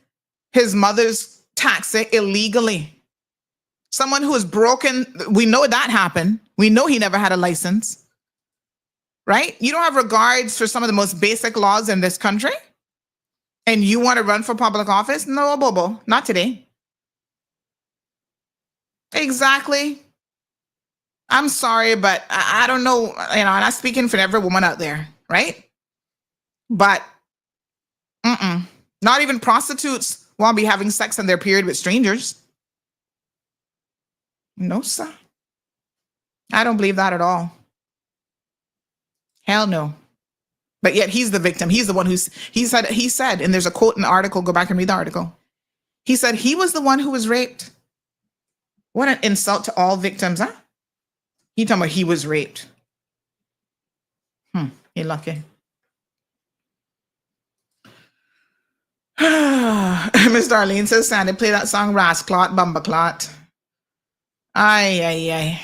his mother's taxi illegally. Someone who is broken, we know that happened. We know he never had a license. Right? You don't have regards for some of the most basic laws in this country? And you want to run for public office? No, Bobo, not today. Exactly. I'm sorry, but I don't know. I'm not speaking for every woman out there, right? But not even prostitutes want to be having sex on their period with strangers. No, sir. I don't believe that at all. Hell no. But yet he's the victim. He's the one he said, and there's a quote in the article, go back and read the article. He said he was the one who was raped. What an insult to all victims, huh? He talking about he was raped. You're lucky. Miss Darlene says, Sandy, play that song, Rasclot, Bumbaclot. Ay.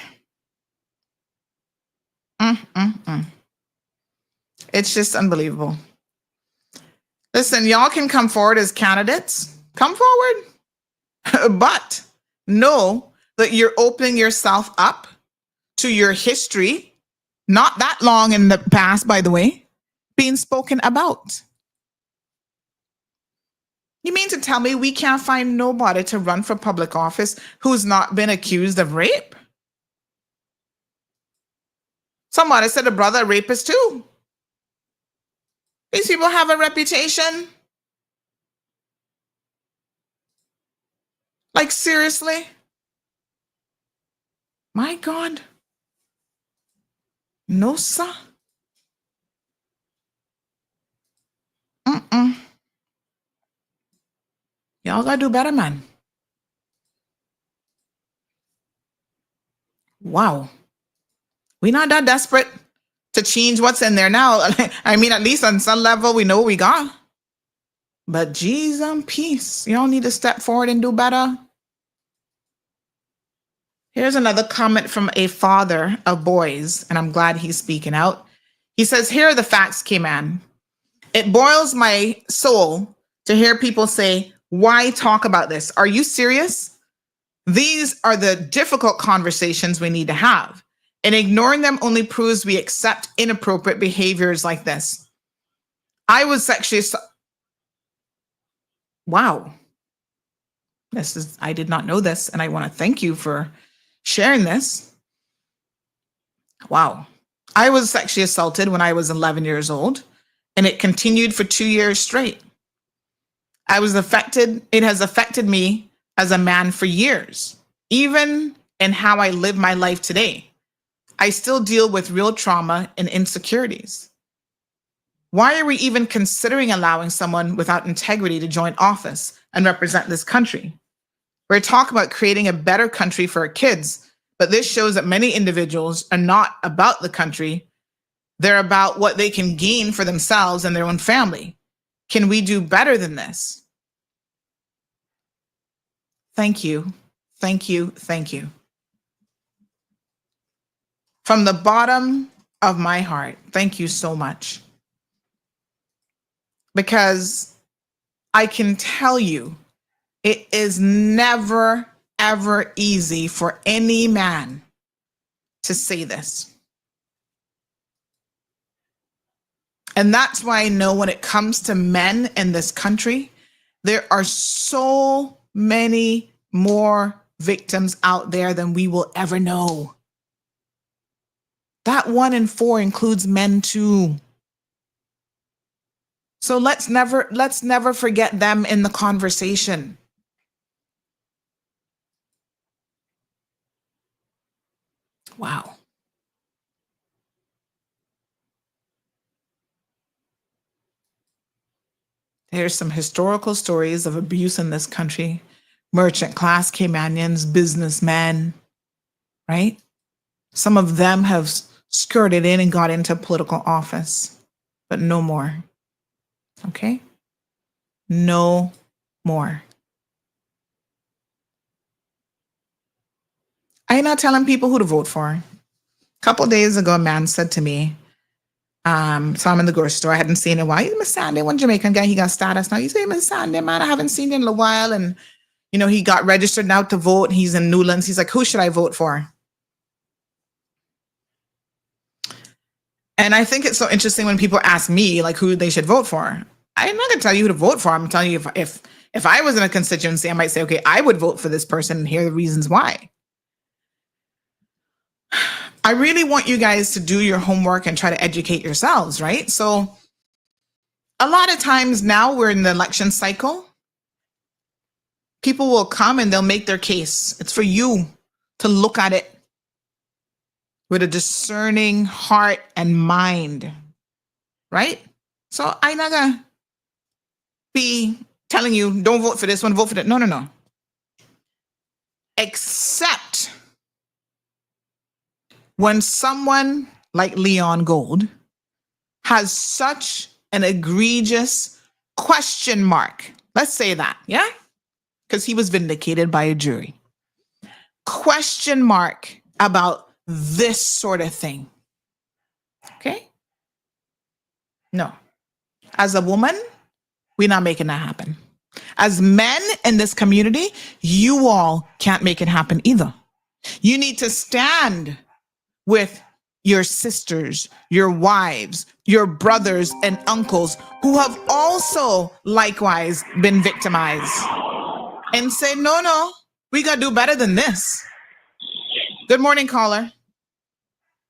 It's just unbelievable. Listen, y'all can come forward as candidates. Come forward. But know that you're opening yourself up to your history, not that long in the past, by the way, being spoken about. You mean to tell me we can't find nobody to run for public office who's not been accused of rape? Somebody said a brother a rapist too. These people have a reputation. Like, seriously? My God. No, sir. Y'all gotta do better, man. Wow. We're not that desperate to change what's in there now. I mean, at least on some level, we know what we got. But geez, peace. Y'all need to step forward and do better. Here's another comment from a father of boys, and I'm glad he's speaking out. He says, here are the facts, Cayman. It boils my soul to hear people say, why talk about this? Are you serious? These are the difficult conversations we need to have. And ignoring them only proves we accept inappropriate behaviors like this. I was sexually... Wow. I did not know this, and I want to thank you for sharing this. Wow. I was sexually assaulted when I was 11 years old, and it continued for 2 years straight. It has affected me as a man for years, even in how I live my life today. I still deal with real trauma and insecurities. Why are we even considering allowing someone without integrity to join office and represent this country? We're talking about creating a better country for our kids, but this shows that many individuals are not about the country. They're about what they can gain for themselves and their own family. Can we do better than this? Thank you. Thank you. Thank you. From the bottom of my heart, thank you so much. Because I can tell you, it is never, ever easy for any man to say this. And that's why I know when it comes to men in this country, there are so many more victims out there than we will ever know. That 1 in 4 includes men too. So let's never forget them in the conversation. Wow. There's some historical stories of abuse in this country. Merchant class Caymanians, businessmen, right? Some of them have skirted in and got into political office, but no more. Okay? No more. I'm not telling people who to vote for. A couple days ago, a man said to me, so I'm in the grocery store. I hadn't seen him in a while. He's Miss Sandy, one Jamaican guy. He got status now. He said, Miss Sandy, man, I haven't seen you in a while. And, you know, he got registered now to vote. He's in Newlands. He's like, who should I vote for? And I think it's so interesting when people ask me, like, who they should vote for. I'm not going to tell you who to vote for. I'm telling you, if I was in a constituency, I might say, okay, I would vote for this person and here are the reasons why. I really want you guys to do your homework and try to educate yourselves, right? So a lot of times now we're in the election cycle. People will come and they'll make their case. It's for you to look at it with a discerning heart and mind, right? So I'm not gonna be telling you, don't vote for this one, vote for that. No. Except when someone like Leon Gold has such an egregious question mark. Let's say that, yeah? Because he was vindicated by a jury. Question mark about this sort of thing. Okay? No. As a woman, we're not making that happen. As men in this community, you all can't make it happen either. You need to stand with your sisters, your wives, your brothers and uncles who have also likewise been victimized and say, no, we got to do better than this. Good morning, caller.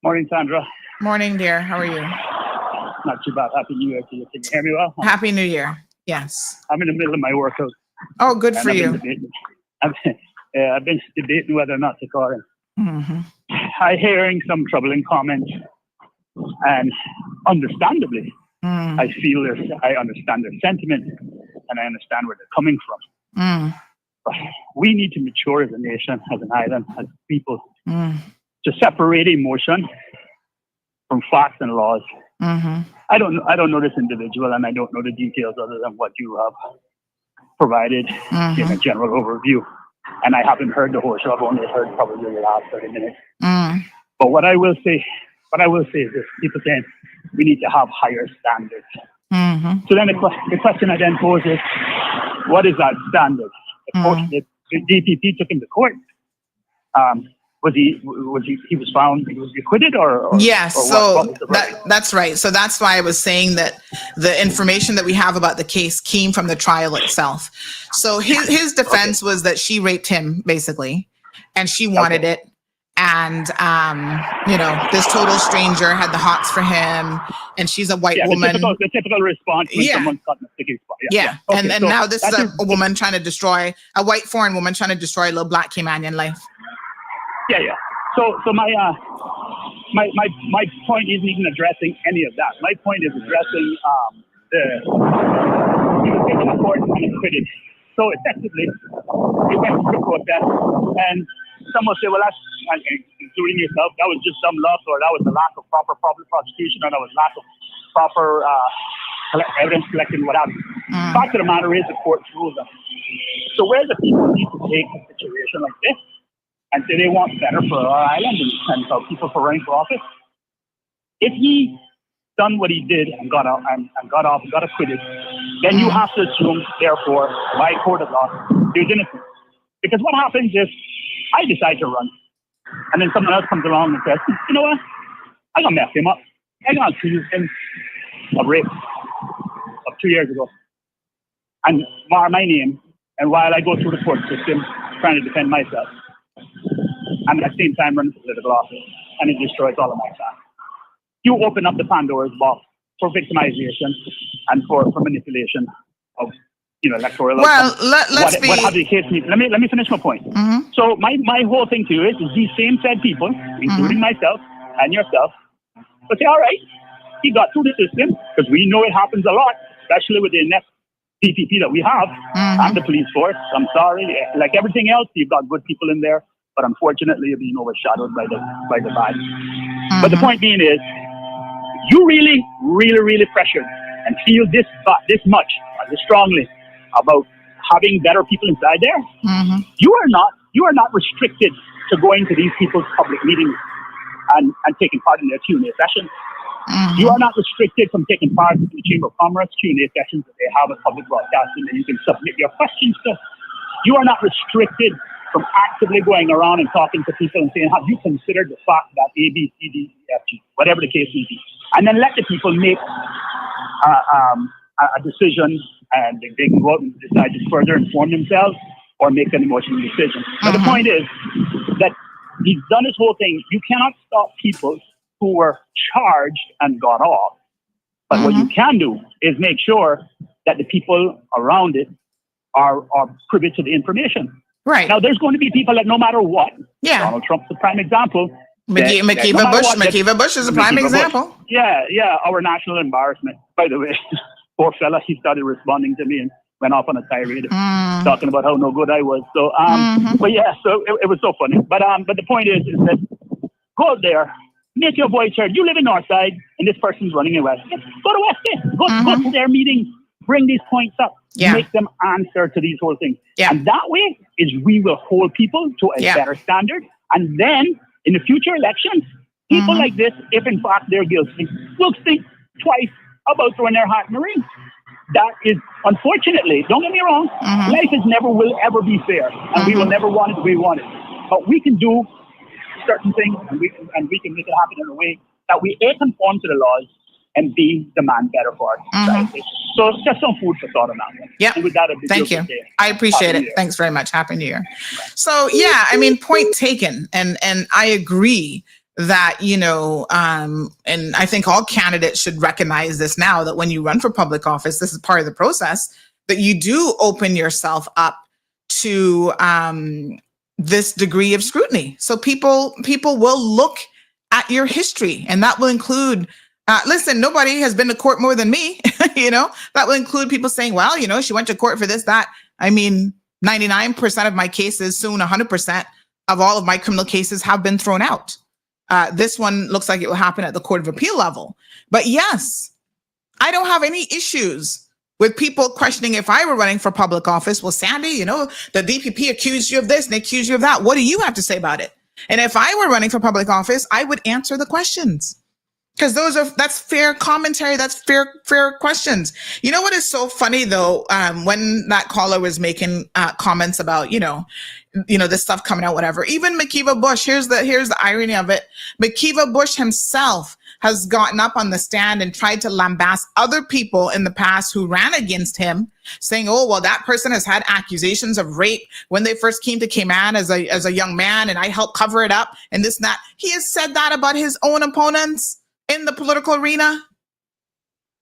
Morning, Sandra. Morning, dear. How are you? Not too bad. Happy New Year to you. Can you hear me well? Happy New Year. Yes. I'm in the middle of my workout. Oh, good for you. I've been debating whether or not to call in. Mm-hmm. I'm hearing some troubling comments, and understandably, I feel I understand their sentiment, and I understand where they're coming from. But we need to mature as a nation, as an island, as people, to separate emotion from facts and laws. I don't know this individual, and I don't know the details other than what you have provided in a general overview. And I haven't heard the whole show. I've only heard probably the last 30 minutes. But what I will say is this: people saying we need to have higher standards. So then the question I then pose is, what is that standard? The DPP took him to court. He was found, he was acquitted or yes, or so that's right. So that's why I was saying that the information that we have about the case came from the trial itself. So his defense was that she raped him basically, and she wanted it. And, this total stranger had the hots for him, and she's a white woman. The typical response when someone's caught in a sticky spot. Yeah. Okay, and now this is a woman trying to destroy, a white foreign woman trying to destroy a little black Caymanian life. Yeah. So my point isn't even addressing any of that. My point is addressing he was taken to court and acquitted. So effectively, he went through the process, and some will say, well, that's, including yourself, that was just some luck, or that was the lack of proper prosecution, or that was lack of proper evidence collecting, what have you. The fact of the matter is the court ruled them. So where the people need to take a situation like this and say they want better for our island and for people for running for office, if he done what he did and got acquitted, then you have to assume, therefore, by court of law, he's innocent. Because what happens is I decide to run, and then someone else comes along and says, you know what, I'm going to mess him up. I'm going to accuse him of rape of 2 years ago and mar my name, and while I go through the court system trying to defend myself, I'm at the same time running for political office, and it destroys all of my time. You open up the Pandora's box for victimization and for manipulation of electoral. Well, let's what have the case be? Let me finish my point. So my whole thing to you is these same said people, including myself and yourself, will say, all right, he got through the system, because we know it happens a lot, especially with the inept PPP that we have and the police force. I'm sorry, like everything else, you've got good people in there, but unfortunately you're being overshadowed by the bad. But the point being is, you really, really, really pressured and feel this much, this strongly about having better people inside there. You are not restricted to going to these people's public meetings and taking part in their Q&A sessions. You are not restricted from taking part in the Chamber of Commerce Q&A sessions that they have at public broadcasting that you can submit your questions to. You are not restricted from actively going around and talking to people and saying, have you considered the fact that A, B, C, D, E, F, G, whatever the case may be, and then let the people make a decision, and they can go out and decide to further inform themselves or make an emotional decision. But the point is that he's done his whole thing. You cannot stop people who were charged and got off. But what you can do is make sure that the people around it are privy to the information. Right. Now, there's going to be people that no matter what, Yeah. Donald Trump's the prime example, Makiva Bush is a prime example. Yeah, our national embarrassment. By the way, poor fella, he started responding to me and went off on a tirade, talking about how no good I was. So, but yeah, so it was so funny. But the point is that go out there, make your voice heard. You live in Northside, and this person's running in West. Go to West End. Go to their meetings. Bring these points up. Make them answer to these whole things. And that way is we will hold people to a better standard. And then in the future elections, people like this, if in fact they're guilty, will think twice about throwing their hat in the ring. That is, unfortunately, don't get me wrong, life is never will ever be fair, and we will never want it the way we want it. But we can do certain things, and we can make it happen in a way that we A, conform to the laws, and B, demand better for our society. So it's just some food for thought on that one. Yeah. Thank you. I appreciate it. Thanks very much. Happy New Year. So yeah, I mean, point taken. And I agree that, and I think all candidates should recognize this now, that when you run for public office, this is part of the process, that you do open yourself up to this degree of scrutiny. So people will look at your history, and that will include listen, nobody has been to court more than me, that will include people saying, well, she went to court for this, that. I mean, 99% of my cases, soon 100% of all of my criminal cases have been thrown out. This one looks like it will happen at the Court of Appeal level. But yes, I don't have any issues with people questioning if I were running for public office. Well, Sandy, the DPP accused you of this and they accused you of that. What do you have to say about it? And if I were running for public office, I would answer the questions. Because that's fair commentary. That's fair questions. You know what is so funny though? When that caller was making comments about, this stuff coming out, whatever. Even Makiva Bush, here's the irony of it. Makiva Bush himself has gotten up on the stand and tried to lambast other people in the past who ran against him, saying, oh, well, that person has had accusations of rape when they first came to Cayman as a young man, and I helped cover it up and this and that. He has said that about his own opponents in the political arena.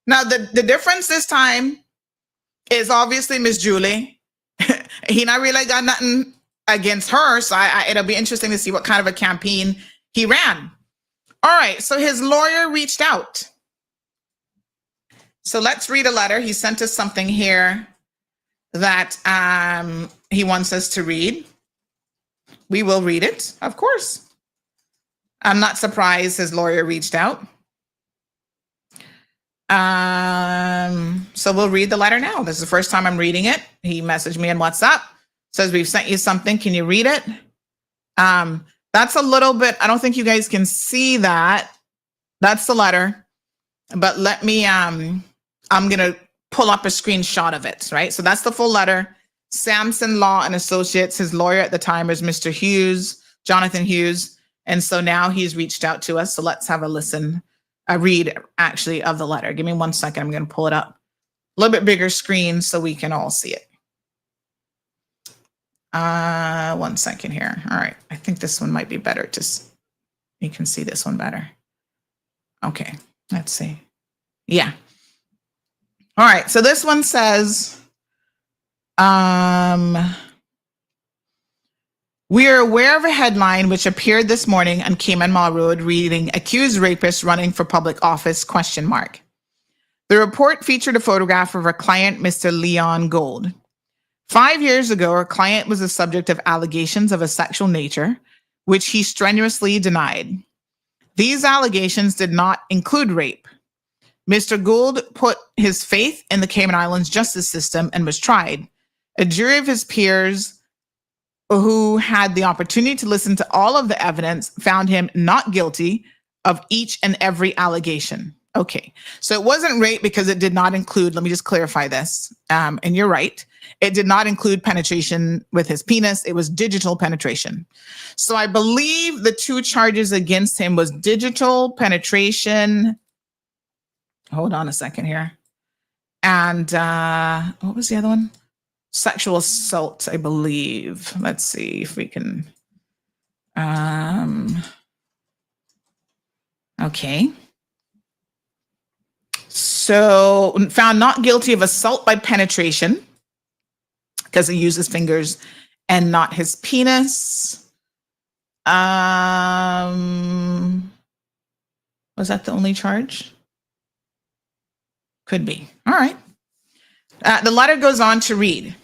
Now, the difference this time is obviously Miss Julie. He not really got nothing against her, so it'll be interesting to see what kind of a campaign he ran. All right, so his lawyer reached out. So let's read a letter. He sent us something here that he wants us to read. We will read it, of course. I'm not surprised his lawyer reached out. So we'll read the letter now. This is the first time I'm reading it. He messaged me on WhatsApp, says, we've sent you something. Can you read it? That's a little bit, I don't think you guys can see that. That's the letter. But let me, I'm going to pull up a screenshot of it, right? So that's the full letter. Samson Law and Associates, his lawyer at the time is Mr. Hughes, Jonathan Hughes. And so now he's reached out to us. So let's have a read actually of the letter. Give me 1 second. I'm going to pull it up. A little bit bigger screen so we can all see it. 1 second here. All right. I think this one might be better. You can see this one better. Okay. Let's see. Yeah. All right. So this one says, we are aware of a headline which appeared this morning on Cayman Mall Road reading, accused rapist running for public office, ? The report featured a photograph of our client, Mr. Leon Gold. 5 years ago, our client was the subject of allegations of a sexual nature, which he strenuously denied. These allegations did not include rape. Mr. Gould put his faith in the Cayman Islands justice system and was tried. A jury of his peers who had the opportunity to listen to all of the evidence found him not guilty of each and every allegation. Okay, so it wasn't rape because it did not include, let me just clarify this, and you're right, it did not include penetration with his penis, it was digital penetration. So I believe the two charges against him was digital penetration, hold on a second here, and what was the other one? Sexual assault, I believe. Let's see if we can. Okay. So found not guilty of assault by penetration because he used his fingers and not his penis. Was that the only charge? Could be. All right. The letter goes on to read,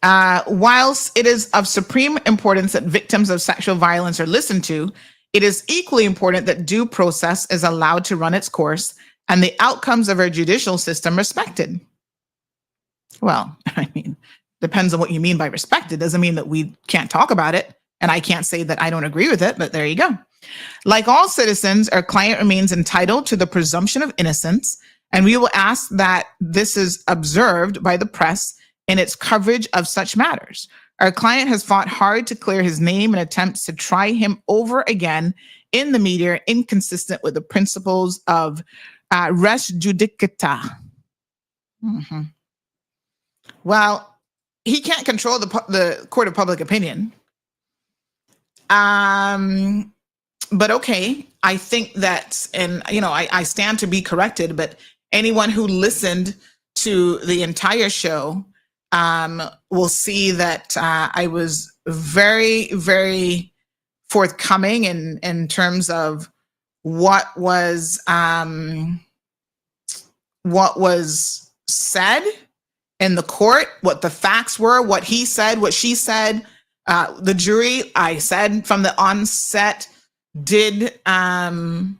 whilst it is of supreme importance that victims of sexual violence are listened to, it is equally important that due process is allowed to run its course and the outcomes of our judicial system respected. Well, I mean, depends on what you mean by respected. Doesn't mean that we can't talk about it. And I can't say that I don't agree with it, but there you go. Like all citizens, our client remains entitled to the presumption of innocence, and we will ask that this is observed by the press in its coverage of such matters. Our client has fought hard to clear his name in attempts to try him over again in the media, inconsistent with the principles of res judicata. Mm-hmm. Well, he can't control the court of public opinion. But okay, I think that, and I stand to be corrected, but anyone who listened to the entire show will see that I was very, very forthcoming in terms of what was said in the court, what the facts were, what he said, what she said. The jury, I said from the onset, did, found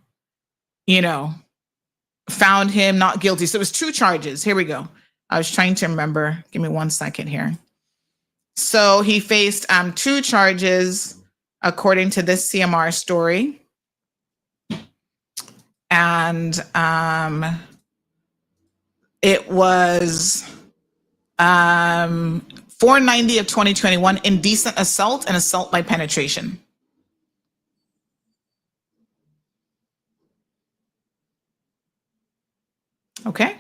him not guilty. So it was 2 charges. Here we go. I was trying to remember. Give me 1 second here. So he faced 2 charges according to this CMR story. And it was 490 of 2021, indecent assault and assault by penetration. Okay.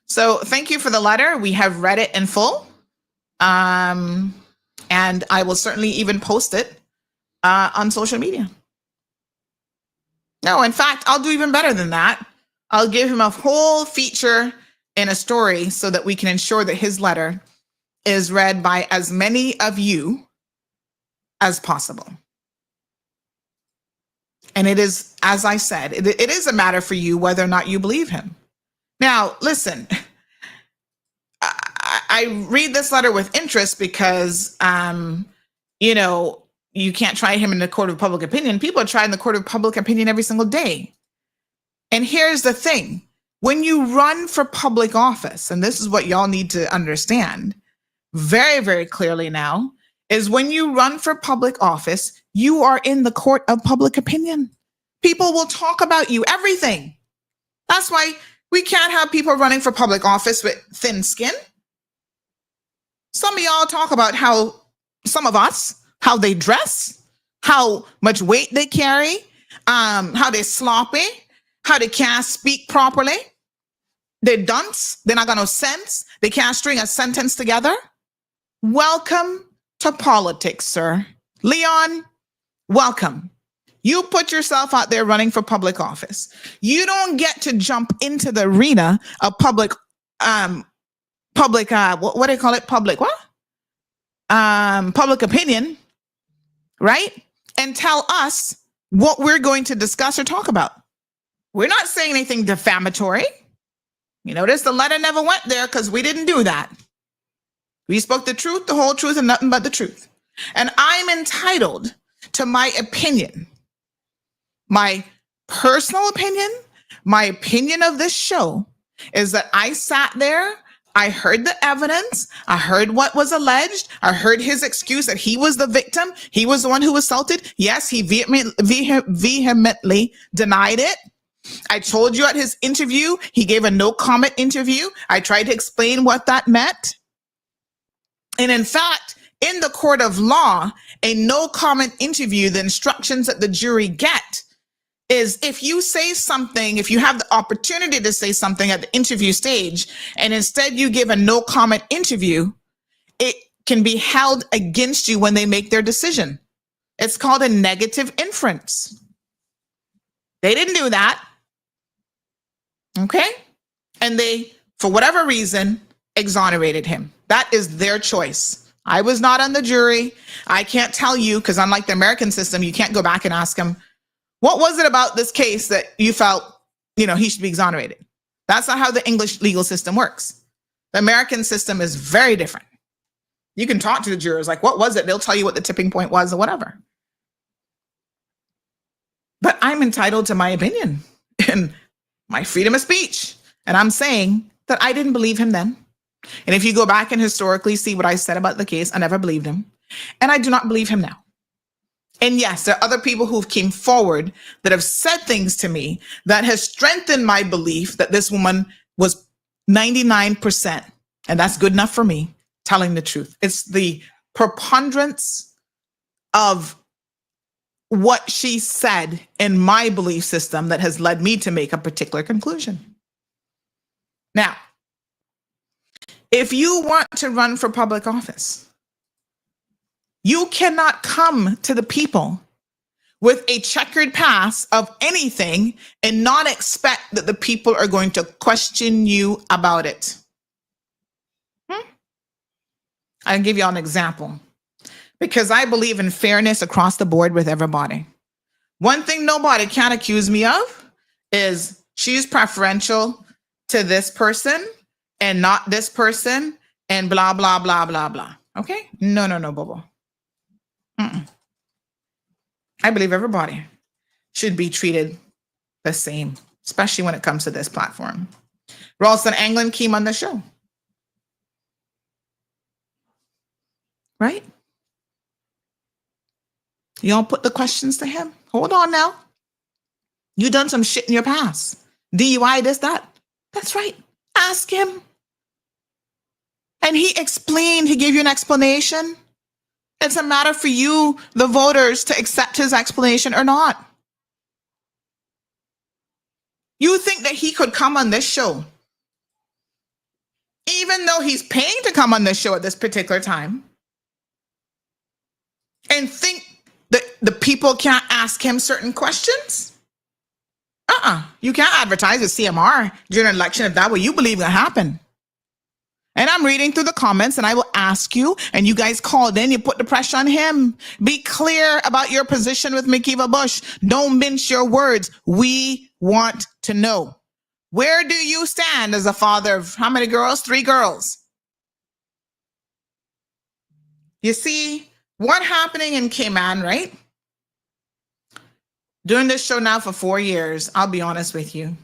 So thank you for the letter. We have read it in full. And I will certainly even post it on social media. No, in fact, I'll do even better than that. I'll give him a whole feature in a story so that we can ensure that his letter is read by as many of you as possible. And it is, as I said, it is a matter for you whether or not you believe him. Now, listen, I read this letter with interest because, you can't try him in the court of public opinion. People are trying the court of public opinion every single day. And here's the thing. When you run for public office, and this is what y'all need to understand very, very clearly now, is when you run for public office, you are in the court of public opinion. People will talk about you, everything. That's why we can't have people running for public office with thin skin. Some of y'all talk about how they dress, how much weight they carry, how they're sloppy, how they can't speak properly. They're dunce. They not got no sense. They can't string a sentence together. Welcome to politics, sir. Leon, welcome. You put yourself out there running for public office. You don't get to jump into the arena of public, what do they call it? Public opinion, right? And tell us what we're going to discuss or talk about. We're not saying anything defamatory. You notice the letter never went there because we didn't do that. We spoke the truth, the whole truth, and nothing but the truth. And I'm entitled to my opinion, my personal opinion, my opinion of this show is that I sat there, I heard the evidence, I heard what was alleged, I heard his excuse that he was the victim, he was the one who assaulted. Yes, he vehemently denied it. I told you at his interview, he gave a no comment interview. I tried to explain what that meant. And in fact, in the court of law, a no comment interview, the instructions that the jury get is if you say something, if you have the opportunity to say something at the interview stage, and instead you give a no comment interview, it can be held against you when they make their decision. It's called a negative inference. They didn't do that. Okay? And they, for whatever reason, exonerated him. That is their choice. I was not on the jury. I can't tell you, because unlike the American system, you can't go back and ask him, what was it about this case that you felt, he should be exonerated? That's not how the English legal system works. The American system is very different. You can talk to the jurors, like, what was it? They'll tell you what the tipping point was or whatever. But I'm entitled to my opinion and my freedom of speech. And I'm saying that I didn't believe him then. And if you go back and historically see what I said about the case, I never believed him. And I do not believe him now. And yes, there are other people who came forward that have said things to me that has strengthened my belief that this woman was 99%, and that's good enough for me, telling the truth. It's the preponderance of what she said in my belief system that has led me to make a particular conclusion. Now, if you want to run for public office, you cannot come to the people with a checkered past of anything and not expect that the people are going to question you about it. I'll give you an example, because I believe in fairness across the board with everybody. One thing nobody can accuse me of is she's preferential to this person and not this person and blah, blah, blah, blah, blah. Okay? No, Bobo. I believe everybody should be treated the same, especially when it comes to this platform. Ralston Anglin came on the show. Right? Y'all put the questions to him. Hold on now. You done some shit in your past. DUI, this, that. That's right. Ask him. And he explained, he gave you an explanation. It's a matter for you, the voters, to accept his explanation or not. You think that he could come on this show, even though he's paying to come on this show at this particular time, and think that the people can't ask him certain questions? You can't advertise a CMR during an election if that's what you believe will happen. And I'm reading through the comments, and I will ask you, and you guys called in, you put the pressure on him. Be clear about your position with McKeeva Bush. Don't mince your words. We want to know. Where do you stand as a father of how many girls? 3 girls. You see what happening in Cayman, right? Doing this show now for 4 years, I'll be honest with you.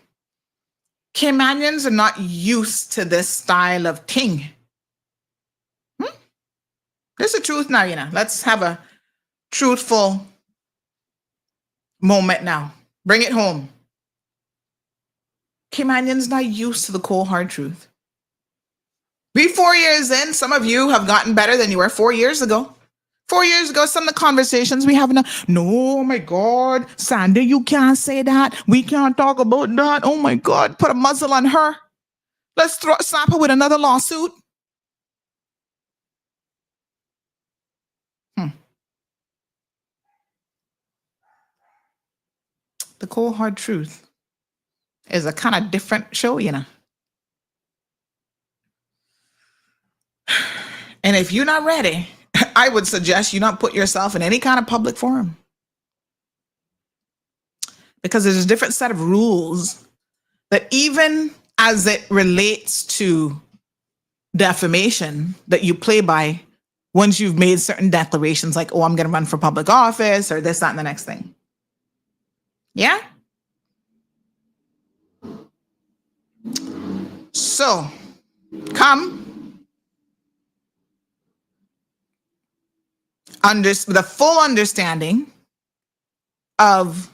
Caymanians are not used to this style of thing. This is the truth now, Let's have a truthful moment now. Bring it home. Caymanians not used to the cold, hard truth. We 4 years in, some of you have gotten better than you were 4 years ago. 4 years ago, some of the conversations we have now, no, oh my God, Sandy, you can't say that. We can't talk about that. Oh my God, put a muzzle on her. Let's slap her with another lawsuit. The cold, hard truth is a kind of different show, And if you're not ready, I would suggest you not put yourself in any kind of public forum, because there's a different set of rules that, even as it relates to defamation, that you play by once you've made certain declarations like, oh, I'm going to run for public office or this, that, and the next thing. Yeah? So, come the full understanding of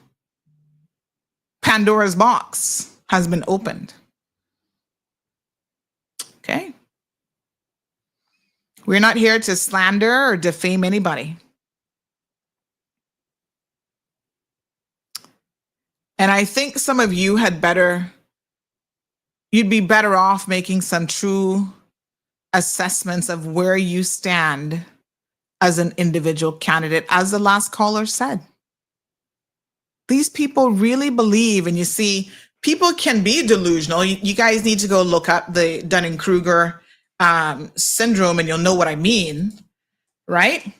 Pandora's box has been opened. Okay? We're not here to slander or defame anybody. And I think some of you you'd be better off making some true assessments of where you stand as an individual candidate, as the last caller said. These people really believe, and you see, people can be delusional. You guys need to go look up the Dunning-Kruger syndrome, and you'll know what I mean. right?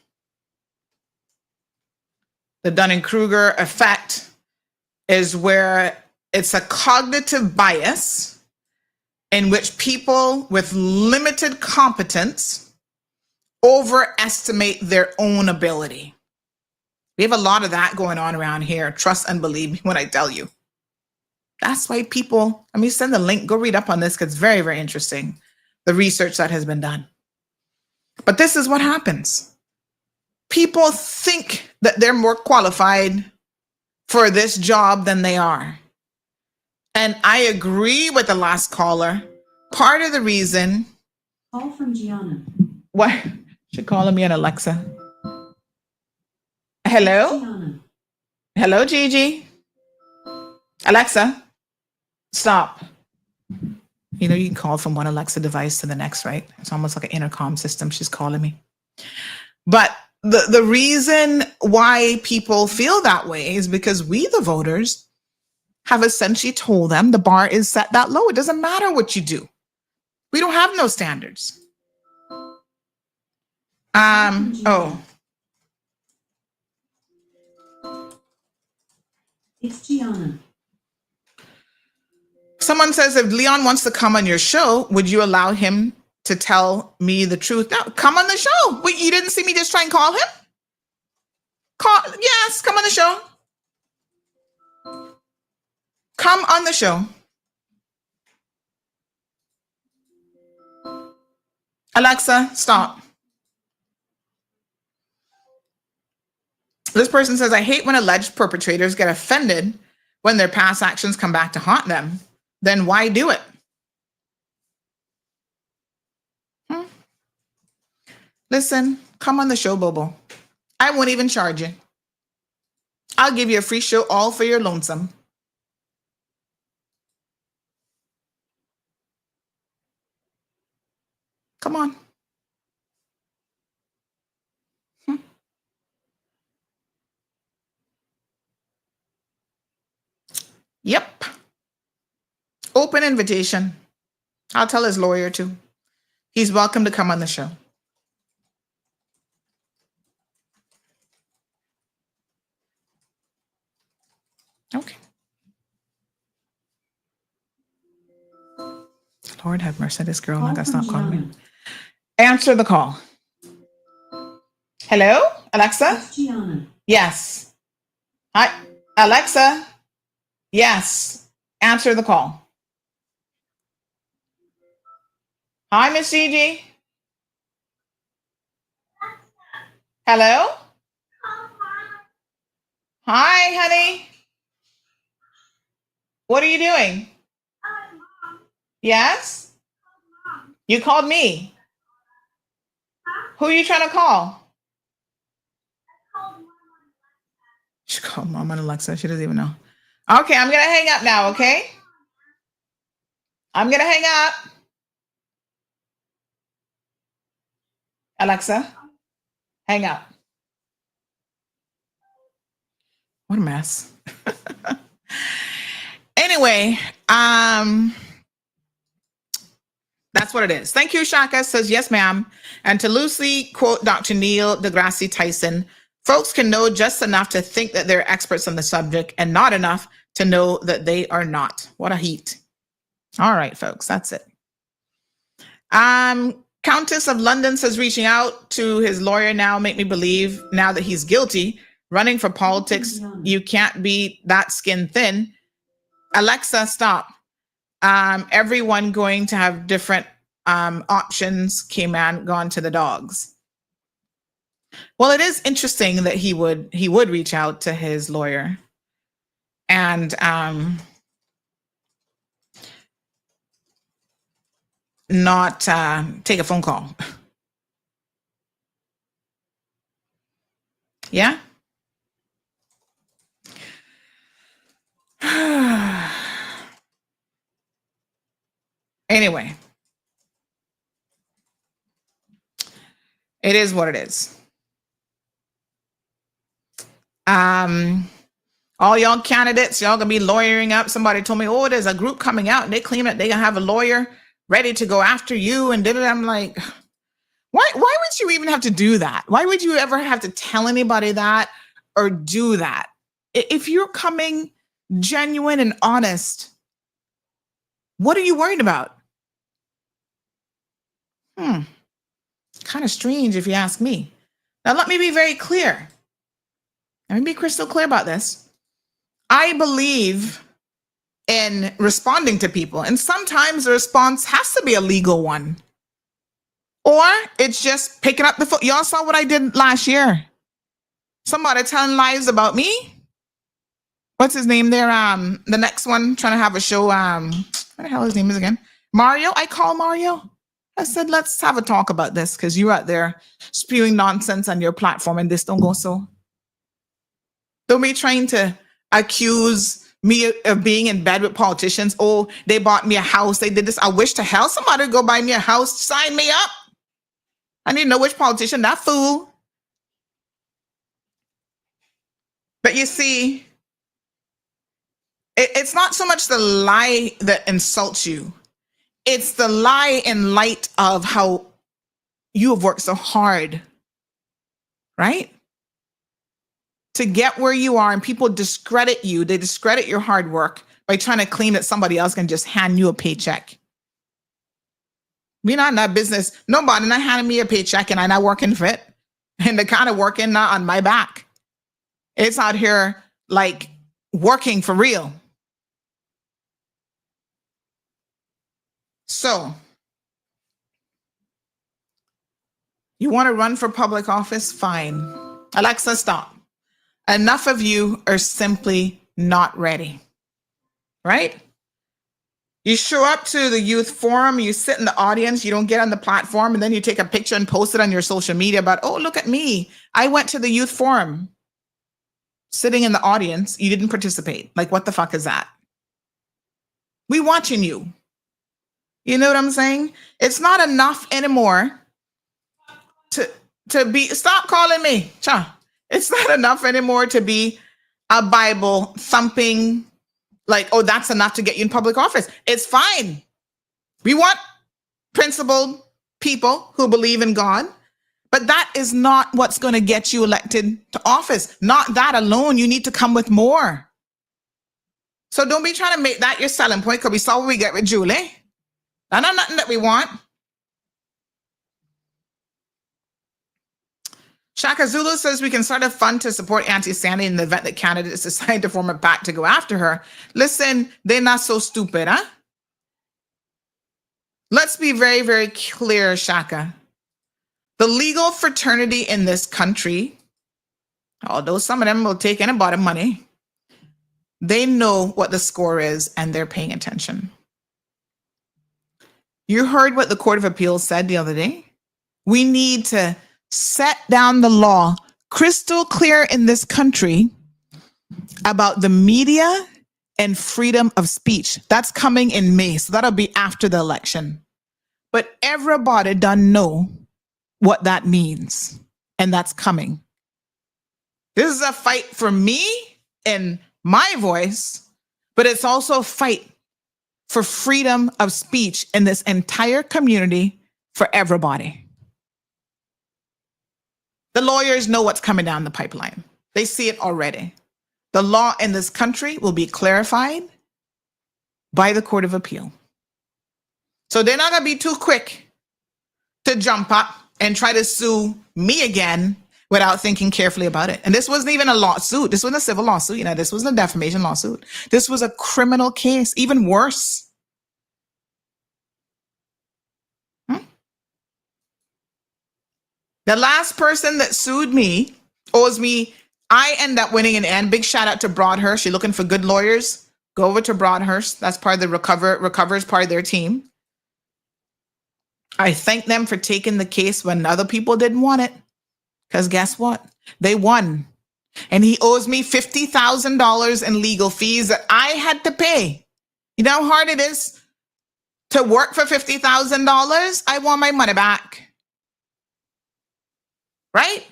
The Dunning-Kruger effect is where it's a cognitive bias in which people with limited competence overestimate their own ability. We have a lot of that going on around here. Trust and believe me when I tell you. That's why people, let me send the link, go read up on this because it's very, very interesting, the research that has been done. But this is what happens. People think that they're more qualified for this job than they are. And I agree with the last caller. Part of the reason. Call from Gianna. What? She's calling me an Alexa. Hello? Gianna. Hello, Gigi. Alexa, stop. You know, you can call from one Alexa device to the next, right? It's almost like an intercom system. She's calling me. But the reason why people feel that way is because we, the voters, have essentially told them the bar is set that low. It doesn't matter what you do. We don't have no standards. It's Gianna. Someone says, if Leon wants to come on your show, would you allow him to tell me the truth? No, come on the show. Wait, you didn't see me just try and call him? Yes, come on the show. Come on the show. Alexa, stop. This person says, I hate when alleged perpetrators get offended when their past actions come back to haunt them. Then why do it? Listen, come on the show, Bobo. I won't even charge you. I'll give you a free show all for your lonesome. Come on. Yep. Open invitation. I'll tell his lawyer too. He's welcome to come on the show. Okay. Lord have mercy, this girl. Not gonna stop calling me. Answer the call. Hello, Alexa? It's Gianna. Yes. Hi, Alexa? Yes. Answer the call. Hi, Miss Gigi. Hello? Hi, honey. What are you doing? Yes? You called me. Who are you trying to call? She called Mom and Alexa. She doesn't even know. Okay, I'm going to hang up now, okay? I'm going to hang up. Alexa, hang up. What a mess. Anyway, that's what it is. Thank you, Shaka. Says, yes, ma'am. And to loosely quote Dr. Neil deGrasse Tyson, folks can know just enough to think that they're experts on the subject and not enough to know that they are not. What a heat. All right, folks, that's it. Countess of London says, reaching out to his lawyer now make me believe now that he's guilty. Running for politics, you can't be that skin thin. Alexa, stop. Everyone going to have different options. Cayman gone to the dogs. Well, it is interesting that he would reach out to his lawyer and not take a phone call. Yeah. Anyway, it is what it is. All y'all candidates, y'all gonna be lawyering up. Somebody told me, oh, there's a group coming out and they claim that they gonna have a lawyer ready to go after you and did it. I'm like, Why would you even have to do that? Why would you ever have to tell anybody that or do that? If you're coming genuine and honest, what are you worried about? Kind of strange if you ask me. Now, let me be very clear. Let me be crystal clear about this. I believe in responding to people, and sometimes the response has to be a legal one. Or it's just picking up the phone. Y'all saw what I did last year. Somebody telling lies about me. What's his name there? The next one trying to have a show. What the hell his name is again? Mario. I call Mario. I said, let's have a talk about this because you're out there spewing nonsense on your platform and this don't go so. Don't be trying to accuse me of being in bed with politicians. Oh, they bought me a house. They did this. I wish to hell somebody would go buy me a house. Sign me up. I need to know which politician, that fool. But you see, it's not so much the lie that insults you. It's the lie in light of how you have worked so hard, right? To get where you are, and people discredit you. They discredit your hard work by trying to claim that somebody else can just hand you a paycheck. We're not in that business. Nobody not handing me a paycheck and I'm not working for it. And the kind of working not on my back. It's out here like working for real. So, you want to run for public office? Fine. Alexa, stop. Enough of you are simply not ready, right? You show up to the youth forum, you sit in the audience, you don't get on the platform, and then you take a picture and post it on your social media about, oh, look at me. I went to the youth forum. Sitting in the audience, you didn't participate. Like, what the fuck is that? We watching you. You know what I'm saying? It's not enough anymore to be, stop calling me. Cha. It's not enough anymore to be a Bible thumping, like, oh, that's enough to get you in public office. It's fine. We want principled people who believe in God, but that is not what's going to get you elected to office. Not that alone. You need to come with more. So don't be trying to make that your selling point, because we saw what we get with Julie. That's not nothing that we want. Shaka Zulu says we can start a fund to support Auntie Sandy in the event that candidates decide to form a pact to go after her. Listen, they're not so stupid, huh? Let's be very, very clear, Shaka. The legal fraternity in this country, although some of them will take anybody money, they know what the score is and they're paying attention. You heard what the Court of Appeals said the other day. We need to set down the law crystal clear in this country about the media and freedom of speech. That's coming in May, so that'll be after the election. But everybody done know what that means, and that's coming. This is a fight for me and my voice, but it's also a fight for freedom of speech in this entire community for everybody. The lawyers know what's coming down the pipeline. They see it already. The law in this country will be clarified by the Court of Appeal. So they're not going to be too quick to jump up and try to sue me again without thinking carefully about it. And this wasn't even a lawsuit. This wasn't a civil lawsuit. You know, this wasn't a defamation lawsuit. This was a criminal case, even worse. The last person that sued me owes me, I end up winning in the end. Big shout out to Broadhurst. You're looking for good lawyers? Go over to Broadhurst. That's part of the Recover's part of their team. I thank them for taking the case when other people didn't want it. Because guess what? They won. And he owes me $50,000 in legal fees that I had to pay. You know how hard it is to work for $50,000? I want my money back. Right?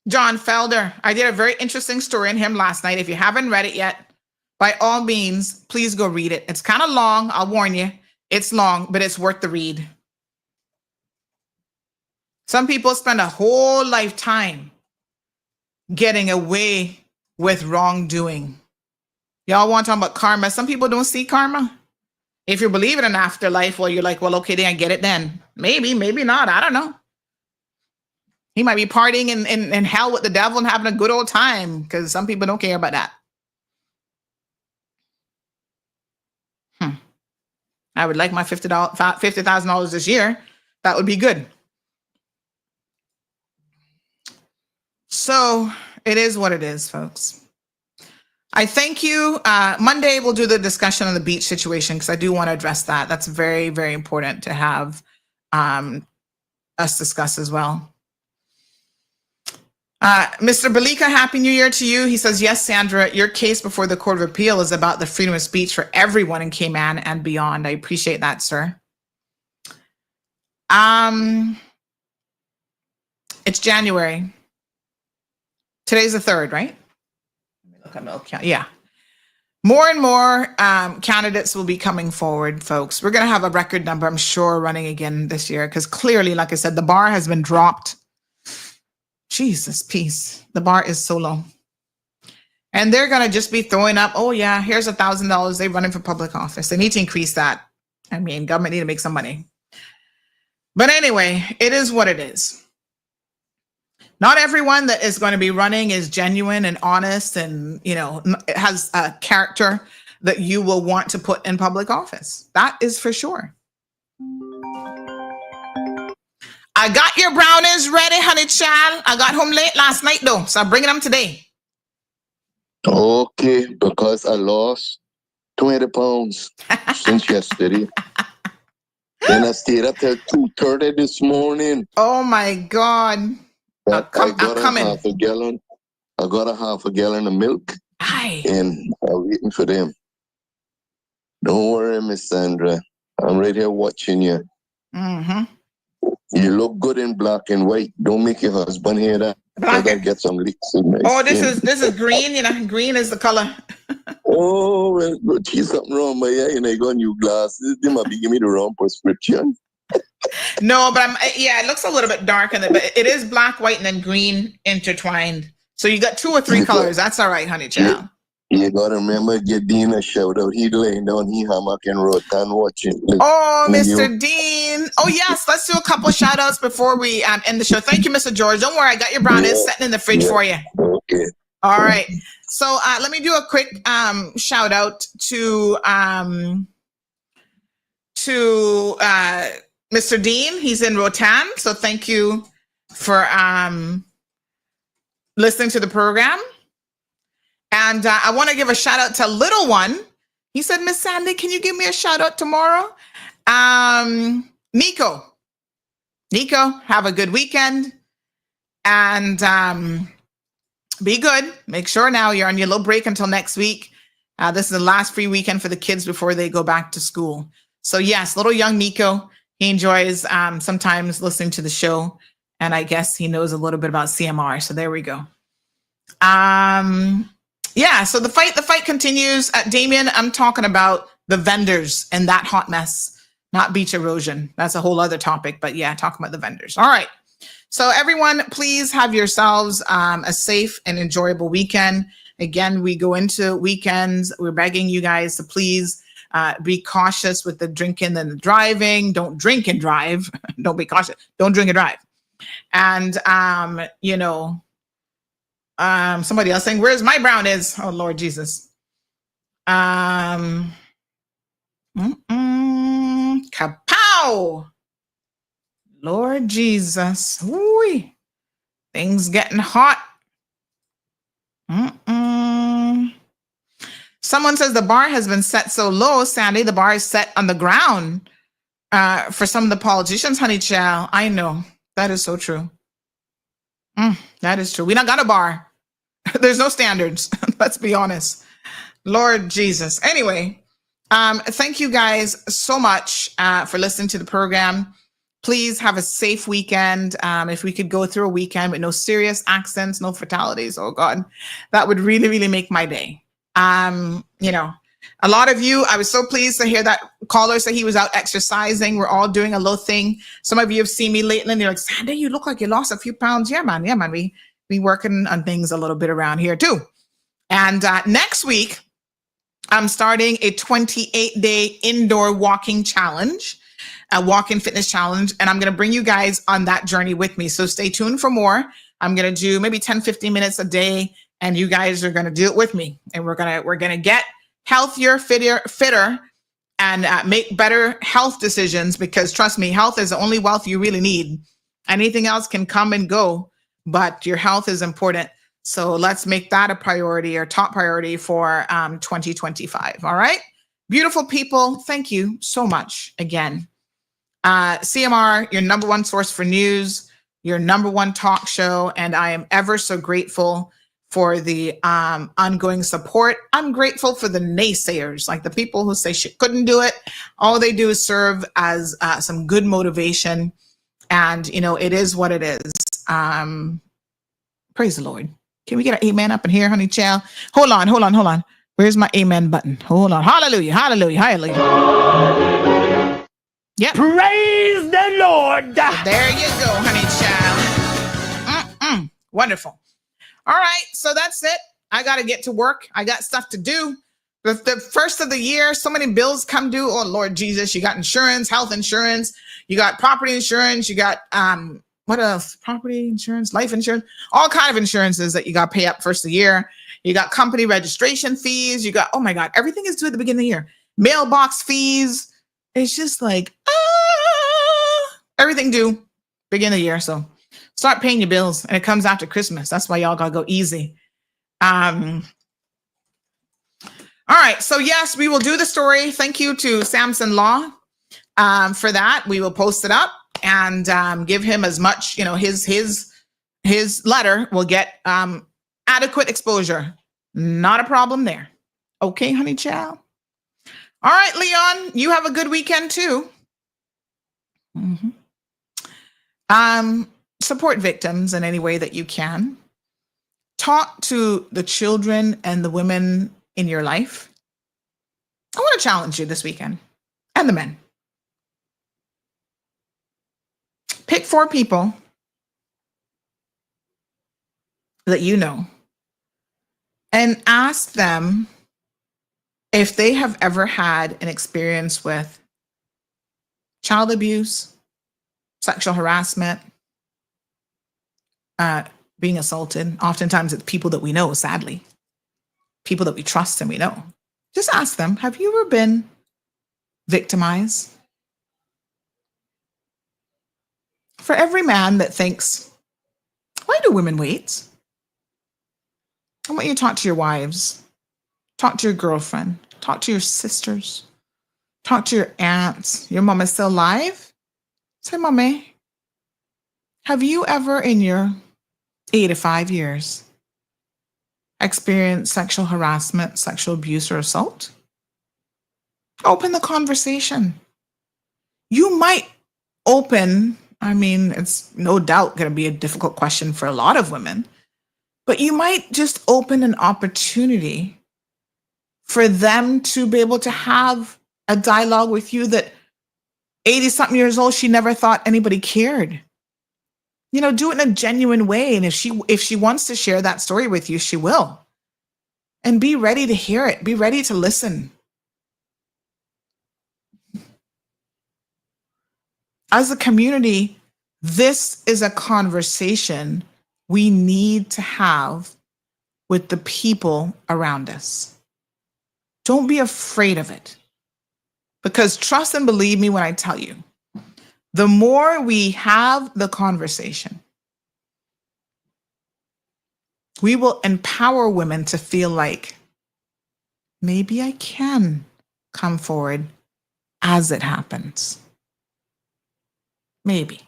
John Felder. I did a very interesting story on him last night. If you haven't read it yet, by all means, please go read it. It's kind of long. I'll warn you. It's long, but it's worth the read. Some people spend a whole lifetime getting away with wrongdoing. Y'all want to talk about karma? Some people don't see karma. If you believe in an afterlife, well, you're like, well, okay, then I get it then. Maybe, maybe not. I don't know. He might be partying in hell with the devil and having a good old time, because some people don't care about that. I would like my $50,000 this year. That would be good. So it is what it is, folks. I thank you. Monday, we'll do the discussion on the beach situation, because I do want to address that. That's very, very important to have us discuss as well. Mr. Balika, Happy New Year to you. He says, yes, Sandra, your case before the Court of Appeal is about the freedom of speech for everyone in Cayman and beyond. I appreciate that, sir. It's January. Today's the 3rd, right? Let me look at yeah. More and more candidates will be coming forward, folks. We're going to have a record number, I'm sure, running again this year, because clearly, like I said, the bar has been dropped. Jesus, peace. The bar is so low. And they're going to just be throwing up, oh, yeah, here's $1,000. They're running for public office. They need to increase that. I mean, government need to make some money. But anyway, it is what it is. Not everyone that is going to be running is genuine and honest and, you know, has a character that you will want to put in public office. That is for sure. I got your brownies ready, honey child. I got home late last night, though, so I'm bringing them today. Okay, because I lost 20 pounds since yesterday. Then I stayed up till 2:30 this morning. Oh, my God. I got a half a gallon. I got a half a gallon of milk. Aye. And I'm waiting for them. Don't worry, Miss Sandra. I'm right here watching you. Mm-hmm. You look good in black and white. Don't make your husband hear that. Black and get some leaks in my skin. This is green. You know, green is the color. Oh, well, there's something wrong with my eye, and I got new glasses. They might be giving me the wrong prescription. No, but it looks a little bit dark, but it is black, white, and then green intertwined. So you got 2 or 3 colors. That's all right, honey child. You gotta remember, give Dean a shout out. He laying down, he hammock and Rotan watching. Oh, Mr. Dean. Oh, yes. Let's do a couple of shout outs before we end the show. Thank you, Mr. George. Don't worry. I got your brownies sitting in the fridge for you. Okay. All right. So let me do a quick shout out to Mr. Dean. He's in Rotan. So thank you for listening to the program. And I want to give a shout out to Little One. He said, Miss Sandy, can you give me a shout out tomorrow? Nico, have a good weekend. And be good. Make sure now you're on your little break until next week. This is the last free weekend for the kids before they go back to school. So yes, little young Nico, he enjoys sometimes listening to the show. And I guess he knows a little bit about CMR. So there we go. Yeah, so the fight continues. Damien, I'm talking about the vendors and that hot mess, not beach erosion. That's a whole other topic, but yeah, talking about the vendors. All right. So everyone, please have yourselves a safe and enjoyable weekend. Again, we go into weekends. We're begging you guys to please be cautious with the drinking and the driving. Don't drink and drive. Don't be cautious. Don't drink and drive. And, somebody else saying, where's my brownies? Oh, Lord Jesus. Kapow! Lord Jesus. Ooh, things getting hot. Someone says the bar has been set so low, Sandy. The bar is set on the ground for some of the politicians, honey child. I know. That is so true. That is true. We not got a bar. There's no standards. Let's be honest. Lord Jesus. Anyway, thank you guys so much for listening to the program. Please have a safe weekend. If we could go through a weekend with no serious accidents, no fatalities, oh God, that would really, really make my day. A lot of you, I was so pleased to hear that caller say he was out exercising. We're all doing a little thing. Some of you have seen me lately and you're like, Sandra, you look like you lost a few pounds. Yeah, man. We working on things a little bit around here too. And next week, I'm starting a 28-day indoor walking challenge, a walk-in fitness challenge. And I'm going to bring you guys on that journey with me. So stay tuned for more. I'm going to do maybe 10, 15 minutes a day. And you guys are going to do it with me. And we're going to get healthier, fitter, and make better health decisions, because trust me, health is the only wealth you really need. Anything else can come and go, but your health is important. So let's make that a priority or top priority for 2025. All right. Beautiful people. Thank you so much again. CMR, your number one source for news, your number one talk show. And I am ever so grateful for the ongoing support. I'm grateful for the naysayers, like the people who say she couldn't do it. All they do is serve as some good motivation. And, it is what it is. Praise the Lord. Can we get an amen up in here, honey child? Hold on. Where's my amen button? Hold on. Hallelujah. Yep. Praise the Lord. There you go, honey child. Wonderful. All right. So that's it. I got to get to work. I got stuff to do. The first of the year, so many bills come due. Oh, Lord Jesus. You got insurance, health insurance. You got property insurance. You got, what else? Property insurance, life insurance, all kind of insurances that you got to pay up first of the year. You got company registration fees. You got, oh my God, everything is due at the beginning of the year. Mailbox fees. It's just like, everything due beginning of the year. So start paying your bills, and it comes after Christmas. That's why y'all got to go easy. All right. So yes, we will do the story. Thank you to Samson Law for that. We will post it up and give him as much, his letter will get adequate exposure. Not a problem there. Okay, honey child. All right, Leon, you have a good weekend too. Support victims in any way that you can. Talk to the children and the women in your life. I want to challenge you this weekend, and the men. Pick 4 people that you know and ask them if they have ever had an experience with child abuse, sexual harassment, being assaulted. Oftentimes it's people that we know, sadly, people that we trust and we know. Just ask them, have you ever been victimized? For every man that thinks, why do women wait? I want you to talk to your wives, talk to your girlfriend, talk to your sisters, talk to your aunts. Your mom is still alive? Say, Mommy, have you ever in your 85 years experienced sexual harassment, sexual abuse, or assault? Open the conversation. You might open, it's no doubt going to be a difficult question for a lot of women, but you might just open an opportunity for them to be able to have a dialogue with you that 80-something years old, she never thought anybody cared. Do it in a genuine way. And if she wants to share that story with you, she will. And be ready to hear it. Be ready to listen. As a community, this is a conversation we need to have with the people around us. Don't be afraid of it. Because trust and believe me when I tell you, the more we have the conversation, we will empower women to feel like, maybe I can come forward as it happens. Maybe.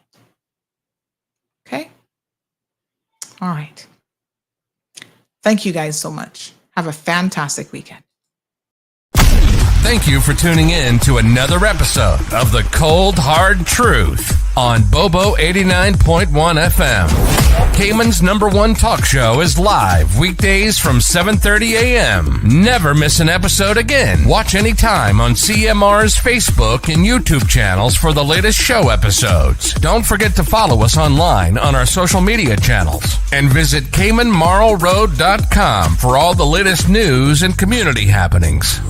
Okay? All right. Thank you guys so much. Have a fantastic weekend. Thank you for tuning in to another episode of The Cold Hard Truth on Bobo 89.1 FM. Cayman's #1 talk show is live weekdays from 7:30 a.m. Never miss an episode again. Watch anytime on CMR's Facebook and YouTube channels for the latest show episodes. Don't forget to follow us online on our social media channels. And visit CaymanMarlRoad.com for all the latest news and community happenings.